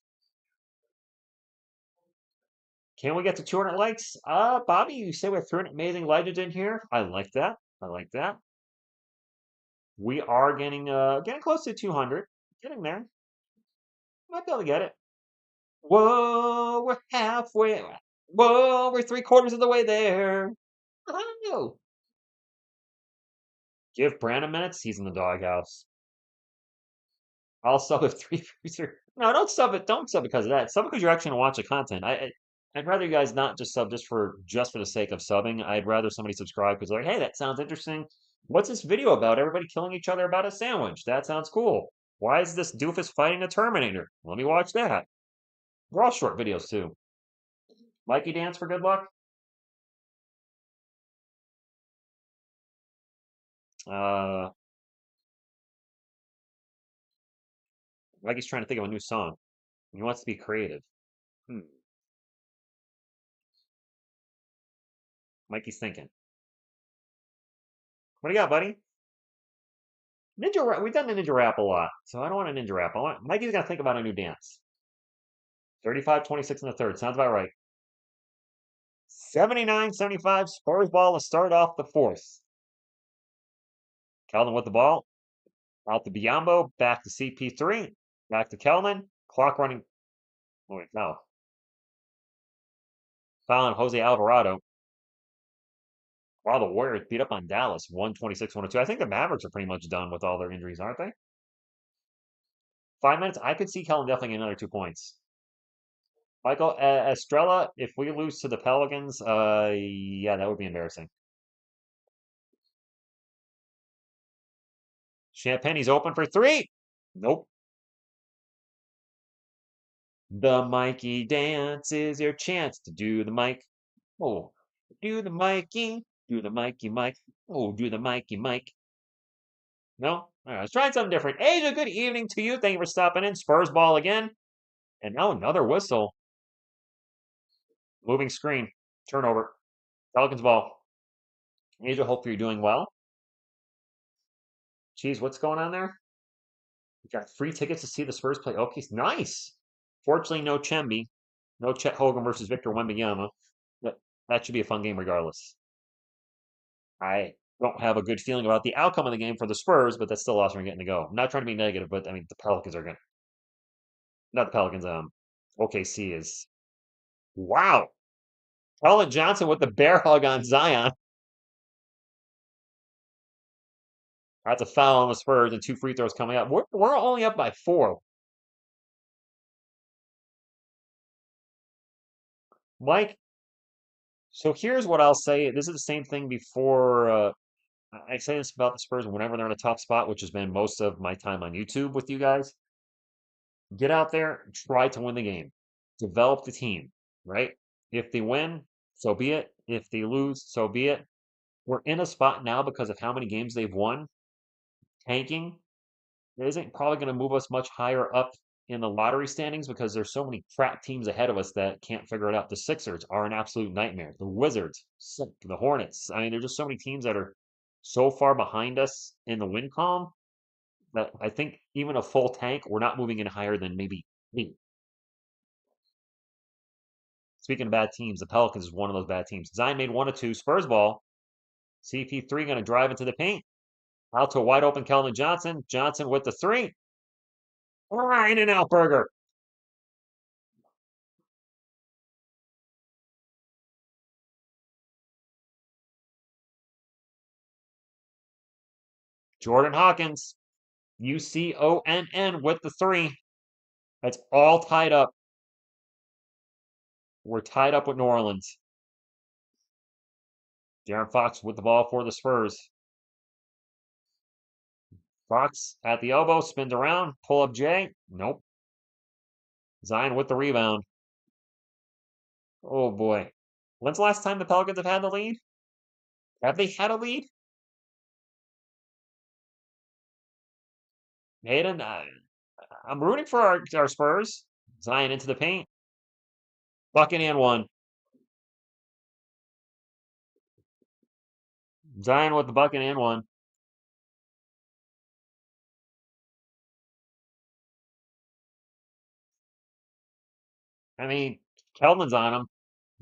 Can we get to 200 likes? Bobby, you say we have 300 amazing legends in here. I like that. I like that. We are getting close to 200. Getting there. Might be able to get it. Whoa, we're halfway. Whoa, we're 3/4 of the way there. Oh, give Brandon minutes. He's in the doghouse. I'll sub if three views are. No, don't sub it. Don't sub because of that. Sub because you're actually gonna watch the content. I'd rather you guys not just sub just for the sake of subbing. I'd rather somebody subscribe because like, hey, that sounds interesting. What's this video about? Everybody killing each other about a sandwich. That sounds cool. Why is this doofus fighting a Terminator? Let me watch that. They're all short videos too. Mikey dance for good luck. Uh, Mikey's trying to think of a new song. He wants to be creative. Hmm. Mikey's thinking. What do you got, buddy? Ninja rap. We've done the ninja rap a lot, so I don't want a ninja rap. Mikey's gonna think about a new dance. 35-26 in the third. Sounds about right. 79-75 Spurs ball to start off the fourth. Keldon with the ball. Out to Biombo. Back to CP3. Back to Keldon. Clock running. Oh, wait, no. Foul on Jose Alvarado. Wow, the Warriors beat up on Dallas 126-102. I think the Mavericks are pretty much done with all their injuries, aren't they? 5 minutes. I could see Keldon definitely getting another 2 points. Michael Estrella, if we lose to the Pelicans, yeah, that would be embarrassing. Champagne's open for three. Nope. The Mikey dance is your chance to do the Mike. Oh, do the Mikey, do the Mikey Mike. Oh, do the Mikey Mike. No? All right, I was trying something different. Asia, good evening to you. Thank you for stopping in. Spurs ball again. And now another whistle. Moving screen. Turnover. Pelicans ball. Asia, hope you're doing well. Geez, what's going on there? We got free tickets to see the Spurs play. Okay, nice. Fortunately, no Chemby. No Chet Hogan versus Victor Wembanyama. But that should be a fun game regardless. I don't have a good feeling about the outcome of the game for the Spurs, but that's still awesome we're getting to go. I'm not trying to be negative, but I mean the Pelicans are going to not the Pelicans, OKC is wow. Colin Johnson with the bear hug on Zion. That's a foul on the Spurs and two free throws coming up. We're only up by 4. Mike, so here's what I'll say. This is the same thing before I say this about the Spurs whenever they're in a tough spot, which has been most of my time on YouTube with you guys. Get out there, try to win the game, develop the team, right? If they win, so be it. If they lose, so be it. We're in a spot now because of how many games they've won. Tanking isn't probably going to move us much higher up in the lottery standings because there's so many crap teams ahead of us that can't figure it out. The Sixers are an absolute nightmare. The Wizards, the Hornets. I mean, there's just so many teams that are so far behind us in the win column that I think even a full tank, we're not moving in higher than maybe me. Speaking of bad teams, the Pelicans is one of those bad teams. Zion made 1 of 2. Spurs ball. CP3 going to drive into the paint. Out to a wide open Keldon Johnson. Johnson with the 3. In and out burger. Jordan Hawkins. UCONN with the 3. That's all tied up. We're tied up with New Orleans. De'Aaron Fox with the ball for the Spurs. Fox at the elbow, spins around, pull up J. Nope. Zion with the rebound. Oh boy. When's the last time the Pelicans have had the lead? Have they had a lead? Hayden, I'm rooting for our Spurs. Zion into the paint. Bucket and 1. Zion with the bucket and 1. I mean, Keldon's on him.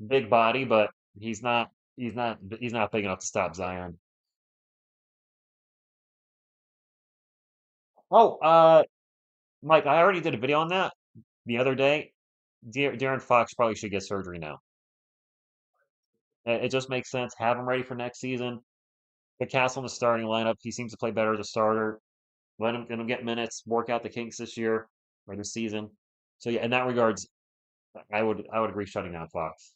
Big body, but he's not big enough to stop Zion. Oh, Mike, I already did a video on that the other day. De'Aaron Fox probably should get surgery now. It just makes sense. Have him ready for next season. Put Castle in the starting lineup. He seems to play better as a starter. Let him get minutes. Work out the kinks this year or this season. So yeah, in that regards, I would agree shutting down Fox.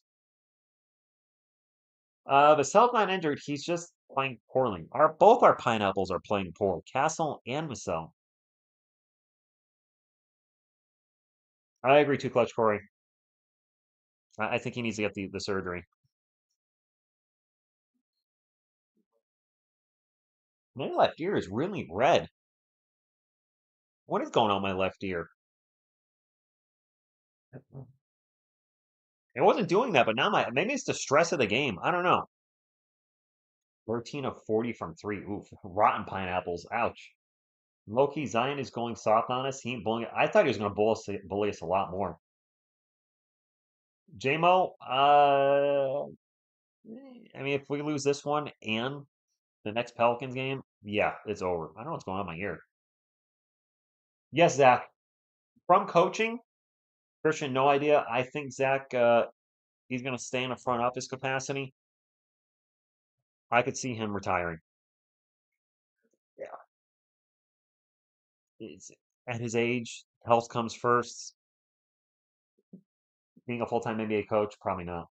Vassell's not injured. He's just playing poorly. Both our pineapples are playing poor. Castle and Vassell. I agree too, Clutch Corey. I think he needs to get the surgery. My left ear is really red. What is going on my left ear? It wasn't doing that, but now maybe it's the stress of the game. I don't know. 13 of 40 from three. Oof. Rotten pineapples. Ouch. Loki Zion is going soft on us. He ain't bullying. I thought he was going to bully us a lot more. JMO, I mean, if we lose this one and the next Pelicans game, yeah, it's over. I don't know what's going on in my ear. Yes, Zach. From coaching, Christian, no idea. I think Zach, he's going to stay in a front office capacity. I could see him retiring. Yeah. It's, at his age, health comes first. Being a full-time NBA coach, probably not.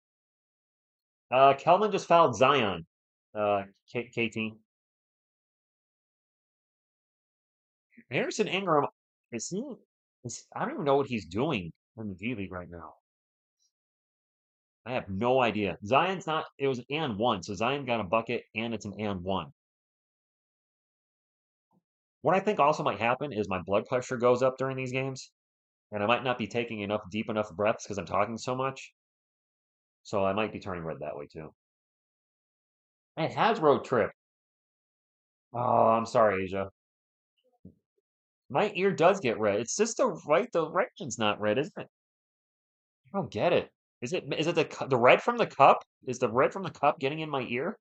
Kelvin just fouled Zion. KT. Harrison Ingram, is he? I don't even know what he's doing in the G League right now. I have no idea. Zion's not. It was an and one, so Zion got a bucket, and it's an and one. What I think also might happen is my blood pressure goes up during these games, and I might not be taking enough deep enough breaths because I'm talking so much. So I might be turning red that way too. It has road trip. Oh, I'm sorry, Asia. My ear does get red. It's just the right one's not red, isn't it? I don't get it. Is it the red from the cup? Is the red from the cup getting in my ear?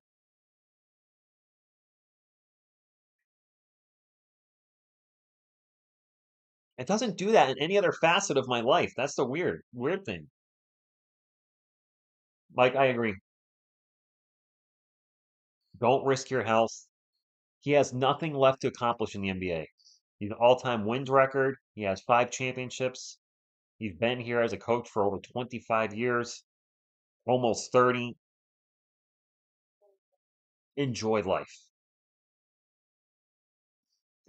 It doesn't do that in any other facet of my life. That's the weird thing. Like, I agree. Don't risk your health. He has nothing left to accomplish in the NBA. He's an all-time wins record. He has 5 championships. He's been here as a coach for over 25 years, almost 30. Enjoy life.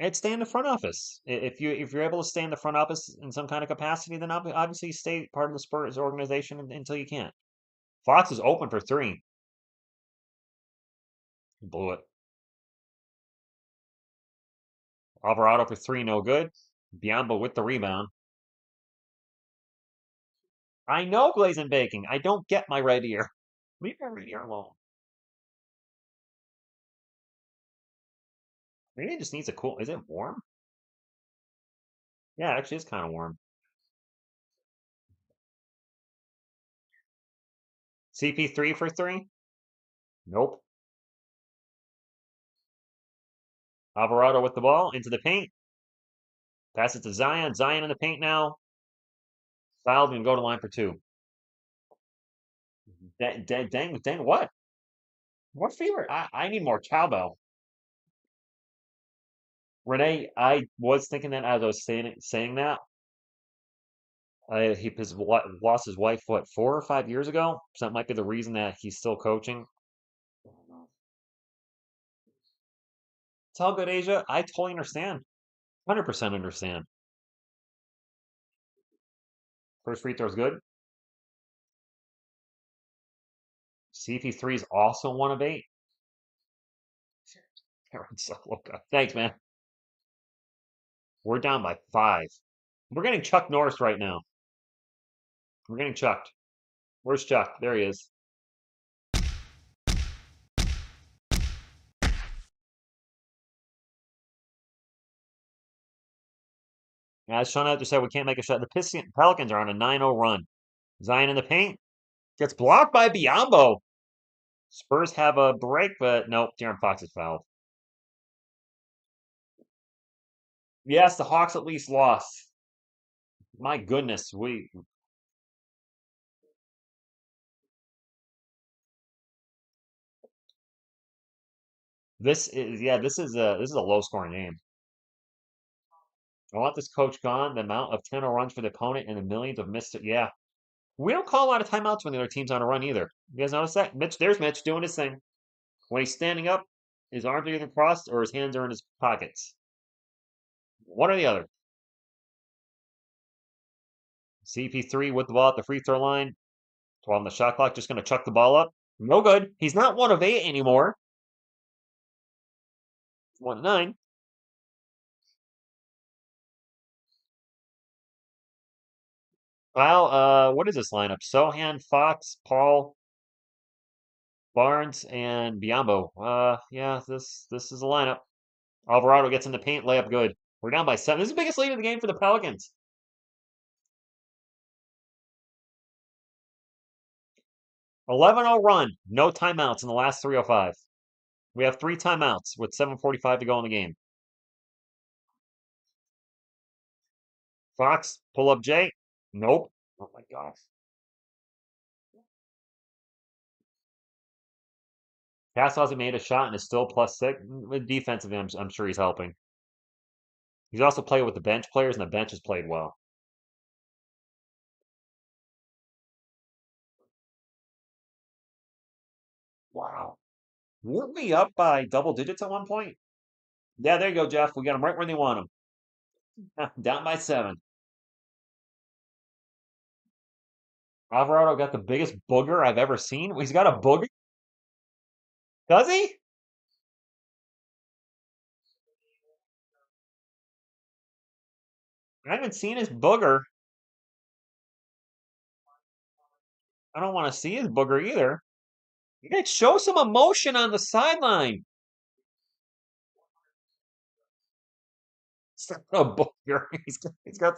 And stay in the front office. If you're able to stay in the front office in some kind of capacity, then obviously stay part of the Spurs organization until you can't. Fox is open for three. Blew it. Alvarado for three, no good. Biombo with the rebound. I know glazing baking. I don't get my red ear. Leave my red ear alone. Maybe it just needs a cool. Is it warm? Yeah, it actually is kind of warm. CP3 for three? Nope. Alvarado with the ball into the paint. Pass it to Zion. Zion in the paint now. Fouled and go to line for two. Dang, what? What fever? I need more cowbell. Renee, I was thinking that as I was saying that. Lost his wife, what, 4 or 5 years ago? So that might be the reason that he's still coaching. It's all good, Asia. I totally understand. 100% understand. First free throw's good. CP3 is also 1 of 8. Thanks, man. We're down by 5. We're getting Chuck Norris right now. We're getting chucked. Where's Chuck? There he is. As Sean out just said, we can't make a shot. The Pelicans are on a 9-0 run. Zion in the paint. Gets blocked by Biombo. Spurs have a break, but nope, De'Aaron Fox is fouled. Yes, the Hawks at least lost. My goodness, This is a low scoring game. I want this coach gone. The amount of 10-0 runs for the opponent and the millions of missed. Yeah, we don't call a lot of timeouts when the other team's on a run either. You guys notice that? There's Mitch doing his thing. When he's standing up, his arms are either crossed or his hands are in his pockets. One or the other. CP3 with the ball at the free throw line. 12 on the shot clock, just going to chuck the ball up. No good. He's not 1 of 8 anymore. 1 of 9. Well, what is this lineup? Sohan, Fox, Paul, Barnes, and Biombo. Yeah, this is a lineup. Alvarado gets in the paint, layup good. We're down by 7. This is the biggest lead of the game for the Pelicans. 11-0 run. No timeouts in the last 3:05. We have 3 timeouts with 7:45 to go in the game. Fox, pull up J. Nope. Oh my gosh. Castle hasn't made a shot and is still +6. With defensively, I'm sure he's helping. He's also played with the bench players, and the bench has played well. Wow. Weren't we up by double digits at one point? Yeah, there you go, Jeff. We got them right where they want them. Down by 7. Alvarado got the biggest booger I've ever seen. He's got a booger? Does he? I haven't seen his booger. I don't want to see his booger either. You gotta show some emotion on the sideline. It's not a booger.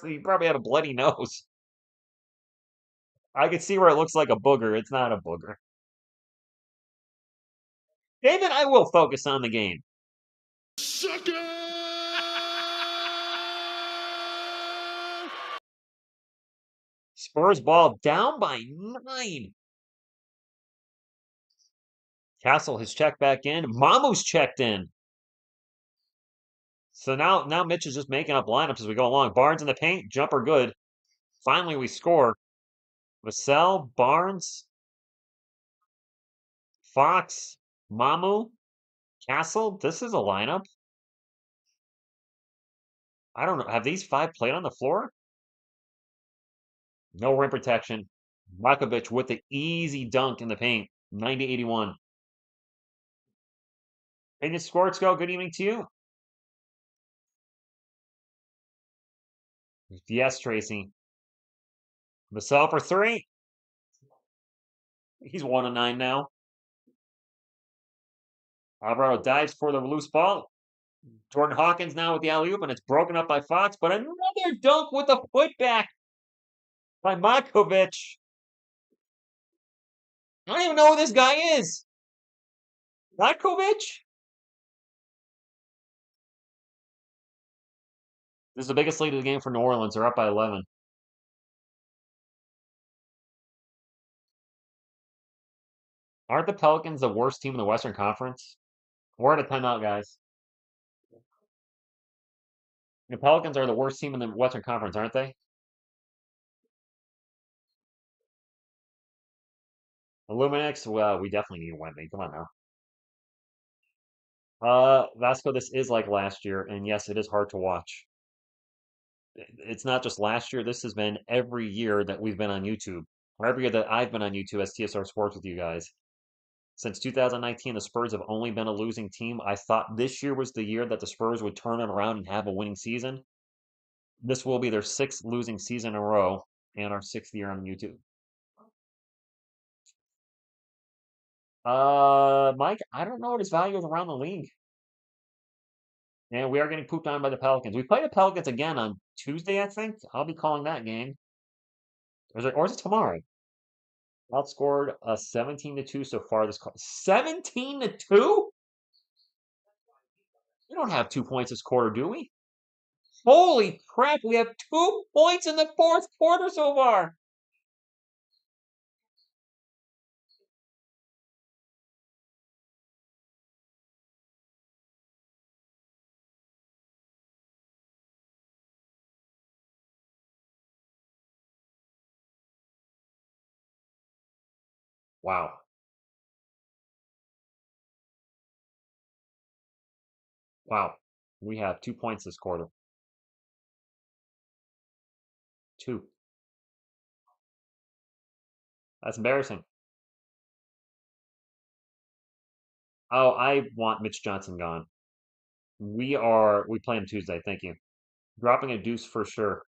He probably had a bloody nose. I can see where it looks like a booger. It's not a booger. David, I will focus on the game. Sucker! Spurs ball down by 9. Castle has checked back in. Mamu's checked in. So now Mitch is just making up lineups as we go along. Barnes in the paint, jumper good. Finally, we score. Vassell, Barnes, Fox, Mamu, Castle. This is a lineup. I don't know. Have these 5 played on the floor? No rim protection. Markovic with the easy dunk in the paint. 90-81. Hey, Sports go. Good evening to you. Yes, Tracy. Vassell for 3. He's 1 of 9 now. Alvaro dives for the loose ball. Jordan Hawkins now with the alley-oop, and it's broken up by Fox, but another dunk with a putback by Markovic. I don't even know who this guy is. Markovic? This is the biggest lead of the game for New Orleans. They're up by 11. Aren't the Pelicans the worst team in the Western Conference? We're at a timeout, guys. The Pelicans are the worst team in the Western Conference, aren't they? Illuminix, well, we definitely need to win. Come on now. Vasco, this is like last year, and yes, it is hard to watch. It's not just last year. This has been every year that we've been on YouTube, or every year that I've been on YouTube as TSR Sports with you guys. Since 2019, the Spurs have only been a losing team. I thought this year was the year that the Spurs would turn it around and have a winning season. This will be their 6th losing season in a row and our 6th year on YouTube. Mike, I don't know what his value is around the league. And we are getting pooped on by the Pelicans. We play the Pelicans again on Tuesday, I think. I'll be calling that game. Or is it tomorrow? Outscored 17-2 so far this quarter. 17-2? We don't have 2 points this quarter, do we? Holy crap, we have 2 points in the 4th quarter so far. Wow. Wow. We have 2 points this quarter. Two. That's embarrassing. Oh, I want Mitch Johnson gone. We play him Tuesday. Thank you. Dropping a deuce for sure.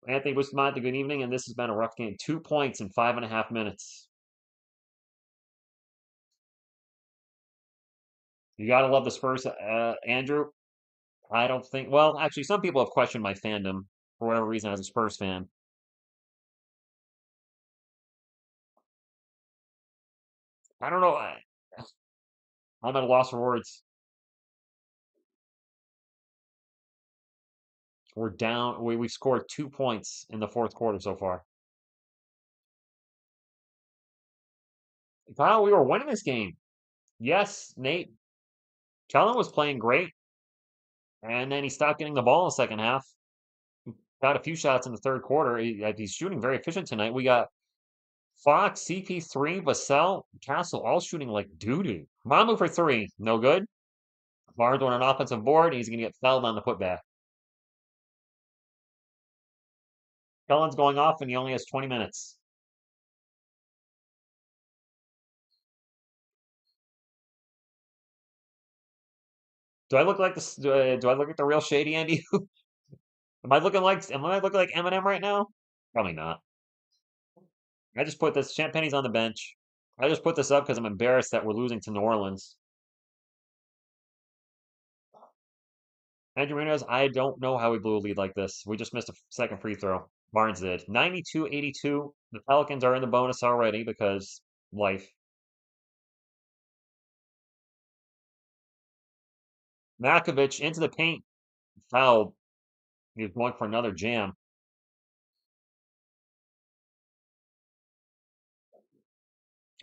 Anthony Bustamante, good evening, and this has been a rough game. 2 points in 5.5 minutes. You gotta love the Spurs, Andrew. I don't think. Well, actually, some people have questioned my fandom for whatever reason as a Spurs fan. I don't know. I'm at a loss for words. We're down. We scored 2 points in the fourth quarter so far. Kyle, we were winning this game. Yes, Nate. Kellen was playing great, and then he stopped getting the ball in the second half. Got a few shots in the third quarter. He's shooting very efficient tonight. We got Fox, CP3, Vassell, Castle all shooting like doo-doo. Mamu for three. No good. Barnes on an offensive board. He's going to get fouled on the putback. Kellen's going off, and he only has 20 minutes. Do I look like this? Do I look like the real shady Andy? Am I looking like Eminem right now? Probably not. I just put this Champagne's on the bench. I just put this up because I'm embarrassed that we're losing to New Orleans. Andrew Ramirez, I don't know how we blew a lead like this. We just missed a second free throw. Barnes did. 92-82. The Pelicans are in the bonus already because life. Makovich into the paint. Fouled. He was going for another jam.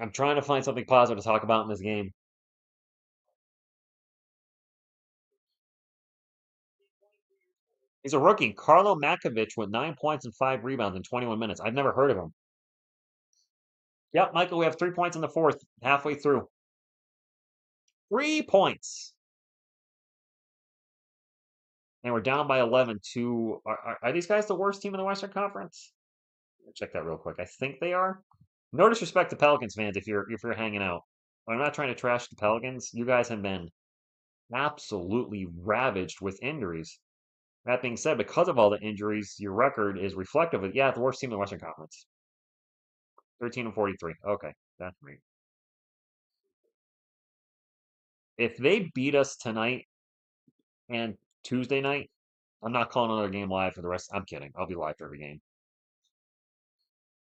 I'm trying to find something positive to talk about in this game. He's a rookie. Carlo Makovich with 9 points and 5 rebounds in 21 minutes. I've never heard of him. Yep, Michael, we have 3 points in the fourth, halfway through. 3 points. And we're down by 11 to. Are these guys the worst team in the Western Conference? Check that real quick. I think they are. No disrespect to Pelicans fans if you're hanging out. I'm not trying to trash the Pelicans. You guys have been absolutely ravaged with injuries. That being said, because of all the injuries, your record is reflective of, yeah, the worst team in the Western Conference. 13-43. Okay, that's me. If they beat us tonight and Tuesday night, I'm not calling another game live for the rest. I'm kidding. I'll be live for every game.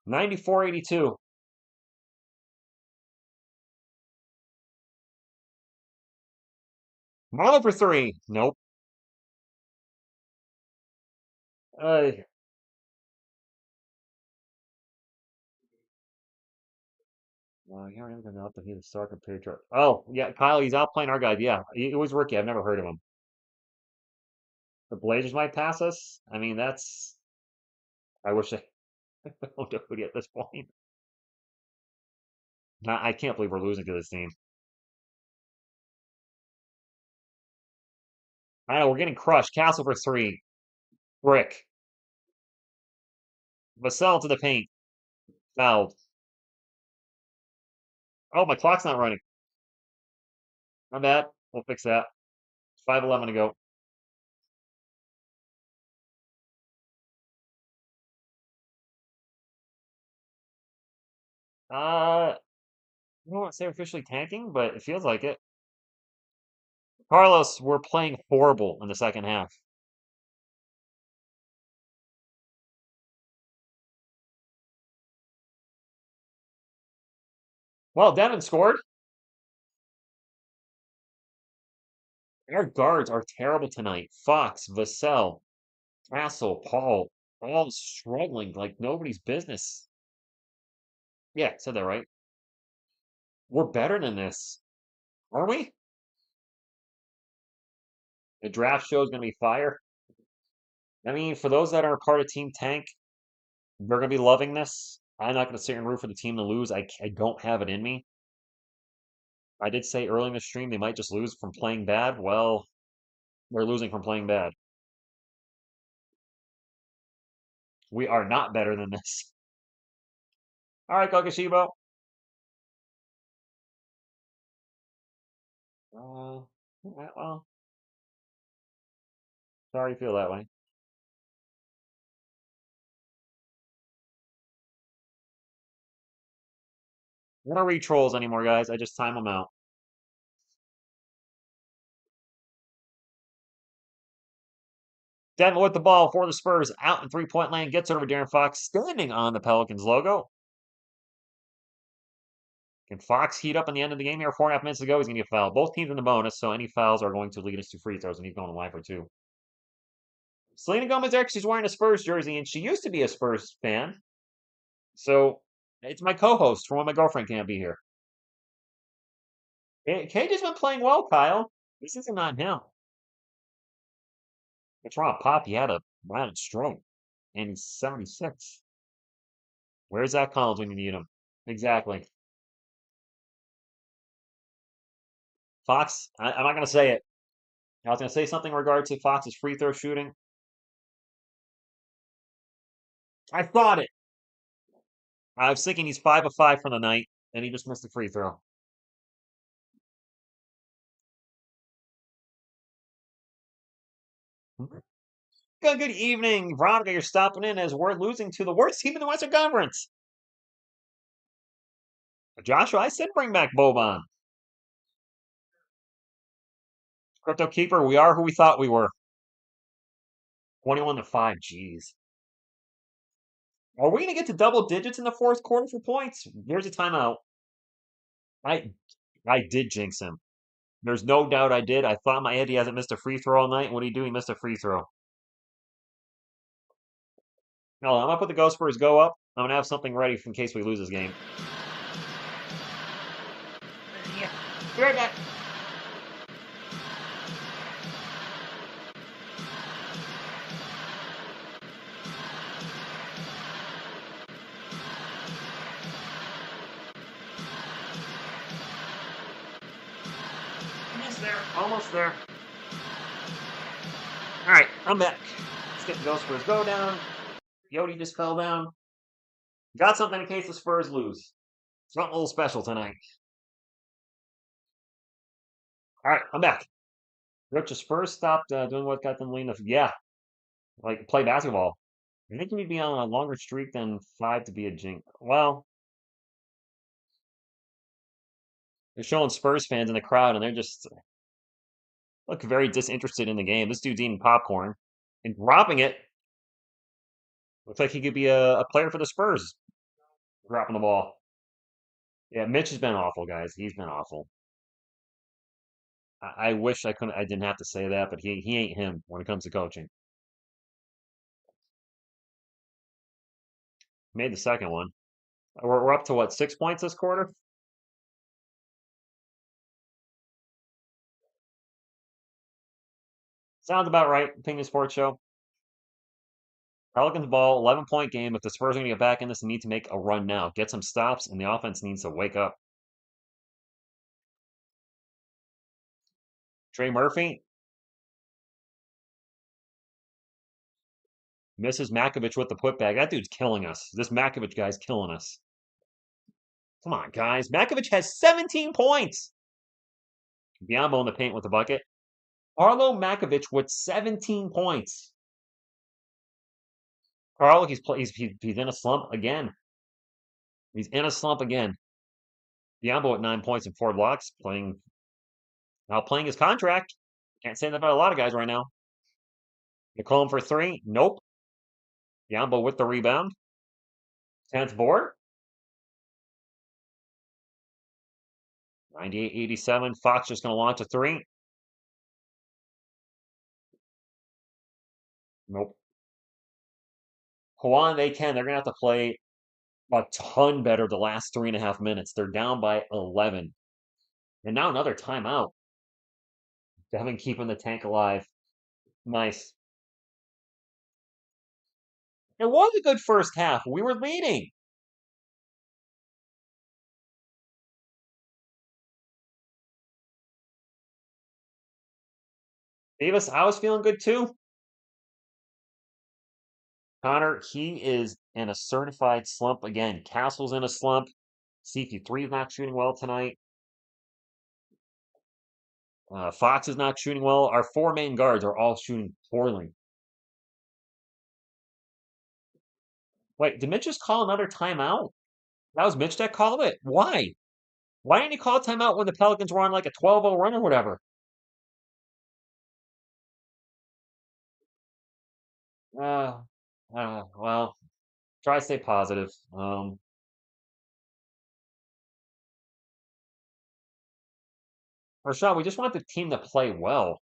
94-82. Marlowe for three. Nope. Uh, here I am going to be the star compared to. Oh, yeah, Kyle, he's out playing our guy. Yeah, he was rookie. I've never heard of him. The Blazers might pass us. I mean, that's. I wish I don't know at this point. I can't believe we're losing to this team. I know we're getting crushed. Castle for three. Brick. Vassell to the paint. Fouled. Oh, my clock's not running. My bad. We'll fix that. 5:11 to go. I don't want to say officially tanking, but it feels like it. Carlos, we're playing horrible in the second half. Well, Devin scored. Our guards are terrible tonight. Fox, Vassell, Castle, Paul, all struggling like nobody's business. Yeah, said that right. We're better than this. Are we? The draft show is going to be fire. I mean, for those that are part of Team Tank, They're going to be loving this. I'm not going to sit here and root for the team to lose. I don't have it in me. I did say early in the stream they might just lose from playing bad. Well, they're losing from playing bad. We are not better than this. All right, Kokoshibo. Well, sorry you feel that way. I don't read trolls anymore, guys. I just time them out. Denver with the ball for the Spurs. Out in three-point land. Gets over Darren Fox. Standing on the Pelicans logo. Can Fox heat up in the end of the game here? 4.5 minutes ago. He's going to get fouled. Both teams in the bonus, so any fouls are going to lead us to free throws, and he's going to line for two. Selena Gomez there, she's wearing a Spurs jersey, and she used to be a Spurs fan. So it's my co-host for when my girlfriend can't be here. Cage has been playing well, Kyle. This isn't on him. What's wrong? Pop, he had a violent stroke, and he's 76. Where's Zach Collins when you need him? Exactly. Fox, I'm not going to say it. I was going to say something in regard to Fox's free throw shooting. I thought it. I was thinking he's 5 of 5 for the night, and he just missed the free throw. Good evening, Veronica. You're stopping in as we're losing to the worst team in the Western Conference. Joshua, I said bring back Boban. Crypto Keeper, we are who we thought we were. 21 to 5. Jeez. Are we going to get to double digits in the fourth quarter for points? Here's a timeout. I I did jinx him. There's no doubt I did. I thought in my head he hasn't missed a free throw all night. What did he do? He missed a free throw. No, I'm gonna put the Ghost Spurs go up. I'm gonna have something ready in case we lose this game. Yeah. Be right back. Almost there. Almost there. All right, I'm back. Let's get the Ghost Spurs go down. Yodi just fell down. Got something in case the Spurs lose. Something a little special tonight. All right, I'm back. Rich, the Spurs stopped doing what got them leading. Yeah, like play basketball. I think you need to be on a longer streak than 5 to be a jinx. Well, they're showing Spurs fans in the crowd, and they're just look very disinterested in the game. This dude's eating popcorn and dropping it. Looks like he could be a player for the Spurs. Dropping the ball. Yeah, Mitch has been awful, guys. He's been awful. I wish I couldn't. I didn't have to say that, but he ain't him when it comes to coaching. Made the second one. We're up to what, 6 points this quarter? Sounds about right. Opinion Sports Show. Pelicans ball, 11-point game. If the Spurs are going to get back in this, they need to make a run now. Get some stops, and the offense needs to wake up. Trey Murphy misses Makovich with the putback. That dude's killing us. This Makovich guy's killing us. Come on, guys. Makovich has 17 points. Biombo in the paint with the bucket. Arlo Makovich with 17 points. Carl, he's in a slump again. He's in a slump again. Biombo at 9 points and 4 blocks, playing his contract. Can't say that about a lot of guys right now. McCollum for 3. Nope. Biombo with the rebound. 10th board. 98-87. Fox just going to launch a 3. Nope. Hawan, they can. They're going to have to play a ton better the last 3.5 minutes. They're down by 11. And now another timeout. Devin keeping the tank alive. Nice. It was a good first half. We were leading. Davis, I was feeling good too. Connor, he is in a certified slump again. Castle's in a slump. CP3 is not shooting well tonight. Fox is not shooting well. Our four main guards are all shooting poorly. Wait, did Mitch just call another timeout? That was Mitch that called it. Why? Why didn't he call a timeout when the Pelicans were on like a 12-0 run or whatever? Uh, well, try to stay positive. Rashad, we just want the team to play well.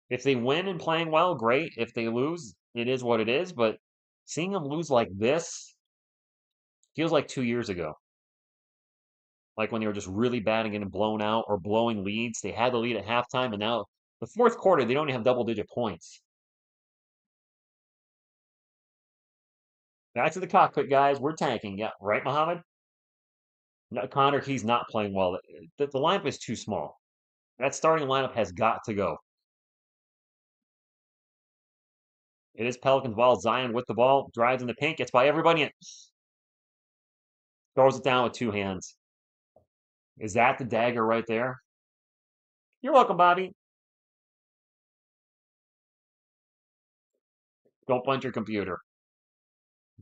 If they win and playing well, great. If they lose, it is what it is. But seeing them lose like this feels like 2 years ago. Like when they were just really bad and getting blown out or blowing leads. They had the lead at halftime, and now the fourth quarter, they don't even have double-digit points. Back to the cockpit, guys. We're tanking. Yeah, right, Mohammed? No, Connor, he's not playing well. The lineup is too small. That starting lineup has got to go. It is Pelicans ball. Zion with the ball, drives in the paint, gets by everybody, and throws it down with two hands. Is that the dagger right there? You're welcome, Bobby. Don't punch your computer.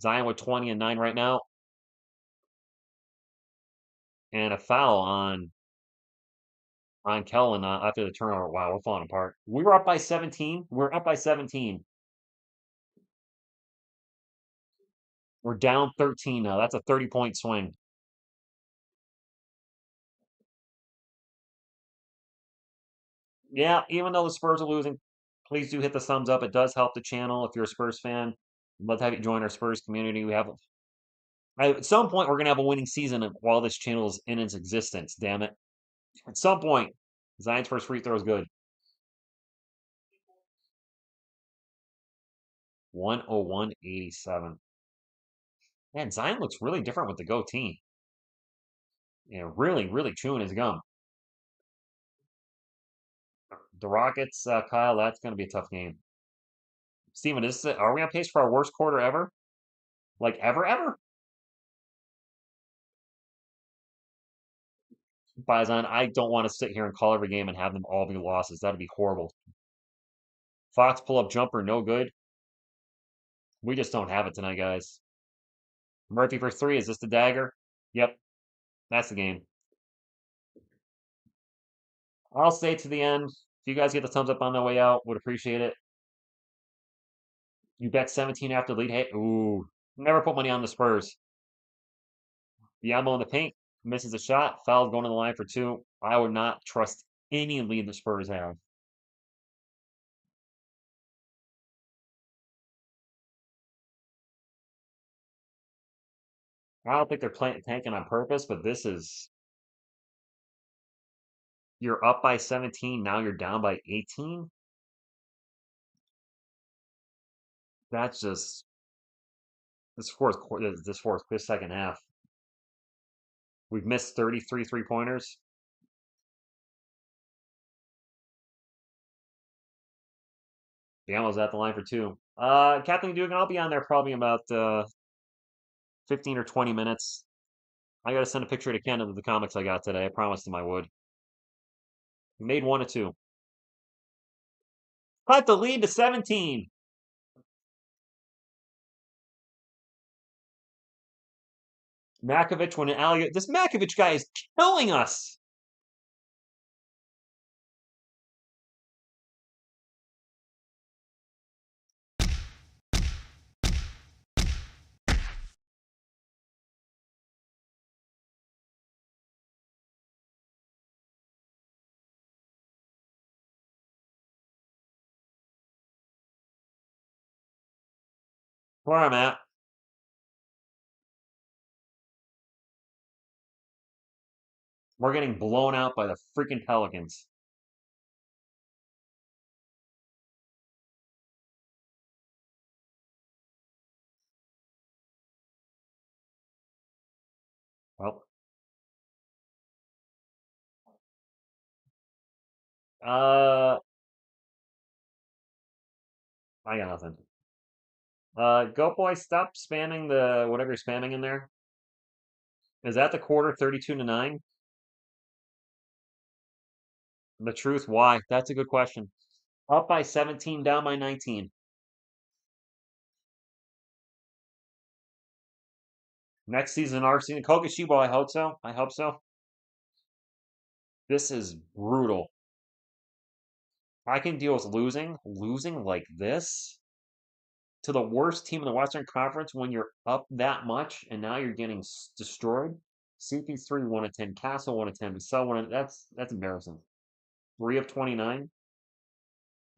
Zion with 20 and 9 right now. And a foul on Kellen after the turnover. Wow, we're falling apart. We were up by 17. We're up by 17. We're down 13 now. That's a 30-point swing. Yeah, even though the Spurs are losing, please do hit the thumbs up. It does help the channel if you're a Spurs fan. I'd love to have you join our Spurs community. We have at some point we're gonna have a winning season while this channel is in its existence. Damn it! At some point, Zion's first free throw is good. 101.87. Man, Zion looks really different with the goatee. Yeah, really, really chewing his gum. The Rockets, Kyle, that's going to be a tough game. Steven, are we on pace for our worst quarter ever? Like ever, ever? Bison, I don't want to sit here and call every game and have them all be losses. That'd be horrible. Fox pull up jumper, no good. We just don't have it tonight, guys. Murphy for three. Is this the dagger? Yep, that's the game. I'll stay to the end. If you guys get the thumbs up on the way out, would appreciate it. You bet 17 after lead. Hey, ooh, never put money on the Spurs. Diamo in the paint, misses a shot. Foul going to the line for two. I would not trust any lead the Spurs have. I don't think they're tanking on purpose, but this is you're up by 17, now you're down by 18. That's just this second half. We've missed 33 three-pointers. Diamo's at the line for two. Kathleen Dugan, I'll be on there probably about 15 or 20 minutes. I gotta send a picture to Ken of the comics I got today. I promised him I would. We made one or two. Cut the lead to 17. Makovich when an alley. This Makovich guy is killing us. Where I'm at. We're getting blown out by the freaking Pelicans. Uh, I got nothing. Go boy, stop spamming the whatever you're spamming in there. Is that the quarter 32-9? The truth, why? That's a good question. Up by 17, down by 19. Next season, our season. Kogashibo, I hope so. I hope so. This is brutal. I can deal with losing. Losing like this to the worst team in the Western Conference when you're up that much and now you're getting destroyed. CP3 1 of 10, Castle 1 of 10, so one. That's embarrassing. 3 of 29.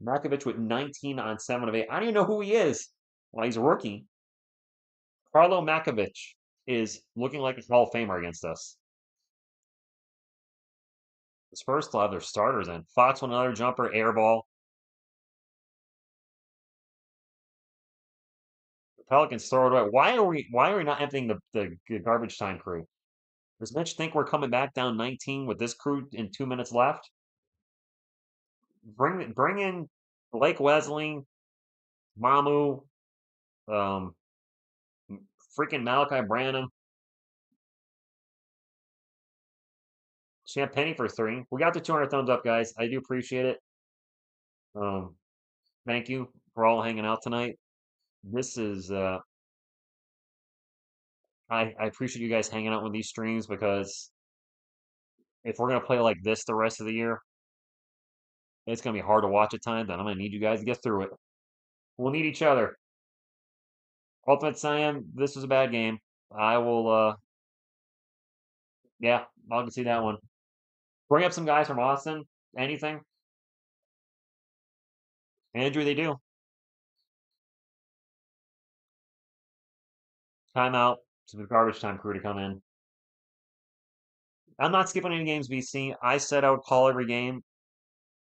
Markovic with 19 on 7 of 8. I don't even know who he is. Well, he's a rookie. Carlo Markovic is looking like a Hall of Famer against us. The Spurs still have their starters in. Fox with another jumper, air ball. The Pelicans throw it away. Why are we not emptying the garbage time crew? Does Mitch think we're coming back down 19 with this crew in 2 minutes left? Bring in Blake Wesley, Mamu, um, freaking Malachi Branham, Champagny for 3. We got the 200 thumbs up, guys. I do appreciate it. Um, thank you for all hanging out tonight. This is I appreciate you guys hanging out with these streams because if we're gonna play like this the rest of the year, it's gonna be hard to watch at times, and I'm gonna need you guys to get through it. We'll need each other. Ultimate Cyan, this was a bad game. I will yeah, I'll see that one. Bring up some guys from Austin. Anything? Andrew, they do. Timeout. To the garbage time crew to come in. I'm not skipping any games, BC. I said I would call every game.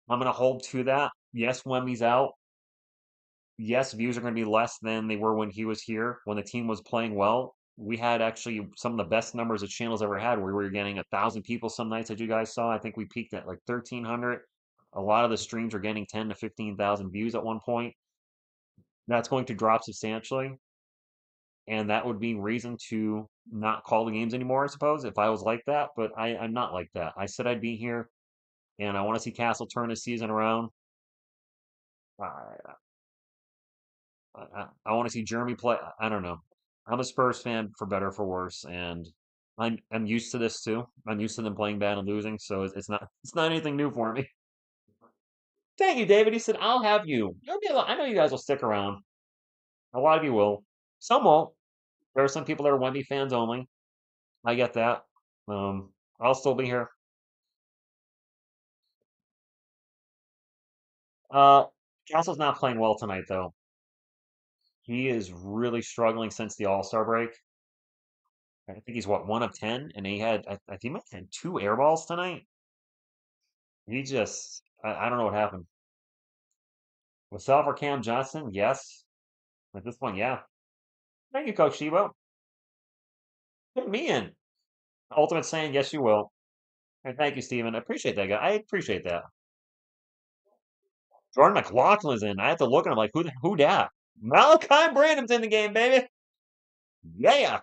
I'm going to hold to that. Yes, Wemby's out. Yes, views are going to be less than they were when he was here, when the team was playing well. We had actually some of the best numbers the channel's ever had, where we were getting 1,000 people some nights that you guys saw. I think we peaked at like 1,300. A lot of the streams were getting 10 to 15,000 views at one point. That's going to drop substantially, and that would be reason to not call the games anymore, I suppose, if I was like that. But I'm not like that. I said I'd be here, and I want to see Castle turn his season around. I, I want to see Jeremy play. I don't know. I'm a Spurs fan for better or for worse, and I'm used to this too. I'm used to them playing bad and losing, so it's not anything new for me. Thank you, David. He said, "I'll have you. I know you guys will stick around. A lot of you will. Some won't. There are some people that are Wemby fans only. I get that. I'll still be here. Uh, Castle's not playing well tonight, though. He is really struggling since the All-Star break. I think he's what, 1 of 10, and I think he might have had 2 air balls tonight. I don't know what happened. Was for Cam Johnson? Yes. At this point, yeah. Thank you, Coach Shebo. Put me in. Ultimate saying, yes, you will. And thank you, Steven. I appreciate that, guy. I appreciate that. Jordan McLaughlin's in. I have to look at him like, who dat? Malachi Branham's in the game, baby. Yeah.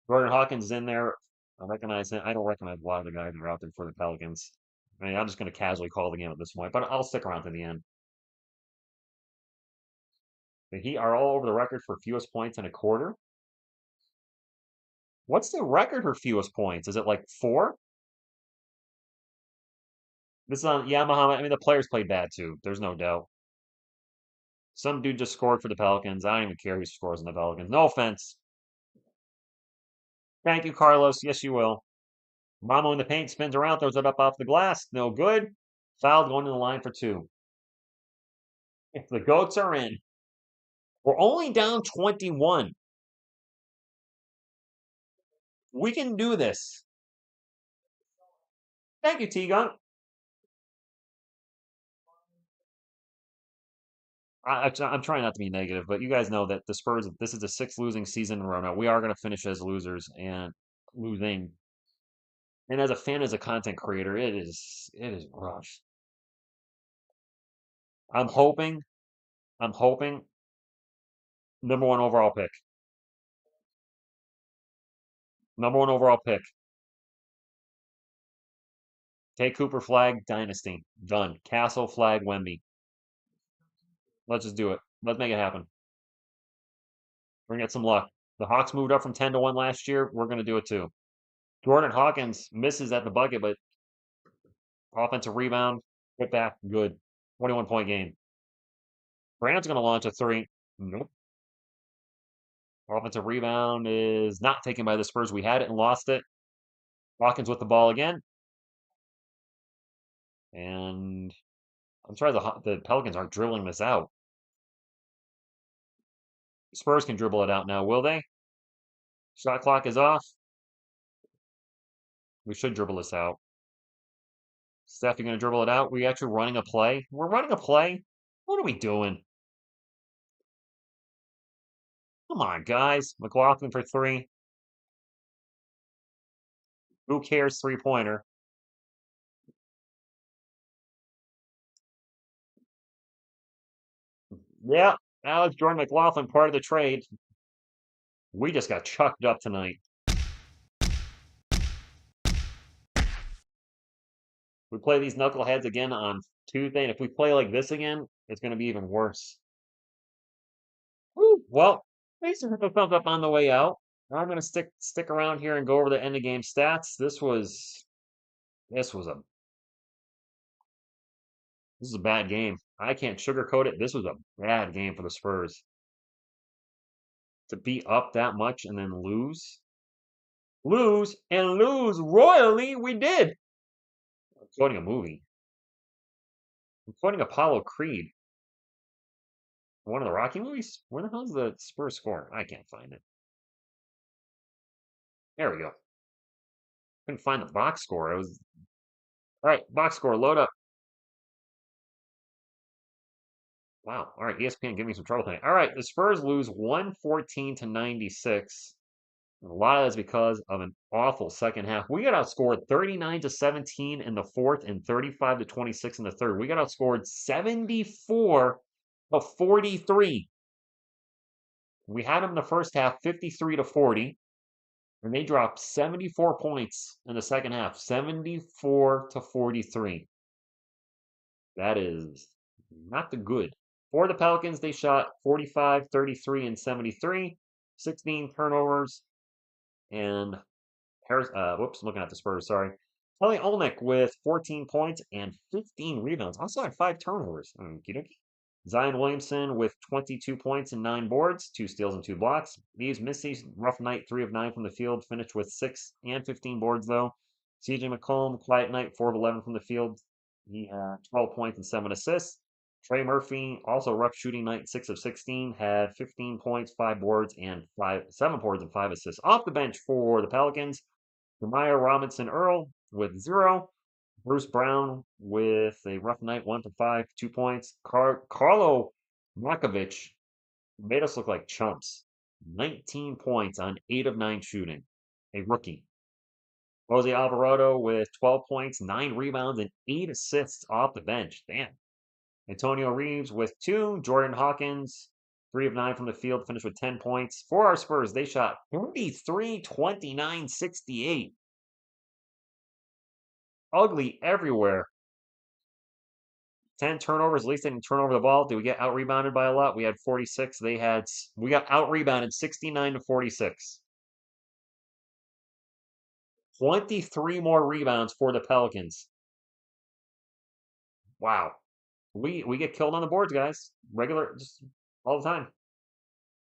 Jordan Hawkins is in there. I recognize him. I don't recognize a lot of the guys that are out there for the Pelicans. I mean, I'm just going to casually call the game at this point, but I'll stick around to the end. The Heat are all over the record for fewest points in a quarter. What's the record for fewest points? Is it like 4? This is on, yeah, Muhammad. I mean, the players played bad too. There's no doubt. Some dude just scored for the Pelicans. I don't even care who scores in the Pelicans. No offense. Thank you, Carlos. Yes, you will. Mamo in the paint spins around, throws it up off the glass. No good. Foul going to the line for 2. If the goats are in, we're only down 21. We can do this. Thank you, T-Gun. I'm trying not to be negative, but you guys know that the Spurs, this is the 6th losing season in a row now. We are going to finish as losers and losing. And as a fan, as a content creator, it is rough. I'm hoping, I'm hoping number one overall pick. Number one overall pick. Take Cooper flag, Dynasty. Done. Castle flag, Wemby. Let's just do it. Let's make it happen. We're gonna get some luck. The Hawks moved up from 10 to 1 last year. We're gonna do it too. Jordan Hawkins misses at the bucket, but offensive rebound, put back, good. 21-point game. Brand's gonna launch a three. Nope. Offensive rebound is not taken by the Spurs. We had it and lost it. Hawkins with the ball again. And I'm sorry the Pelicans aren't dribbling this out. Spurs can dribble it out now, will they? Shot clock is off. We should dribble this out. Steph, you going to dribble it out? We actually running a play? We're running a play? What are we doing? Come on, guys. McLaughlin for three. Who cares? Three-pointer. Yeah, Alex Jordan McLaughlin, part of the trade. We just got chucked up tonight. We play these knuckleheads again on Tuesday, and if we play like this again, it's going to be even worse. Woo. Well, thanks for the thumbs up on the way out. I'm going to stick around here and go over the end of game stats. This was a bad game. I can't sugarcoat it. This was a bad game for the Spurs. To be up that much and then lose. Lose and lose royally, we did. I'm quoting a movie. I'm quoting Apollo Creed. One of the Rocky movies? Where the hell's the Spurs score? I can't find it. There we go. Couldn't find the box score. All right, box score, load up. Wow. All right, ESPN, give me some trouble tonight. All right, the Spurs lose 114 to 96. A lot of that's because of an awful second half. We got outscored 39 to 17 in the fourth and 35 to 26 in the third. We got outscored 74 to 43. We had them in the first half 53 to 40, and they dropped 74 points in the second half, 74 to 43. That is not the good. For the Pelicans, they shot 45, 33, and 73, 16 turnovers, and whoops, looking at the Spurs, sorry. Kelly Olynyk with 14 points and 15 rebounds. Also had 5 turnovers. Okey-dokey. Zion Williamson with 22 points and 9 boards, 2 steals and 2 blocks. These Missy's rough night, 3 of 9 from the field, finished with 6 and 15 boards though. CJ McCollum, quiet night, 4 of 11 from the field. He had 12 points and 7 assists. Trey Murphy, also rough shooting night, 6 of 16, had 15 points, 5 boards, and 7 boards and 5 assists. Off the bench for the Pelicans, Jeremiah Robinson Earl with 0. Bruce Brown with a rough night, 1 for 5, 2 points. Carlo Markovic made us look like chumps. 19 points on 8 of 9 shooting. A rookie. Jose Alvarado with 12 points, 9 rebounds, and 8 assists off the bench. Damn. Antonio Reeves with 2. Jordan Hawkins, 3 of 9 from the field, finished with 10 points. For our Spurs, they shot 33, 29, 68. Ugly everywhere. 10 turnovers, at least they didn't turn over the ball. Did we get out-rebounded by a lot? We had 46. We got out-rebounded 69 to 46. 23 more rebounds for the Pelicans. Wow. We get killed on the boards, guys. Regular, just all the time.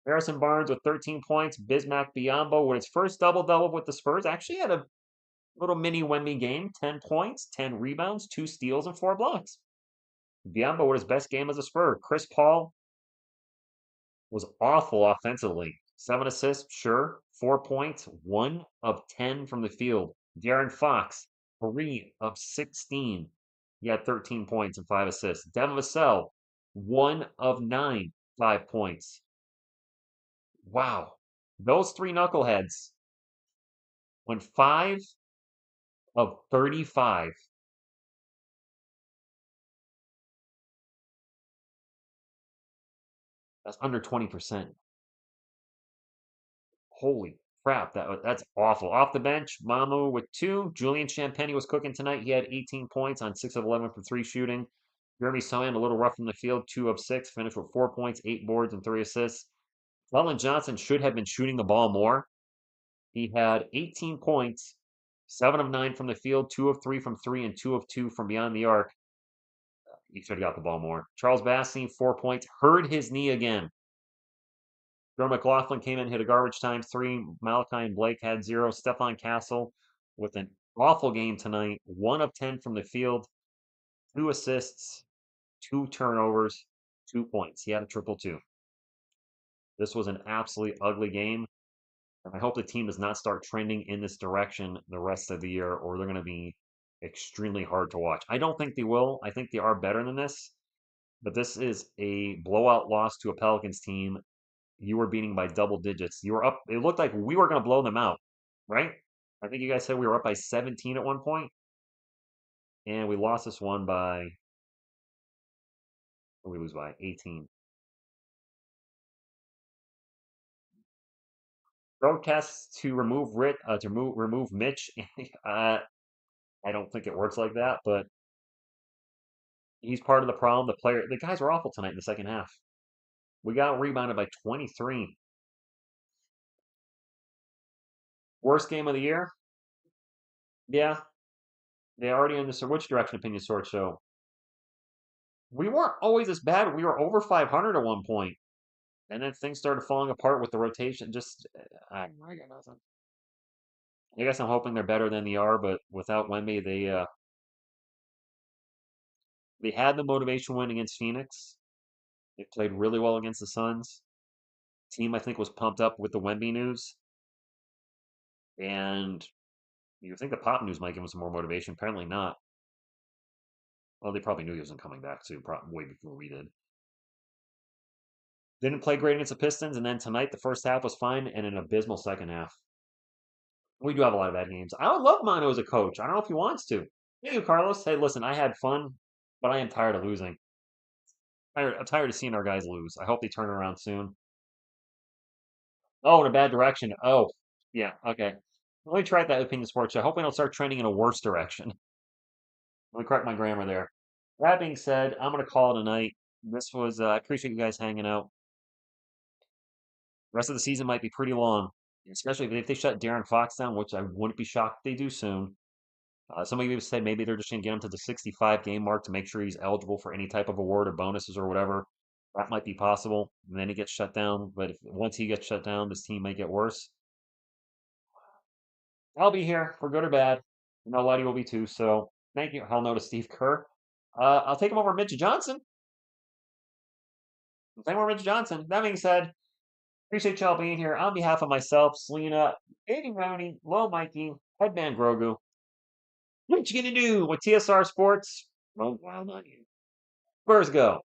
Harrison Barnes with 13 points. Bismack Biyombo with his first double-double with the Spurs. Actually had a little mini Wemby game. 10 points, 10 rebounds, 2 steals, and 4 blocks. Biyombo with his best game as a Spur. Chris Paul was awful offensively. 7 assists, sure. 4 points, 1 of 10 from the field. De'Aaron Fox, 3 of 16. He had 13 points and 5 assists. Devin Vassell, 1 of 9, 5 points. Wow. Those 3 knuckleheads went 5 of 35. That's under 20%. Holy crap, that's awful. Off the bench, Mamu with 2. Julian Champagny was cooking tonight. He had 18 points on 6 of 11 from 3 shooting. Jeremy Sohan, a little rough from the field, 2 of 6, finished with 4 points, 8 boards, and 3 assists. Cullen Johnson should have been shooting the ball more. He had 18 points, 7 of 9 from the field, 2 of 3 from 3, and 2 of 2 from beyond the arc. He should have got the ball more. Charles Bassey, 4 points, hurt his knee again. Joe McLaughlin came in, hit a garbage time 3. Malachi and Blake had 0. Stephon Castle with an awful game tonight. 1 of 10 from the field, 2 assists, 2 turnovers, 2 points. He had a triple two. This was an absolutely ugly game. And I hope the team does not start trending in this direction the rest of the year, or they're going to be extremely hard to watch. I don't think they will. I think they are better than this. But this is a blowout loss to a Pelicans team. You were beating by double digits. You were up. It looked like we were going to blow them out, right? I think you guys said we were up by 17 at one point, and we lost this one by, we lose by 18. Protests to remove remove Mitch. I don't think it works like that, but he's part of the problem. The guys were awful tonight in the second half. We got rebounded by 23. Worst game of the year? Yeah, they already understood which direction opinion sort show. We weren't always this bad. We were over 500 at one point, and then things started falling apart with the rotation. Just, I got nothing. I guess I'm hoping they're better than they are, but without Wemby, they had the motivation win against Phoenix. They played really well against the Suns. Team, I think, was pumped up with the Wemby news, and you think the Pop news might give them some more motivation. Apparently not. Well, they probably knew he wasn't coming back too, probably way before we did. Didn't play great against the Pistons, and then tonight the first half was fine, and an abysmal second half. We do have a lot of bad games. I would love Mono as a coach. I don't know if he wants to. Hey, Carlos. Hey, listen, I had fun, but I am tired of losing. I'm tired of seeing our guys lose. I hope they turn around soon. Oh, in a bad direction. Oh, yeah, okay. Let me try that opinion sports show. I hope we don't start trending in a worse direction. Let me correct my grammar there. That being said, I'm going to call it a night. This was, I appreciate you guys hanging out. The rest of the season might be pretty long, especially if they shut Darren Fox down, which I wouldn't be shocked if they do soon. Some of you said maybe they're just going to get him to the 65 game mark to make sure he's eligible for any type of award or bonuses or whatever. That might be possible. And then he gets shut down. But once he gets shut down, this team might get worse. I'll be here for good or bad. I know Letty will be too. So thank you. Hell no to Steve Kerr. I'll take him over Mitch Johnson. I'll take him over Mitch Johnson. That being said, appreciate y'all being here. On behalf of myself, Selena, Eddie Rowney, Low Mikey, Headman Grogu. What you gonna do with TSR Sports? Roll wild on you. Spurs go.